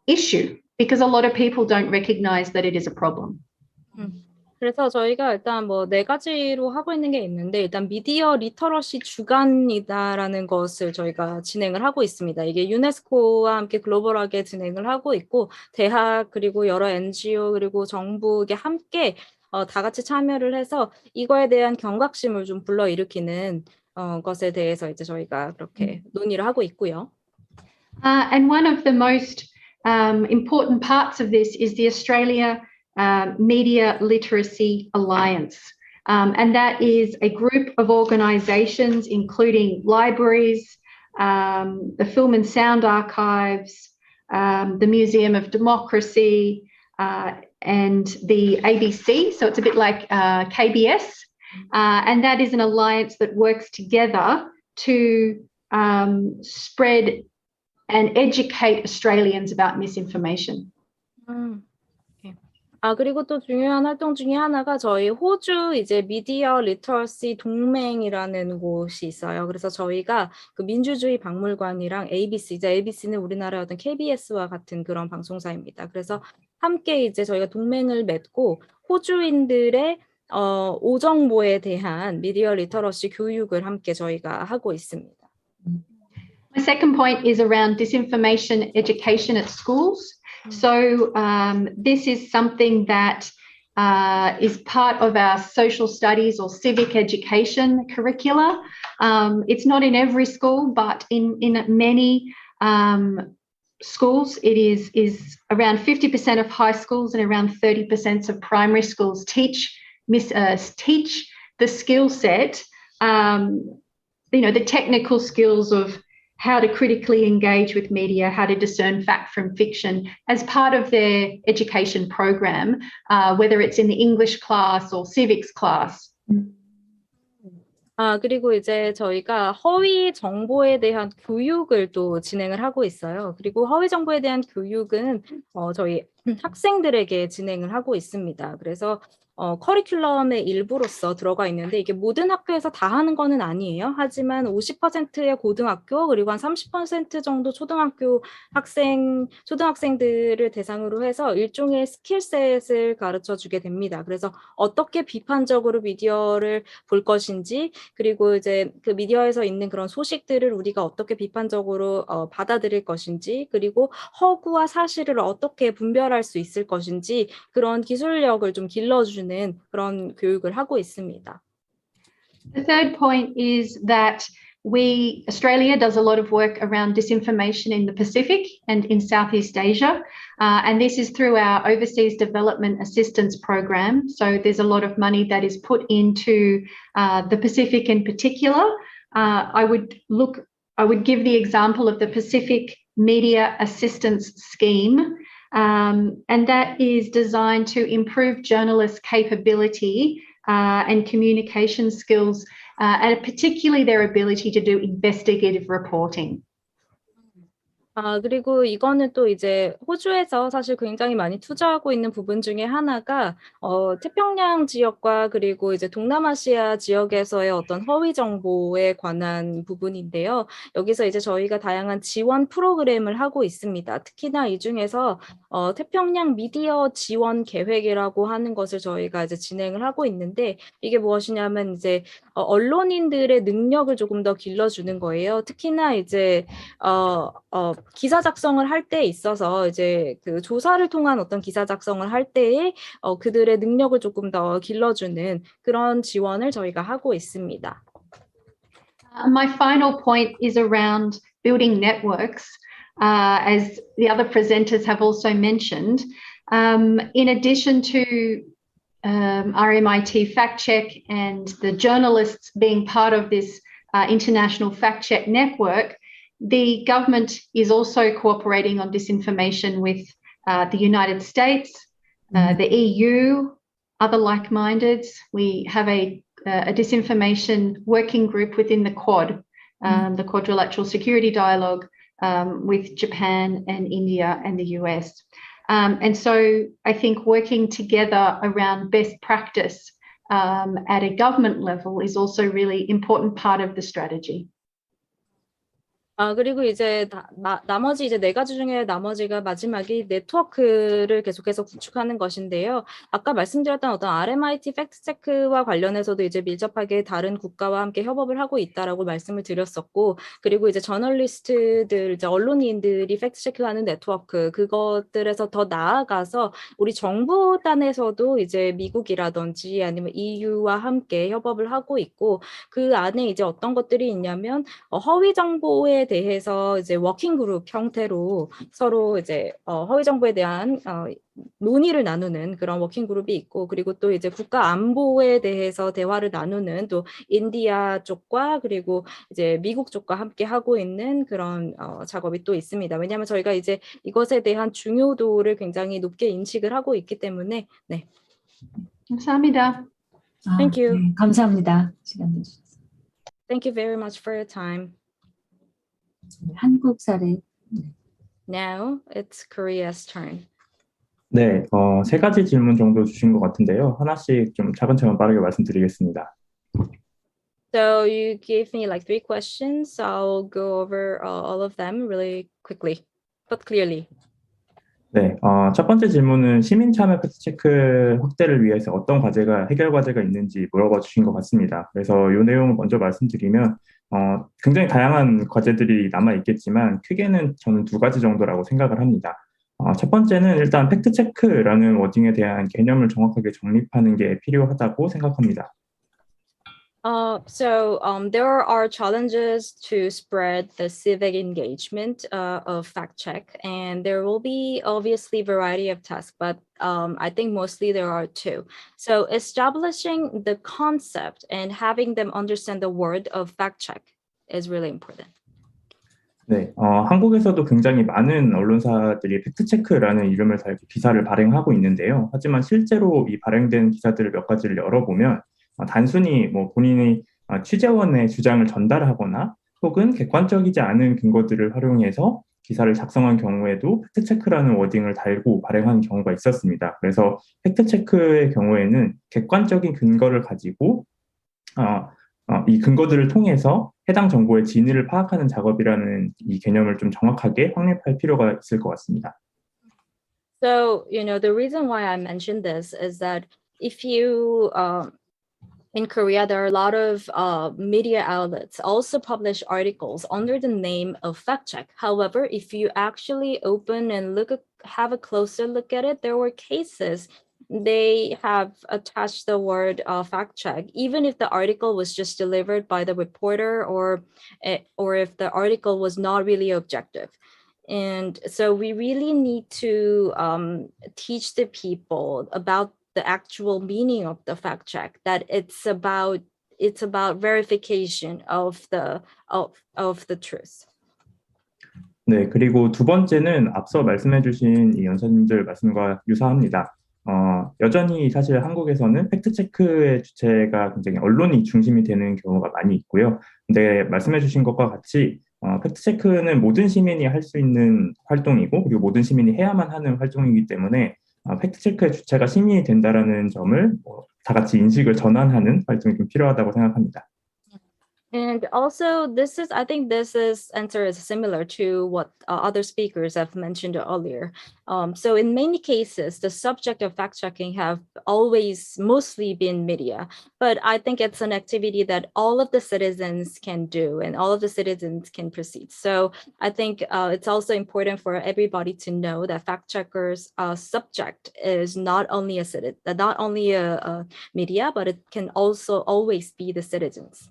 issue. Because a lot of people don't recognize that it is a problem. 그래서 저희가 일단 뭐 4가지로 하고 있는 게 있는데 일단 미디어 리터러시 주간이다라는 것을 저희가 진행을 하고 있습니다. 이게 유네스코와 함께 글로벌하게 진행을 하고 있고 대학 그리고 여러 NGO 그리고 정부 이게 함께 다 같이 참여를 해서 이거에 대한 경각심을 좀 불러일으키는 것에 대해서 이제 저희가 그렇게 논의를 하고 있고요. And one of the most important parts of this is the Australia Media Literacy Alliance. And that is a group of organisations including libraries, the Film and Sound Archives, the Museum of Democracy, and the ABC. So it's a bit like KBS. And that is an alliance that works together to spread and educate Australians about misinformation. 그리고 또 중요한 활동 중에 하나가 저희 호주 이제 미디어 리터러시 동맹이라는 곳이 있어요. 그래서 저희가 그 민주주의 박물관이랑 ABC, 이제 ABC는 우리나라의 어떤 KBS와 같은 그런 방송사입니다. 그래서 함께 이제 저희가 동맹을 맺고 호주인들의 오정보에 대한 미디어 리터러시 교육을 함께 저희가 하고 있습니다. My second point is around disinformation education at schools. So this is something that is part of our social studies or civic education curricula. It's not in every school, but in many schools, it is around 50% of high schools and around 30% of primary schools teach the skill set, the technical skills of how to critically engage with media, how to discern fact from fiction as part of their education program, whether it's in the English class or civics class. 그리고 이제 저희가 허위 정보에 대한 교육을 또 진행을 하고 있어요. 그리고 허위 정보에 대한 교육은 저희 학생들에게 진행을 하고 있습니다. 그래서 커리큘럼의 일부로서 들어가 있는데 이게 모든 학교에서 다 하는 거는 아니에요. 하지만 50%의 고등학교 그리고 한 30% 정도 초등학생들을 대상으로 해서 일종의 스킬셋을 가르쳐 주게 됩니다. 그래서 어떻게 비판적으로 미디어를 볼 것인지 그리고 이제 그 미디어에서 있는 그런 소식들을 우리가 어떻게 비판적으로 받아들일 것인지 그리고 허구와 사실을 어떻게 분별할 수 있을 것인지 그런 기술력을 좀 길러주는 그런 교육을 하고 있습니다. The third point is that Australia does a lot of work around disinformation in the Pacific and in Southeast Asia, and this is through our Overseas Development Assistance Program. So there's a lot of money that is put into the Pacific in particular. I would give the example of the Pacific Media Assistance Scheme, and that is designed to improve journalists' capability and communication skills, and particularly their ability to do investigative reporting. 그리고 이거는 또 이제 호주에서 사실 굉장히 많이 투자하고 있는 부분 중에 하나가 태평양 지역과 그리고 이제 동남아시아 지역에서의 어떤 허위 정보에 관한 부분인데요. 여기서 이제 저희가 다양한 지원 프로그램을 하고 있습니다. 특히나 이 중에서 태평양 미디어 지원 계획이라고 하는 것을 저희가 이제 진행을 하고 있는데 이게 무엇이냐면 이제 언론인들의 능력을 조금 더 길러주는 거예요. 특히나 이제 기사 작성을 할 때에 있어서 이제 그 조사를 통한 어떤 기사 작성을 할 때에 그들의 능력을 조금 더 길러주는 그런 지원을 저희가 하고 있습니다. My final point is around building networks, as the other presenters have also mentioned. In addition to RMIT Fact Check and the journalists being part of this international fact check network, the government is also cooperating on disinformation with the United States, the EU, other like-mindeds. We have a disinformation working group within the Quad, the Quadrilateral Security Dialogue with Japan and India and the US. And so I think working together around best practice at a government level is also a really important part of the strategy. 그리고 이제 나머지 이제 네 가지 중에 나머지가 마지막이 네트워크를 계속해서 구축하는 것인데요. 아까 말씀드렸던 어떤 RMIT 팩트체크와 관련해서도 이제 밀접하게 다른 국가와 함께 협업을 하고 있다라고 말씀을 드렸었고, 그리고 이제 저널리스트들, 이제 언론인들이 팩트체크하는 네트워크, 그것들에서 더 나아가서 우리 정부단에서도 이제 미국이라든지 아니면 EU와 함께 협업을 하고 있고, 그 안에 이제 어떤 것들이 있냐면 허위 정보에 대해서 이제 워킹 그룹 형태로 서로 이제 허위 정보에 대한 논의를 나누는 그런 워킹 그룹이 있고, 그리고 또 이제 국가 안보에 대해서 대화를 나누는 또 인디아 쪽과 그리고 이제 미국 쪽과 함께 하고 있는 그런 작업이 또 있습니다. 왜냐하면 저희가 이제 이것에 대한 중요도를 굉장히 높게 인식을 하고 있기 때문에. 네. 감사합니다. Thank you. 네, 감사합니다. 시간 내주셔서. Thank you very much for your time. 한국 사례. Now it's Korea's turn. 네, 세 가지 질문 정도 주신 것 같은데요. 하나씩 좀 차근차근 빠르게 말씀드리겠습니다. So you gave me like 3 questions. So I'll go over all of them really quickly, but clearly. 네, 첫 번째 질문은 시민 참여 팩트체크 확대를 위해서 어떤 과제가, 해결 과제가 있는지 물어봐 주신 것 같습니다. 그래서 이 내용을 먼저 말씀드리면 굉장히 다양한 과제들이 남아 있겠지만 크게는 저는 2가지 정도라고 생각을 합니다. 첫 번째는 일단 팩트체크라는 워딩에 대한 개념을 정확하게 정립하는 게 필요하다고 생각합니다. So there are challenges to spread the civic engagement of fact check, and there will be obviously variety of tasks, but I think mostly there are 2. So establishing the concept and having them understand the word of fact check is really important. 네, 한국에서도 굉장히 많은 언론사들이 팩트체크라는 이름을 달고 기사를 발행하고 있는데요. 하지만 실제로 이 발행된 기사들을 몇 가지를 열어보면 단순히 뭐 본인의 취재원의 주장을 전달하거나 혹은 객관적이지 않은 근거들을 활용해서 기사를 작성한 경우에도 팩트체크라는 워딩을 달고 발행하는 경우가 있었습니다. 그래서 팩트체크의 경우에는 객관적인 근거를 가지고 이 근거들을 통해서 해당 정보의 진위를 파악하는 작업이라는 이 개념을 좀 정확하게 확립할 필요가 있을 것 같습니다. So, the reason why I mentioned this is that if you, in Korea, there are a lot of media outlets also publish articles under the name of fact check. However, if you actually open and have a closer look at it, there were cases they have attached the word fact check, even if the article was just delivered by the reporter or if the article was not really objective. And so we really need to teach the people about the actual meaning of the fact check, that it's about verification of the truth. 네, 그리고 두 번째는 앞서 말씀해주신 이 연사님들 말씀과 유사합니다. 여전히 사실 한국에서는 팩트체크의 주체가 굉장히 언론이 중심이 되는 경우가 많이 있고요. 근데 말씀해주신 것과 같이 팩트체크는 모든 시민이 할 수 있는 활동이고 그리고 모든 시민이 해야만 하는 활동이기 때문에 팩트체크의 주체가 시민이 된다라는 점을 다 같이 인식을 전환하는 활동이 좀 필요하다고 생각합니다. And also, I think this answer is similar to what other speakers have mentioned earlier. So in many cases, the subject of fact-checking have always mostly been media, but I think it's an activity that all of the citizens can do and all of the citizens can proceed. So I think it's also important for everybody to know that fact-checkers' subject is not only a media, but it can also always be the citizens.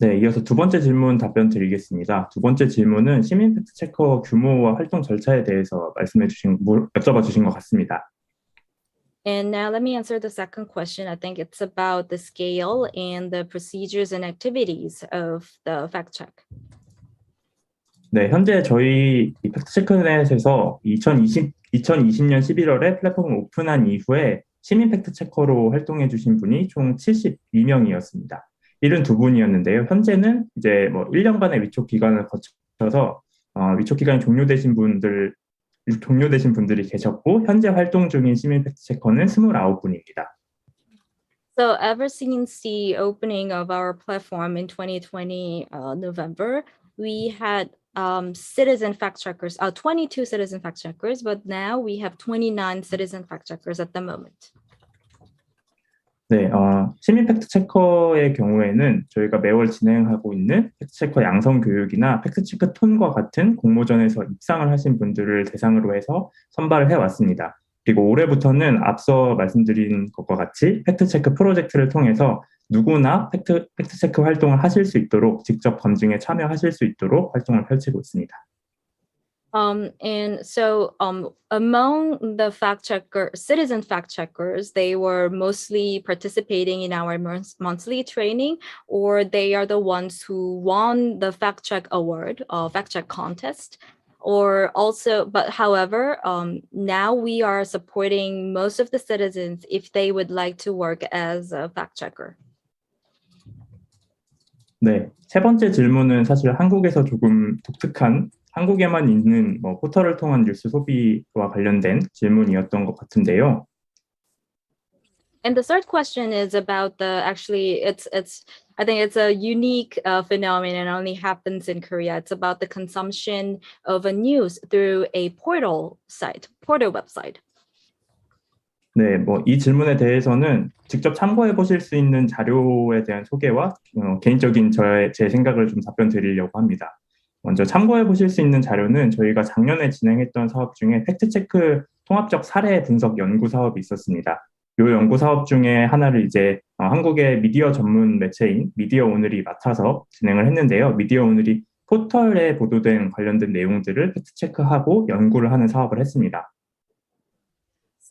네, 이어서 두 번째 질문 답변 드리겠습니다. 두 번째 질문은 시민 팩트체커 규모와 활동 절차에 대해서 여쭤봐 주신 것 같습니다. And now let me answer the second question. I think it's about the scale and the procedures and activities of the fact check. 네, 현재 저희 이 팩트체크넷에서 2020년 11월에 플랫폼을 오픈한 이후에 시민 팩트체커로 활동해 주신 분이 총 72명이었습니다. 72분이었는데요. 현재는 이제 1년간의 위촉 기간을 거쳐서 위촉 기간이 종료되신 분들이 계셨고 현재 활동 중인 시민 팩트체커는 29분입니다. So ever since the opening of our platform in 2020 November, we had citizen fact checkers, 22 citizen fact checkers, but now we have 29 citizen fact checkers at the moment. 네, 시민 팩트체커의 경우에는 저희가 매월 진행하고 있는 팩트체커 양성 교육이나 팩트체크 톤과 같은 공모전에서 입상을 하신 분들을 대상으로 해서 선발을 해왔습니다. 그리고 올해부터는 앞서 말씀드린 것과 같이 팩트체크 프로젝트를 통해서 누구나 팩트체크 활동을 하실 수 있도록 직접 검증에 참여하실 수 있도록 활동을 펼치고 있습니다. And so among the citizen fact checkers, they were mostly participating in our monthly training, or they are the ones who won the fact check award, fact check contest. However, now we are supporting most of the citizens if they would like to work as a fact checker. 네, 세 번째 질문은 사실 한국에서 조금 독특한 한국에만 있는 포털을 통한 뉴스 소비와 관련된 질문이었던 것 같은데요. And the third question is about I think it's a unique phenomenon and only happens in Korea. It's about the consumption of a news through a portal website. 네, 이 질문에 대해서는 직접 참고해 보실 수 있는 자료에 대한 소개와 개인적인 제 생각을 좀 답변 드리려고 합니다. 먼저 참고해 보실 수 있는 자료는 저희가 작년에 진행했던 사업 중에 팩트체크 통합적 사례 분석 연구 사업이 있었습니다. 이 연구 사업 중에 하나를 이제 한국의 미디어 전문 매체인 미디어오늘이 맡아서 진행을 했는데요. 미디어오늘이 포털에 보도된 관련된 내용들을 팩트체크하고 연구를 하는 사업을 했습니다.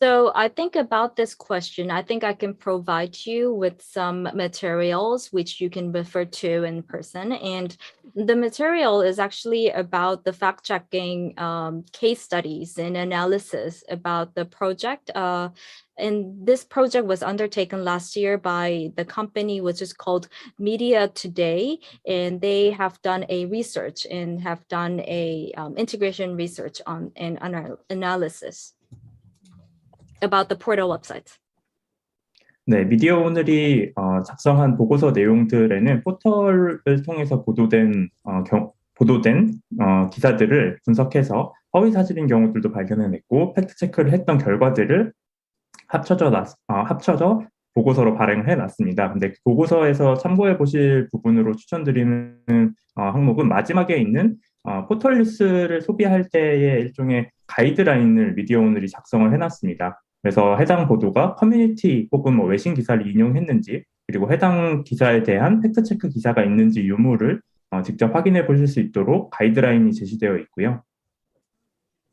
So I think about this question, I think I can provide you with some materials which you can refer to in person. And the material is actually about the fact-checking case studies and analysis about the project. And this project was undertaken last year by the company, which is called Media Today. And they have done a research and have done a integration research on an analysis about the portal websites. 네, 미디어 오늘이 작성한 보고서 내용들에는 포털을 통해서 보도된 기사들을 분석해서 허위 사실인 경우들도 발견해냈고 팩트 체크를 했던 결과들을 합쳐져 보고서로 발행을 해놨습니다. 근데 그 보고서에서 참고해 보실 부분으로 추천드리는 항목은 마지막에 있는 포털 뉴스를 소비할 때의 일종의 가이드라인을 미디어 오늘이 작성을 해놨습니다. 그래서 해당 보도가 커뮤니티 혹은 뭐 외신 기사를 인용했는지 그리고 해당 기사에 대한 팩트체크 기사가 있는지 유무를 직접 확인해 보실 수 있도록 가이드라인이 제시되어 있고요.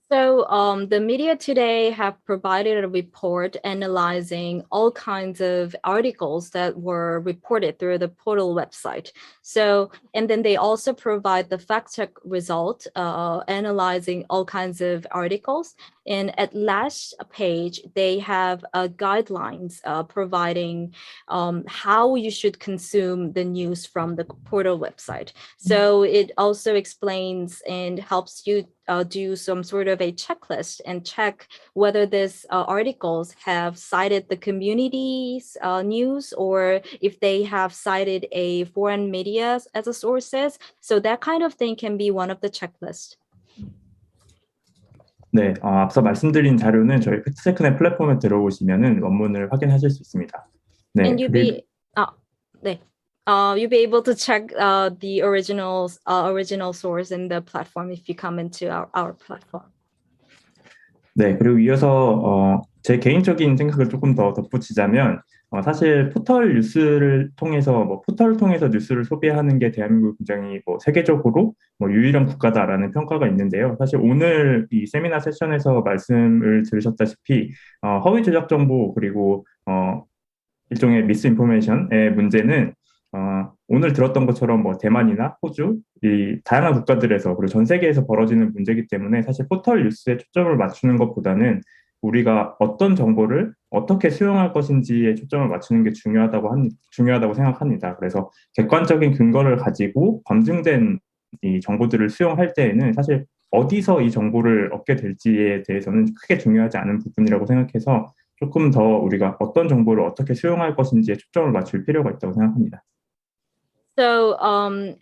So the Media Today have provided a report analyzing all kinds of articles that were reported through the portal website. So, and then they also provide the fact check result, analyzing all kinds of articles. And at last page, they have guidelines providing how you should consume the news from the portal website. So it also explains and helps you do some sort of a checklist and check whether these articles have cited the community's news or if they have cited a foreign media as a sources. So that kind of thing can be one of the checklists. 네, 앞서 말씀드린 자료는 저희 팩트체크넷 플랫폼에 들어오시면은 원문을 확인하실 수 있습니다. 네, And you'll be able to check the original source in the platform if you come into our platform. 네, 그리고 이어서 제 개인적인 생각을 조금 더 덧붙이자면 사실 포털을 통해서 뉴스를 소비하는 게 대한민국 굉장히 세계적으로 유일한 국가다라는 평가가 있는데요. 사실 오늘 이 세미나 세션에서 말씀을 들으셨다시피 허위 조작 정보 그리고 일종의 미스인포메이션의 문제는 오늘 들었던 것처럼 대만이나 호주, 이 다양한 국가들에서 그리고 전 세계에서 벌어지는 문제이기 때문에 사실 포털 뉴스에 초점을 맞추는 것보다는 우리가 어떤 정보를 어떻게 수용할 것인지에 초점을 맞추는 게 중요하다고 생각합니다. 그래서 객관적인 근거를 가지고 검증된 이 정보들을 수용할 때에는 사실 어디서 이 정보를 얻게 될지에 대해서는 크게 중요하지 않은 부분이라고 생각해서 조금 더 우리가 어떤 정보를 어떻게 수용할 것인지에 초점을 맞출 필요가 있다고 생각합니다. So,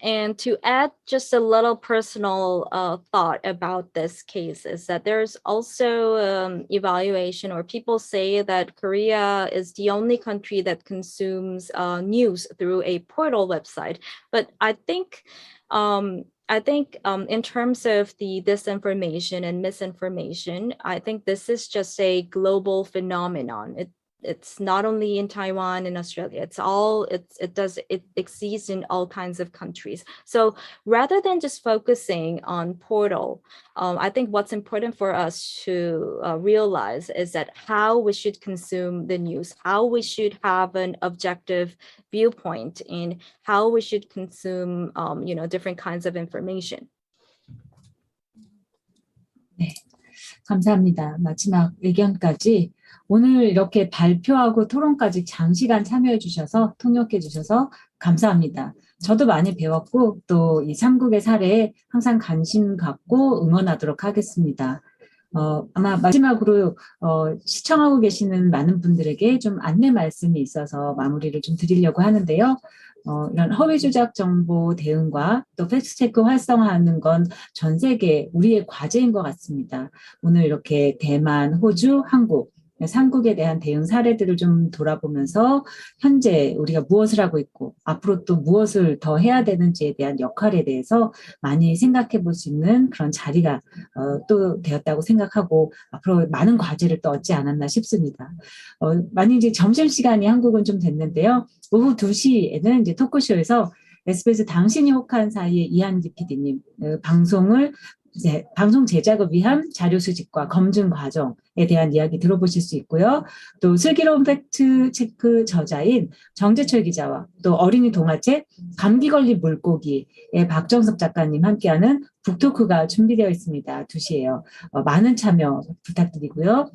and to add just a little personal thought about this case is that there's also evaluation, or people say that Korea is the only country that consumes news through a portal website. But I think in terms of the disinformation and misinformation, I think this is just a global phenomenon. It's not only in Taiwan and Australia, it exists in all kinds of countries. So rather than just focusing on portal, I think what's important for us to realize is that how we should consume the news, how we should have an objective viewpoint in how we should consume, different kinds of information. 네, 감사합니다. 마지막 의견까지 오늘 이렇게 발표하고 토론까지 장시간 참여해 주셔서 통역해 주셔서 감사합니다. 저도 많이 배웠고 또 이 3국의 사례에 항상 관심 갖고 응원하도록 하겠습니다. 아마 마지막으로 시청하고 계시는 많은 분들에게 좀 안내 말씀이 있어서 마무리를 좀 드리려고 하는데요. 이런 허위 조작 정보 대응과 또 팩트체크 활성화하는 건 전 세계 우리의 과제인 것 같습니다. 오늘 이렇게 대만, 호주, 한국 3국에 대한 대응 사례들을 좀 돌아보면서 현재 우리가 무엇을 하고 있고 앞으로 또 무엇을 더 해야 되는지에 대한 역할에 대해서 많이 생각해 볼 수 있는 그런 자리가 또 되었다고 생각하고 앞으로 많은 과제를 또 얻지 않았나 싶습니다. 많이 이제 점심시간이 한국은 좀 됐는데요. 오후 2시에는 이제 토크쇼에서 SBS 당신이 혹한 사이의 이한기 PD님 방송을 이제 방송 제작을 위한 자료 수집과 검증 과정에 대한 이야기 들어보실 수 있고요. 또 슬기로운 팩트체크 저자인 정재철 기자와 또 어린이 동화책 감기 걸린 물고기의 박정석 작가님 함께하는 북토크가 준비되어 있습니다. 2시에요. 많은 참여 부탁드리고요.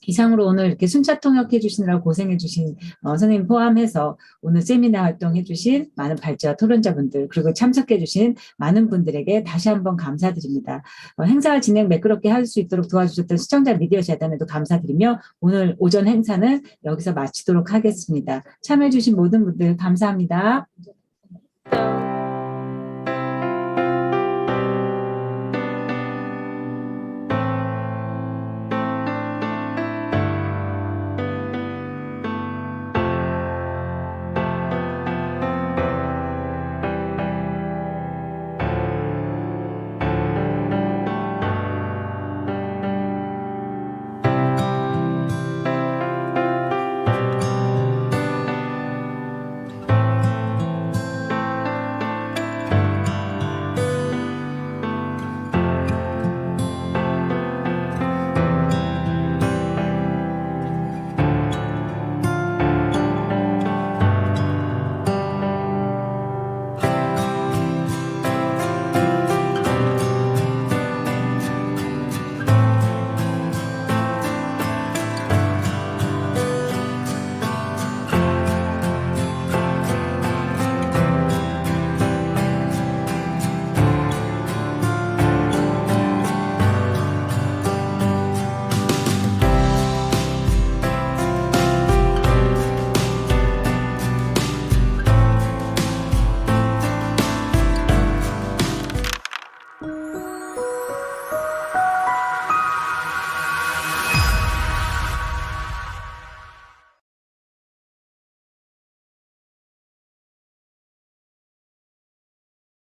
이상으로 오늘 이렇게 순차 통역해 주시느라고 고생해 주신 선생님 포함해서 오늘 세미나 활동해 주신 많은 발제와 토론자분들 그리고 참석해 주신 많은 분들에게 다시 한번 감사드립니다. 행사 진행 매끄럽게 할 수 있도록 도와주셨던 시청자 미디어 재단에도 감사드리며 오늘 오전 행사는 여기서 마치도록 하겠습니다. 참여해 주신 모든 분들 감사합니다.